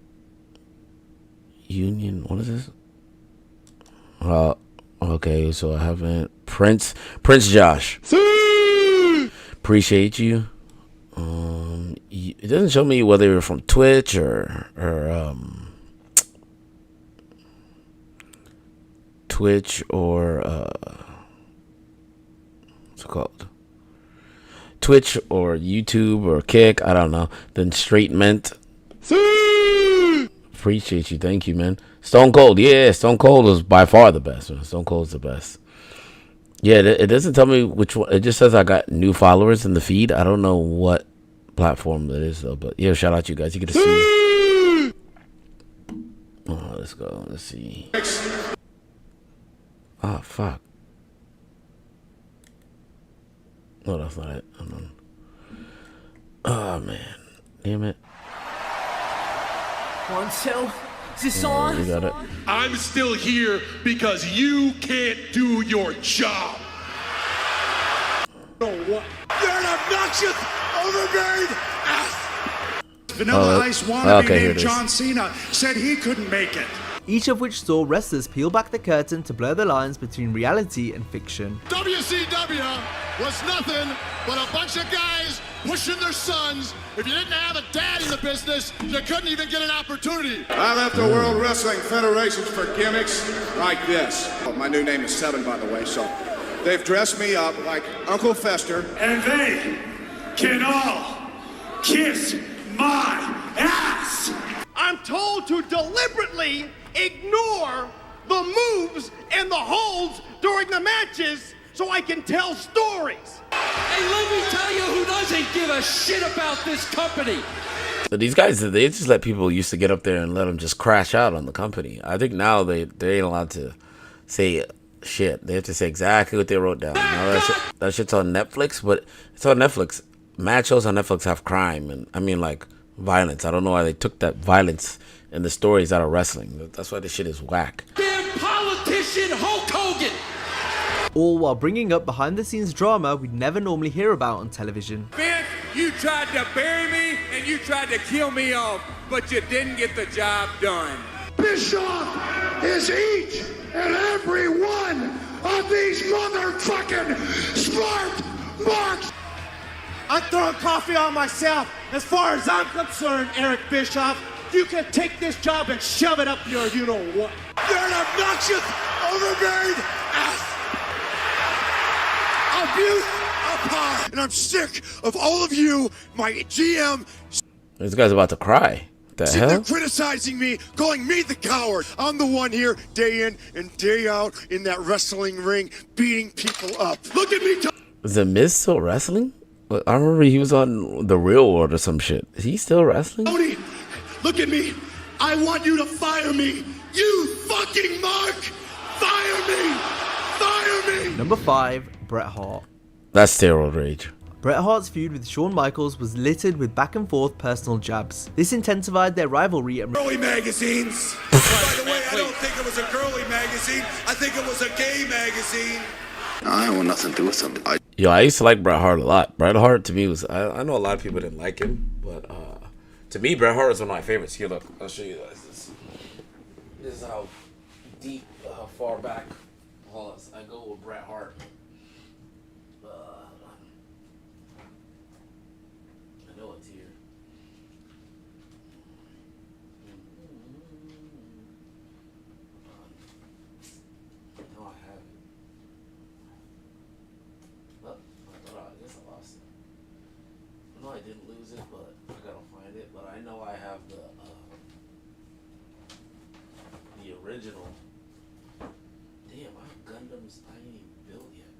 Union. What is this? Okay, so I haven't. Prince Josh. Appreciate you. It doesn't show me whether you're from Twitch or Twitch or what's it called? Twitch or YouTube or Kick. I don't know. Then Straight Mint. Appreciate you. Thank you, man. Stone Cold. Yeah, Stone Cold is by far the best, man. Stone Cold's the best. Yeah, it doesn't tell me which one. It just says I got new followers in the feed. I don't know what platform that is, though. But yeah, shout out to you guys. You get to see. Oh, let's go. Let's see. Oh, fuck. No, that's not it. Hold on. Oh, man. Damn it. 1, 2. Is this on? You got it. I'm still here because you can't do your job. You're an obnoxious, overbearing ass. Vanilla Ice wannabe okay, named John Cena said he couldn't make it. Each of which saw wrestlers peel back the curtain to blur the lines between reality and fiction. WCW was nothing but a bunch of guys pushing their sons. If you didn't have a dad in the business, you couldn't even get an opportunity. I left the World Wrestling Federation for gimmicks like this. My new name is Seven, by the way, so they've dressed me up like Uncle Fester. And they can all kiss my ass. I'm told to deliberately ignore the moves and the holds during the matches so I can tell stories. Hey, let me tell you who doesn't give a shit about this company. So these guys, they just let people used to get up there and let them just crash out on the company. I think now they ain't allowed to say shit. They have to say exactly what they wrote down. Now that shit's on Netflix, but it's on Netflix. Mad shows on Netflix have crime and like violence. I don't know why they took that violence and the stories out of wrestling. That's why this shit is whack. Damn politician Hulk Hogan. All while bringing up behind-the-scenes drama we'd never normally hear about on television. Vince, you tried to bury me and you tried to kill me off, but you didn't get the job done. Bischoff is each and every one of these motherfucking smart marks. I'm throwing coffee on myself. As far as I'm concerned, Eric Bischoff, you can take this job and shove it up your you-know-what. You're an obnoxious, overbearing ass. Abuse upon. And I'm sick of all of you, my GM. This guy's about to cry. The Sitting there hell? criticizing me, calling me the coward. I'm the one here, day in and day out, in that wrestling ring, beating people up. Look at me. Is The Miz still wrestling? I remember he was on The Real World or some shit. Is he still wrestling? Tony, look at me. I want you to fire me. You fucking mark. Fire me. Fire me. Number 5, Bret Hart. That's steroid rage. Bret Hart's feud with Shawn Michaels was littered with back and forth personal jabs. This intensified their rivalry and Girly magazines. By the way, I don't think it was a girly magazine. I think it was a gay magazine. I want nothing to do with them. Yo, I used to like Bret Hart a lot. Bret Hart to me was, I know a lot of people didn't like him, but to me, Bret Hart was one of my favorites. Here, look, I'll show you guys this. This is how deep, how far back I go with Bret Hart. I know it's here. No, I haven't. Oh, I guess I lost it. No, I didn't lose it, but I gotta find it. But I know I have the original. Damn, I have Gundams I ain't even built yet.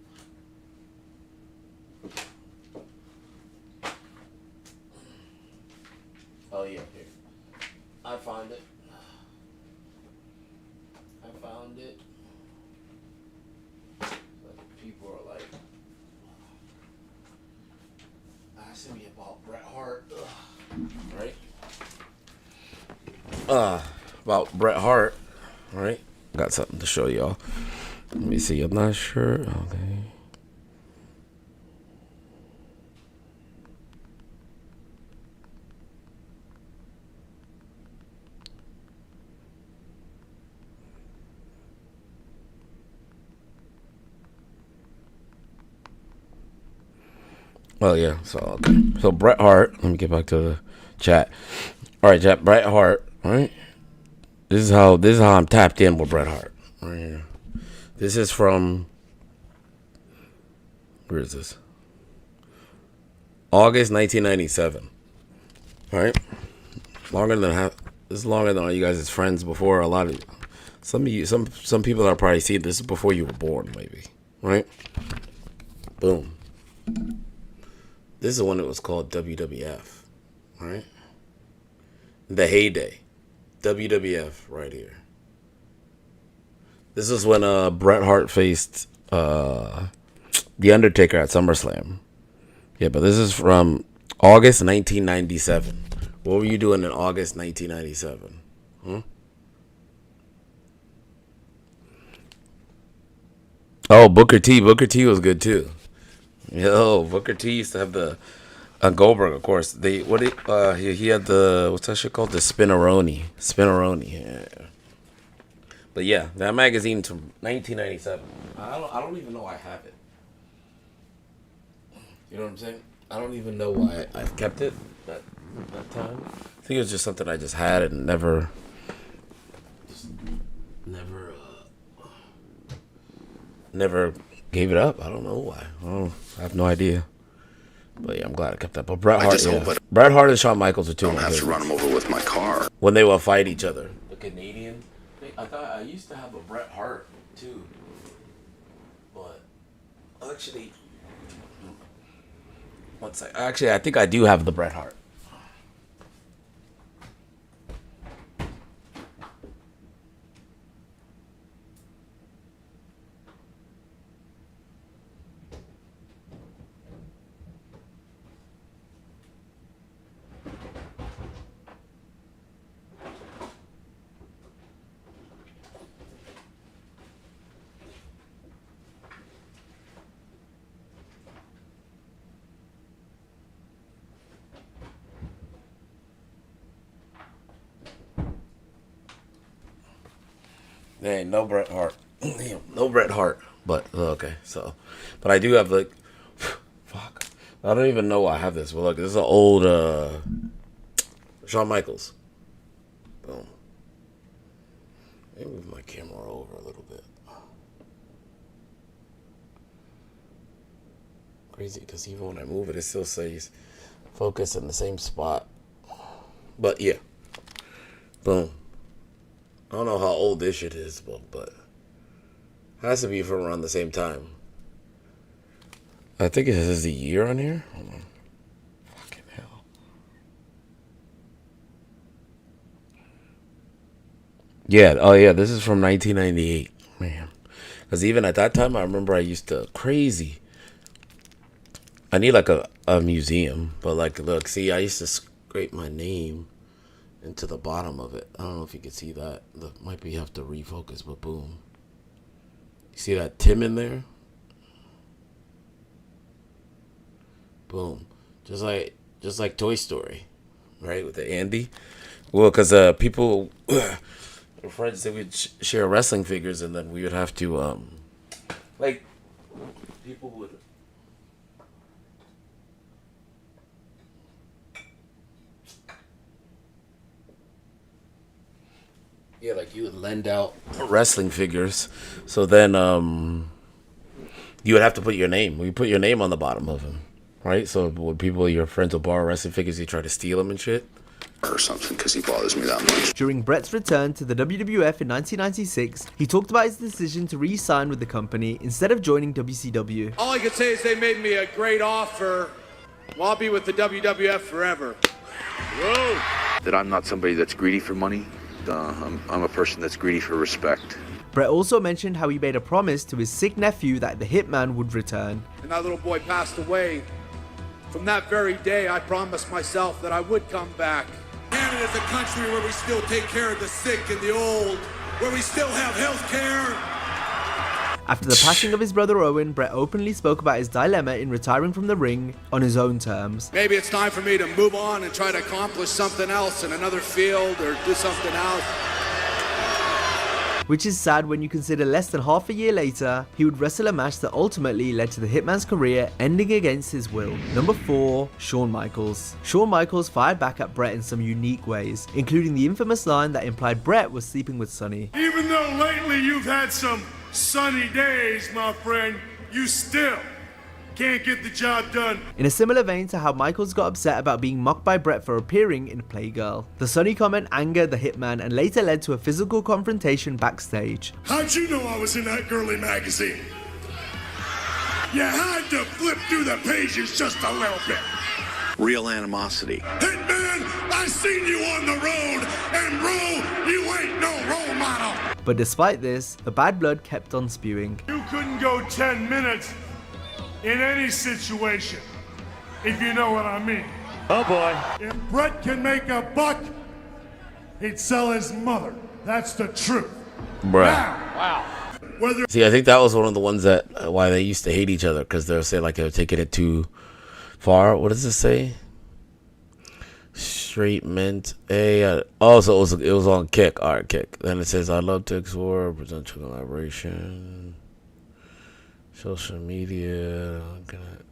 Oh yeah, here. I found it. But people are like Has to be about Bret Hart. Right? About Bret Hart. Right? Got something to show y'all. Let me see. I'm not sure. Okay. Oh yeah, so okay. So Bret Hart, let me get back to the chat. All right, chat. Bret Hart, right? This is how I'm tapped in with Bret Hart. Right here. This is from, where is this? August 1997. All right, this is longer than all you guys' friends before. A lot of some people that are probably seen this is before you were born, maybe. Right? Boom. This is when it was called WWF, right? The heyday, WWF, right here. This is when Bret Hart faced The Undertaker at SummerSlam. Yeah, but this is from August 1997. What were you doing in August 1997? Oh, Booker T. Booker T was good too. Yo, Booker T used to have the Goldberg, of course. He had the, what's that shit called? The Spinneroni. Yeah. But yeah, that magazine's from 1997. I don't even know why I have it. You know what I'm saying? I don't even know why I've kept it that time. I think it was just something I just had and never gave it up. I don't know why. I have no idea. But yeah, I'm glad I kept that. But Bret Hart, Bret Hart and Shawn Michaels are two. I don't have to run them over with my car when they will fight each other. The Canadian. I thought I used to have a Bret Hart too, but actually, I think I do have the Bret Hart. There ain't no Bret Hart. Damn, no Bret Hart. But okay, so, but I do have like, fuck. I don't even know why I have this. But look, this is an old Shawn Michaels. Boom. Let me move my camera over a little bit. Crazy, because even when I move it, it still says focus in the same spot. But yeah, boom. I don't know how old this shit is, but it has to be from around the same time. I think it says the year on here. Hold on. Fucking hell. Yeah, oh yeah, this is from 1998. Man. Because even at that time, I remember I used to, crazy. I need like a museum, but like, look, see, I used to scrape my name into the bottom of it. I don't know if you can see that. Look, might be have to refocus, but boom. You see that Tim in there? Boom. Just like Toy Story, right? With the Andy. Well, because people, our friends, they would share wrestling figures, and then we would have to, like, people would. Yeah, like you would lend out wrestling figures, so then you would have to put your name. You put your name on the bottom of them, right? So when your friends will borrow wrestling figures, you try to steal them and shit. Or something, because he bothers me that much. During Bret's return to the WWF in 1996, he talked about his decision to re-sign with the company instead of joining WCW. All I can say is they made me a great offer. Well, I'll be with the WWF forever. Whoa! That I'm not somebody that's greedy for money. I'm a person that's greedy for respect. Bret also mentioned how he made a promise to his sick nephew that the Hitman would return. And that little boy passed away From that very day, I promised myself that I would come back. Canada's a country where we still take care of the sick and the old, where we still have health care. After the passing of his brother Owen, Bret openly spoke about his dilemma in retiring from the ring on his own terms. Maybe it's time for me to move on and try to accomplish something else in another field or do something else. Which is sad when you consider less than half a year later, he would wrestle a match that ultimately led to the Hitman's career ending against his will. Number 4, Shawn Michaels. Shawn Michaels fired back at Bret in some unique ways, including the infamous line that implied Bret was sleeping with Sunny. Even though lately you've had some sunny days, my friend, you still can't get the job done. In a similar vein to how Michaels got upset about being mocked by Bret for appearing in Playgirl. The Sunny comment angered the Hitman and later led to a physical confrontation backstage. How'd you know I was in that girly magazine? You had to flip through the pages just a little bit. Real animosity. Hitman, I seen you on the road, and bro, you ain't no role model. But despite this, the bad blood kept on spewing. You couldn't go 10 minutes in any situation, if you know what I mean. Oh boy. If Bret can make a buck, he'd sell his mother. That's the truth. Bruh. Wow. See, I think that was one of the ones that why they used to hate each other, because they'll say like they're taking it too far. What does it say? Straight mint a. Oh, so it was on Kick. All right, Kick. Then it says I love to explore potential collaboration. Social media.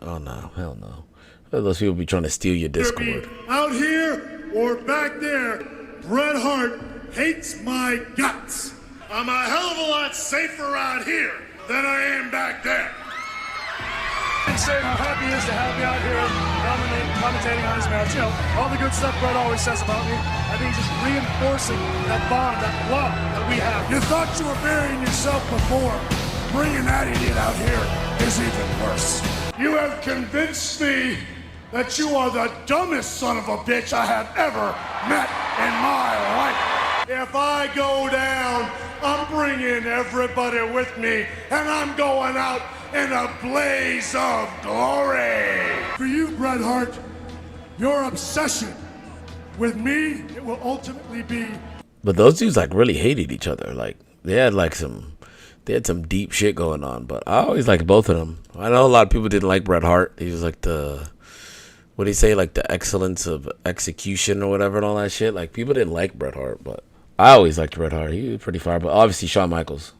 Oh no, hell no. Those people be trying to steal your Discord. Out here or back there, Bret Hart hates my guts. I'm a hell of a lot safer out here than I am back there. He's saying how happy he is to have me out here commentating on his match. You know, all the good stuff Bret always says about me. I think he's just reinforcing that bond, that love that we have. You thought you were burying yourself before. Bringing that idiot out here is even worse. You have convinced me that you are the dumbest son of a bitch I have ever met in my life. If I go down, I'm bringing everybody with me, and I'm going out in a blaze of glory. For you, Bret Hart, your obsession with me, it will ultimately be. But those dudes like really hated each other. Like they had some deep shit going on. But I always liked both of them. I know a lot of people didn't like Bret Hart. He was like what do you say, like the excellence of execution or whatever and all that shit. Like people didn't like Bret Hart, but I always liked Bret Hart. He was pretty fire. But obviously Shawn Michaels.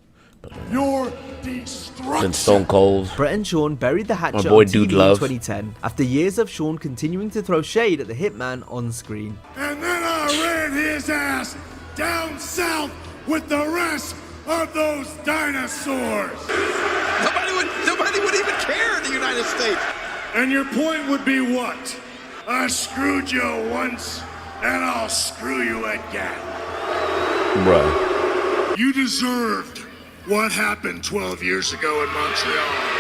Your destruction. Then Stone Cold. Bret and Shawn buried the hatchet My boy on Dude TV in Love. 2010 after years of Shawn continuing to throw shade at the Hitman on screen. And then I ran his ass down south with the rest of those dinosaurs. Nobody would even care in the United States. And your point would be what? I screwed you once, and I'll screw you again. Bruh. You deserved what happened 12 years ago in Montreal.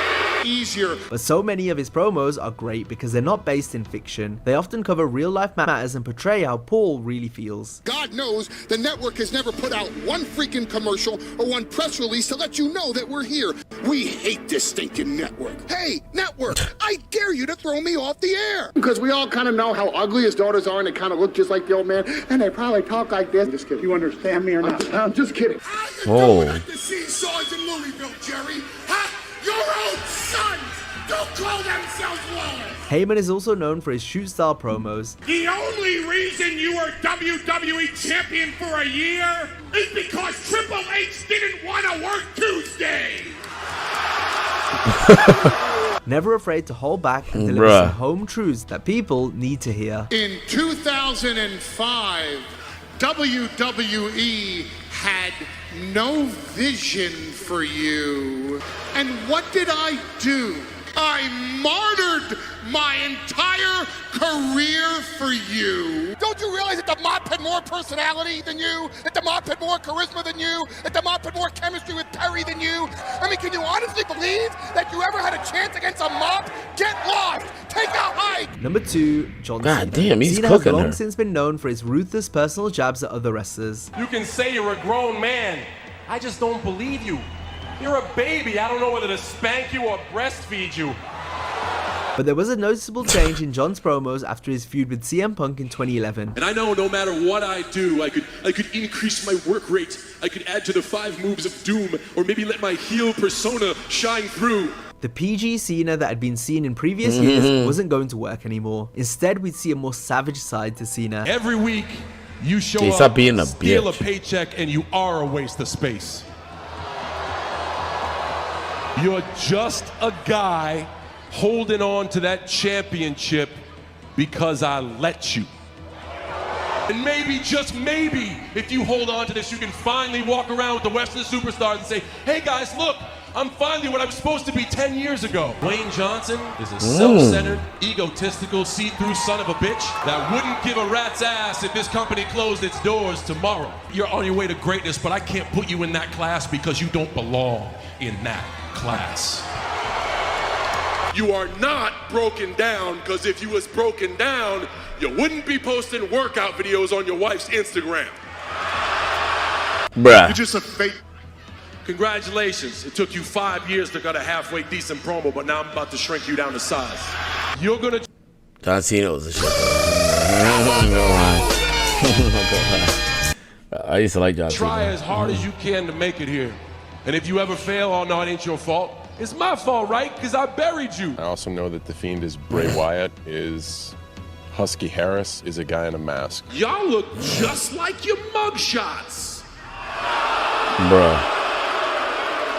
Easier. But so many of his promos are great because they're not based in fiction. They often cover real life matters and portray how Paul really feels. God knows the network has never put out one freaking commercial or one press release to let you know that we're here. We hate this stinking network. Hey, network, I dare you to throw me off the air. Because we all kind of know how ugly his daughters are and they kind of look just like the old man. And they probably talk like this. I'm just kidding. You understand me or not? I'm just kidding. Oh. The seesaws in Louisville, Jerry. Huh? Your own sons don't call themselves lawyers. Heyman is also known for his shoot-style promos. The only reason you were WWE champion for a year is because Triple H didn't want to work Tuesday. Never afraid to hold back and deliver some home truths that people need to hear. In 2005, WWE had no vision for you. And what did I do? I martyred my entire career for you. Don't you realize that the Mop had more personality than you? That the Mop had more charisma than you? That the Mop had more chemistry with Perry than you? I mean, can you honestly believe that you ever had a chance against a Mop? Get lost! Take a hike! Number 2, John Cena. God damn, he's Cena cooking has long her. since been known for his ruthless personal jabs at other wrestlers. You can say you're a grown man. I just don't believe you. You're a baby. I don't know whether to spank you or breastfeed you. But there was a noticeable change in John's promos after his feud with CM Punk in 2011. And I know no matter what I do, I could increase my work rate. I could add to the 5 moves of doom, or maybe let my heel persona shine through. The PG Cena that had been seen in previous years wasn't going to work anymore. Instead, we'd see a more savage side to Cena. Every week, you show Dude, up, stop being a steal bitch. a paycheck, and you are a waste of space. You're just a guy holding on to that championship because I let you. And maybe, just maybe, if you hold on to this, you can finally walk around with the Western superstars and say, hey guys, look, I'm finally what I'm supposed to be 10 years ago. Wayne Johnson is a self-centered, egotistical, see-through son of a bitch that wouldn't give a rat's ass if this company closed its doors tomorrow. You're on your way to greatness, but I can't put you in that class because you don't belong in that class. You are not broken down, because if you was broken down, you wouldn't be posting workout videos on your wife's Instagram. Bruh. You're just a fake. Congratulations. It took you 5 years to cut a halfway decent promo, but now I'm about to shrink you down to size. You're gonna... John Cena was a shit. I used to like John Cena. Try as hard as you can to make it here. And if you ever fail, oh no, it ain't your fault. It's my fault, right? Because I buried you. I also know that The Fiend is Bray Wyatt, is Husky Harris, is a guy in a mask. Y'all look just like your mugshots. Bruh.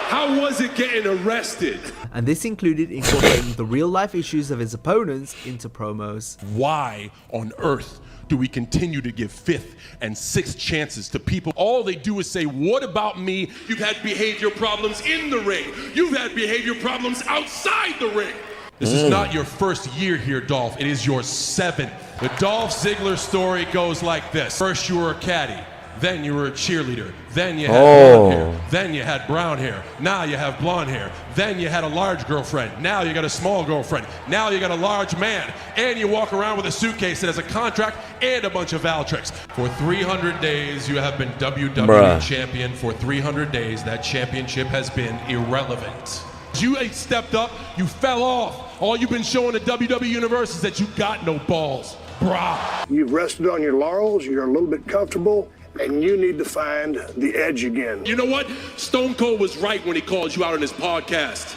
How was it getting arrested? And this included incorporating the real-life issues of his opponents into promos. Why on earth do we continue to give 5th and 6th chances to people? All they do is say, what about me? You've had behavior problems in the ring. You've had behavior problems outside the ring. This is not your first year here, Dolph. It is your 7th. The Dolph Ziggler story goes like this. First you were a caddy. Then you were a cheerleader. Then you had blonde hair. Then you had brown hair. Now you have blonde hair. Then you had a large girlfriend. Now you got a small girlfriend. Now you got a large man. And you walk around with a suitcase that has a contract and a bunch of Valtrex. For 300 days, you have been WWE champion. For 300 days, that championship has been irrelevant. You ain't stepped up. You fell off. All you've been showing the WWE Universe is that you got no balls. Brah. You've rested on your laurels. You're a little bit comfortable. And you need to find the edge again. You know what? Stone Cold was right when he called you out on his podcast.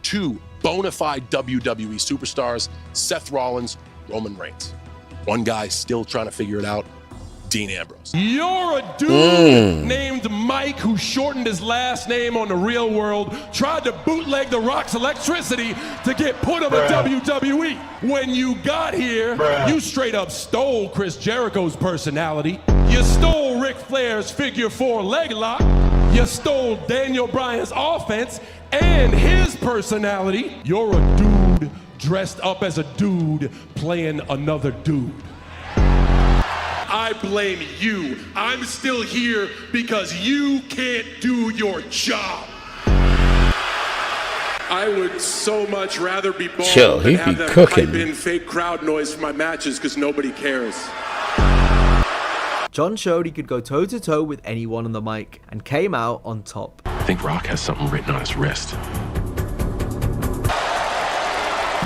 2 bona fide WWE superstars, Seth Rollins, Roman Reigns. One guy still trying to figure it out, Dean Ambrose. You're a dude named Mike who shortened his last name on The Real World, tried to bootleg The Rock's electricity to get put on the WWE. When you got here, you straight up stole Chris Jericho's personality. You stole Ric Flair's figure 4 leg lock. You stole Daniel Bryan's offense and his personality. You're a dude dressed up as a dude playing another dude. I blame you. I'm still here because you can't do your job. I would so much rather be bald than have them pipe in fake crowd noise for my matches because nobody cares. John showed he could go toe-to-toe with anyone on the mic and came out on top. I think Rock has something written on his wrist.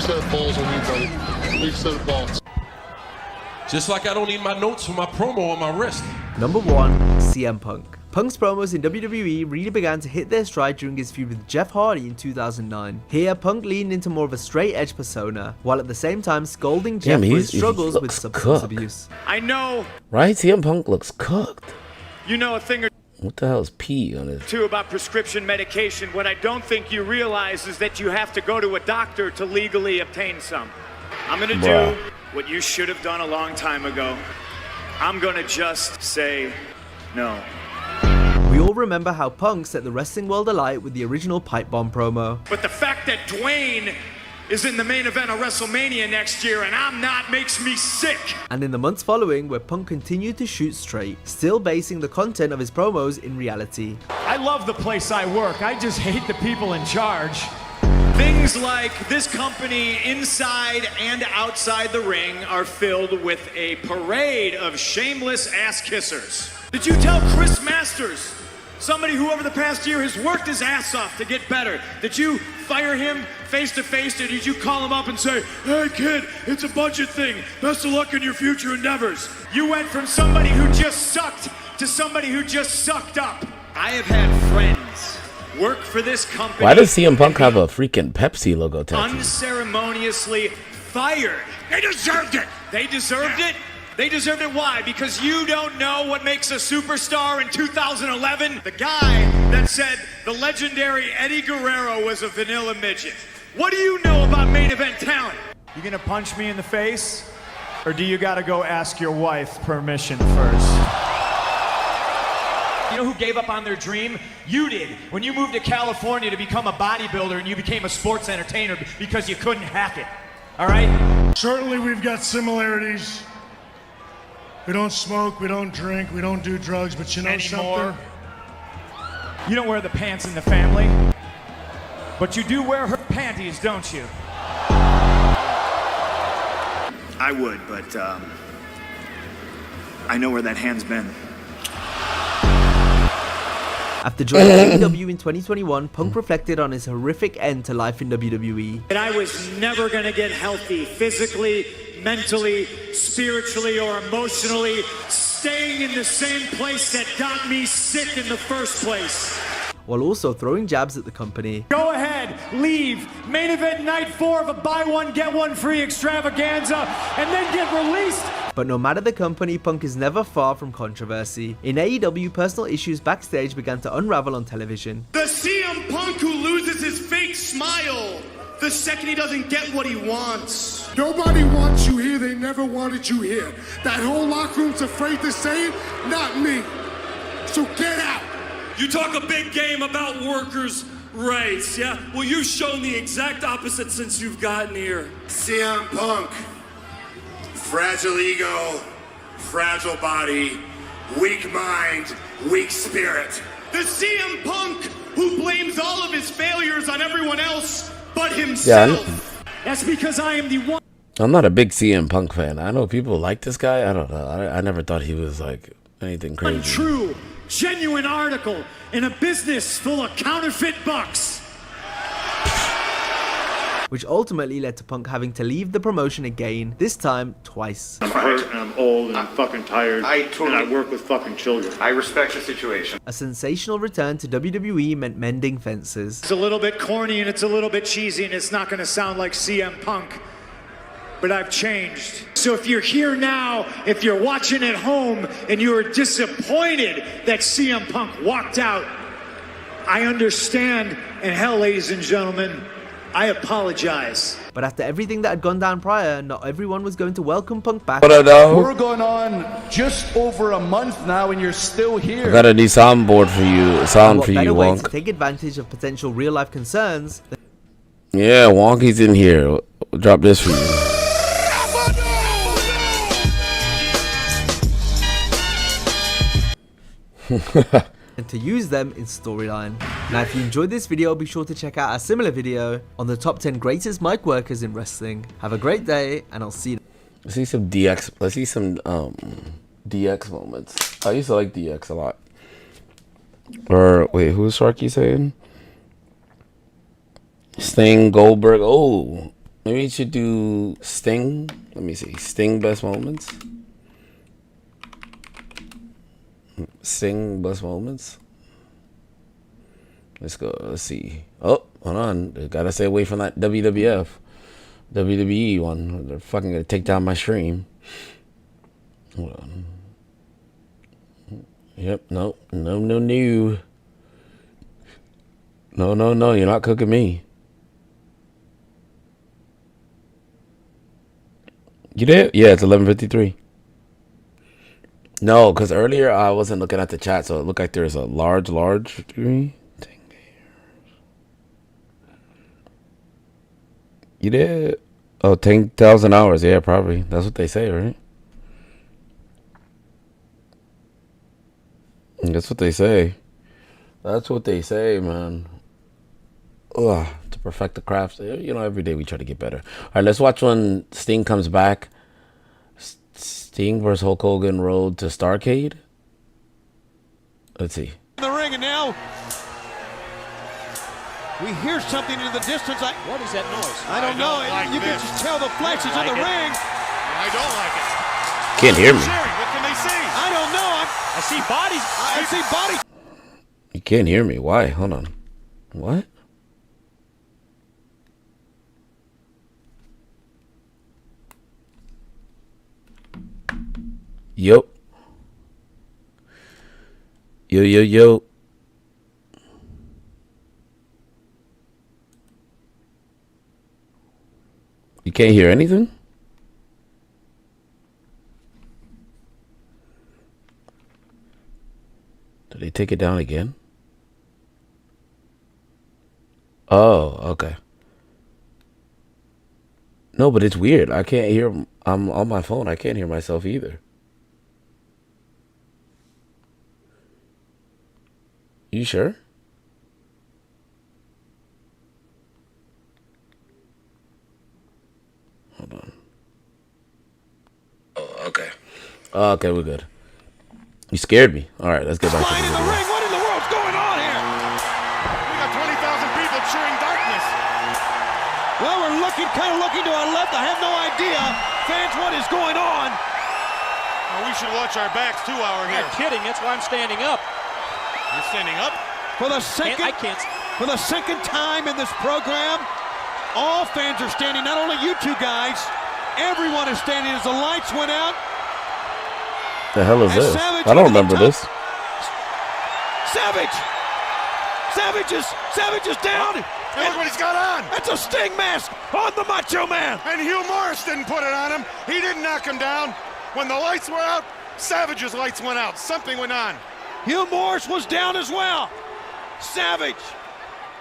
Set of balls on you, brother. Leave set of balls. Just like I don't need my notes for my promo on my wrist. Number 1, CM Punk. Punk's promos in WWE really began to hit their stride during his feud with Jeff Hardy in 2009. Here, Punk leaned into more of a straight-edge persona, while at the same time scolding Jeff for his struggles with substance abuse. I know. Right? CM Punk looks cooked. You know a thing or What the hell is pee on his... two about prescription medication. What I don't think you realize is that you have to go to a doctor to legally obtain some. I'm gonna do what you should have done a long time ago. I'm gonna just say no. We all remember how Punk set the wrestling world alight with the original Pipe Bomb promo. But the fact that Dwayne is in the main event of WrestleMania next year and I'm not makes me sick. And in the months following, where Punk continued to shoot straight, still basing the content of his promos in reality. I love the place I work. I just hate the people in charge. Things like this company inside and outside the ring are filled with a parade of shameless ass kissers. Did you tell Chris Masters Somebody who over the past year has worked his ass off to get better. Did you fire him face to face, or did you call him up and say, hey kid, it's a budget thing. Best of luck in your future endeavors. You went from somebody who just sucked to somebody who just sucked up. I have had friends work for this company. Why does CM Punk have a freaking Pepsi logo tattoo? Unceremoniously fired. They deserved it. They deserved it? They deserved it. Why? Because you don't know what makes a superstar in 2011? The guy that said the legendary Eddie Guerrero was a vanilla midget. What do you know about main event talent? You gonna punch me in the face? Or do you gotta go ask your wife permission first? You know who gave up on their dream? You did. When you moved to California to become a bodybuilder and you became a sports entertainer because you couldn't hack it. All right? Certainly we've got similarities. We don't smoke, we don't drink, we don't do drugs, but you know something? You don't wear the pants in the family, but you do wear her panties, don't you? I would, but I know where that hand's been. After joining AEW in 2021, Punk reflected on his horrific end to life in WWE. And I was never gonna get healthy physically, mentally, spiritually, or emotionally, staying in the same place that got me sick in the first place. While also throwing jabs at the company. Go ahead, leave, main event night 4 of a buy one, get one free extravaganza, and then get released. But no matter the company, Punk is never far from controversy. In AEW, personal issues backstage began to unravel on television. The CM Punk who loses his fake smile the second he doesn't get what he wants. Nobody wants you here. They never wanted you here. That whole locker room's afraid to say it. Not me. So get out. You talk a big game about workers' rights, yeah? Well, you've shown the exact opposite since you've gotten here. CM Punk. Fragile ego, fragile body, weak mind, weak spirit. The CM Punk who blames all of his failures on everyone else but himself. That's because I am the one. I'm not a big CM Punk fan. I know people like this guy. I don't know. I never thought he was like anything crazy. Untrue, genuine article in a business full of counterfeit bucks. Which ultimately led to Punk having to leave the promotion again, this time twice. I'm hurt and I'm old and I'm fucking tired and I work with fucking children. I respect the situation. A sensational return to WWE meant mending fences. It's a little bit corny and it's a little bit cheesy and it's not going to sound like CM Punk, but I've changed. So if you're here now, if you're watching at home and you are disappointed that CM Punk walked out, I understand, and hell, ladies and gentlemen, I apologize. But after everything that had gone down prior, not everyone was going to welcome Punk back. We're going on just over a month now and you're still here. I got a new soundboard for you, sound for you, Way Wonk. to take advantage of potential real-life concerns. Yeah, Wonky's in here. We'll drop this for you. And to use them in storyline. Now if you enjoyed this video, be sure to check out a similar video on the top 10 greatest mic workers in wrestling. Have a great day, and I'll see you. Let's see some DX. Let's see some DX moments. I used to like DX a lot. Or wait, who's Sharky saying? Sting, Goldberg. Oh, maybe you should do Sting. Let me see. Sting best moments. Sting best moments. Let's go. Let's see. Oh, hold on. Gotta stay away from that WWF. WWE one. They're fucking gonna take down my stream. Hold on. Yep. No. No. No. No. No. No. No. You're not cooking me. You did? Yeah. It's 11:53. No, because earlier I wasn't looking at the chat, so it looked like there's a large degree. You did? Oh, 10,000 hours. Yeah, probably. That's what they say, right? That's what they say. That's what they say, man. Ugh, to perfect the craft. You know, every day we try to get better. All right, let's watch when Sting comes back. Sting versus Hulk Hogan Road to Starrcade. Let's see. The ring. ring, and now we hear something in the distance. What is that noise? I don't know. You can just tell the flashes in the ring. I don't like it. Can't hear me. What can they see? I don't know. I see bodies. I see bodies. You can't hear me. Why? Hold on. What? Yo. Yo, yo, yo. You can't hear anything? Did they take it down again? Oh, okay. No, but it's weird. I can't hear. I'm on my phone. I can't hear myself either. You sure? Hold on. Oh, okay. Okay, we're good. You scared me. All right, let's get back to the video. What in the world's going on here? We got 20,000 people cheering darkness. Well, we're kind of looking to our left. I have no idea, fans, what is going on. Well, we should watch our backs too while we're here. You're kidding. That's why I'm standing up. You're standing up? For the second, For the second time in this program, all fans are standing. Not only you two guys, everyone is standing as the lights went out. The hell is this? I don't remember this. Savage is down. Hey, look what he's got on. That's a Sting mask on the Macho Man. And Hugh Morris didn't put it on him. He didn't knock him down. When the lights were out, Savage's lights went out. Something went on. Hugh Morris was down as well. Savage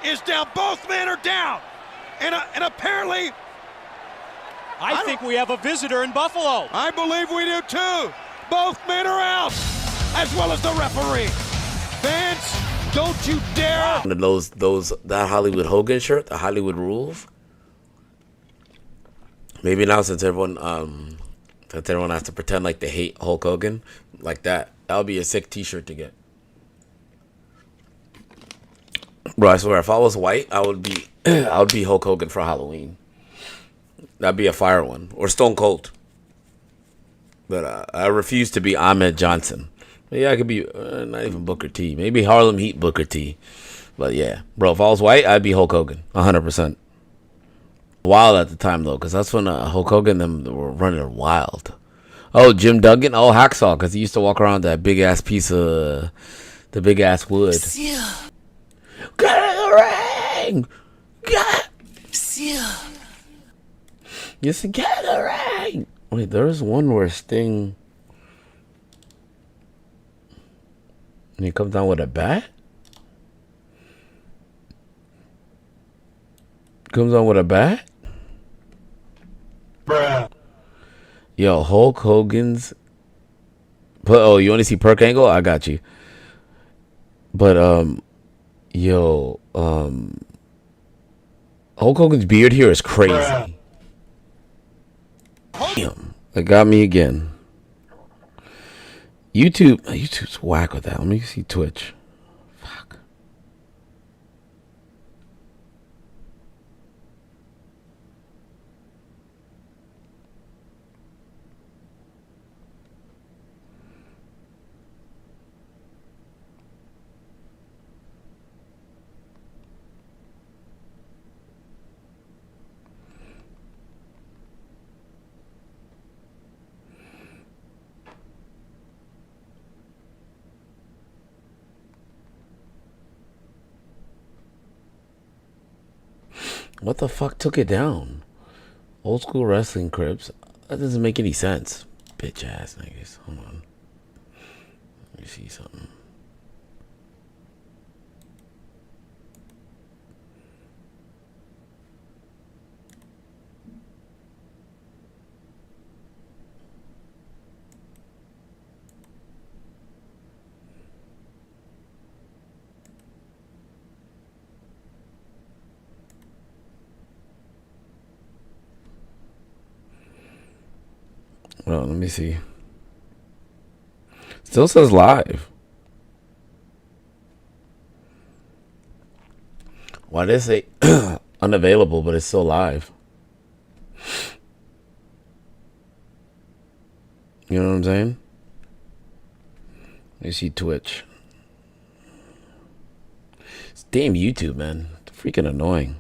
is down. Both men are down. And apparently... I think we have a visitor in Buffalo. I believe we do too. Both men are out, as well as the referee. Fans, don't you dare. That Hollywood Hogan shirt, the Hollywood Rules. Maybe now since everyone has to pretend like they hate Hulk Hogan, like that would be a sick T-shirt to get. Bro, I swear, if I was white, I would be Hulk Hogan for Halloween. That'd be a fire one, or Stone Cold. But I refuse to be Ahmed Johnson. But yeah, I could be not even Booker T. Maybe Harlem Heat Booker T. But yeah, bro, if I was white, I'd be Hulk Hogan, 100%. Wild at the time though, because that's when Hulk Hogan them were running wild. Oh, Jim Duggan, oh Hacksaw, because he used to walk around that big ass piece of the big ass wood. Get in the ring! You see, get in the ring! Wait, there's one where Sting... And he comes down with a bat? Comes down with a bat? Bruh. Yo, Hulk Hogan's... Oh, you want to see Perk Angle? I got you. But, yo, Hulk Hogan's beard here is crazy. Bruh. Damn, that got me again. YouTube's whack with that. Let me see Twitch. Fuck. What the fuck took it down? Old school wrestling cribs. That doesn't make any sense. Bitch ass niggas. Hold on. Let me see something. Well, let me see. Still says live. Why did it say unavailable, but it's still live? You know what I'm saying? I see Twitch. It's damn YouTube, man. It's freaking annoying.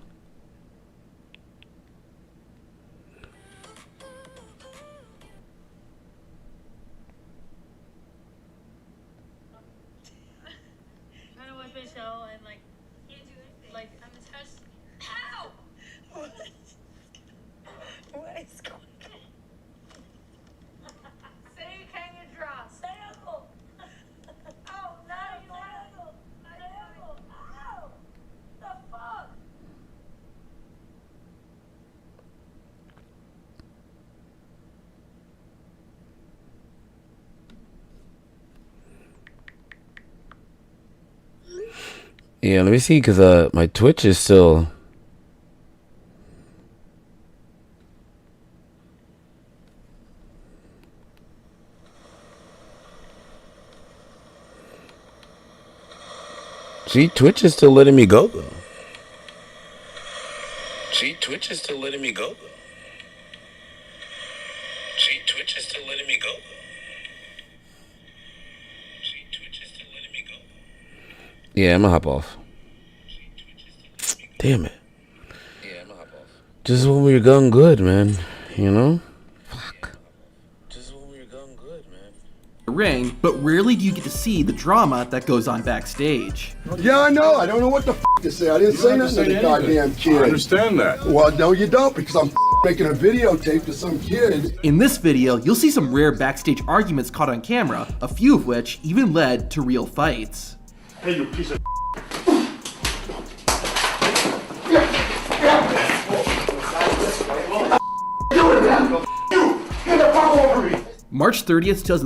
Yeah, let me see, because my Twitch is still... See, Twitch is still letting me go, though. See, Twitch is still letting me go, though. See, Twitch is still letting me go, though. See, Twitch is still letting me go. Yeah, I'm gonna hop off. Damn it. Yeah, I'm gonna hop off. Just when we were going good, man. You know? Fuck. Just when we were going good, man. Ring, but rarely do you get to see the drama that goes on backstage. Yeah, I know. I don't know what the f to say. I didn't say nothing to the goddamn kid. I understand that. Well, no, you don't, because I'm making a videotape to some kid. In this video, you'll see some rare backstage arguments caught on camera, a few of which even led to real fights. Hey, you piece of March 30th, 2000.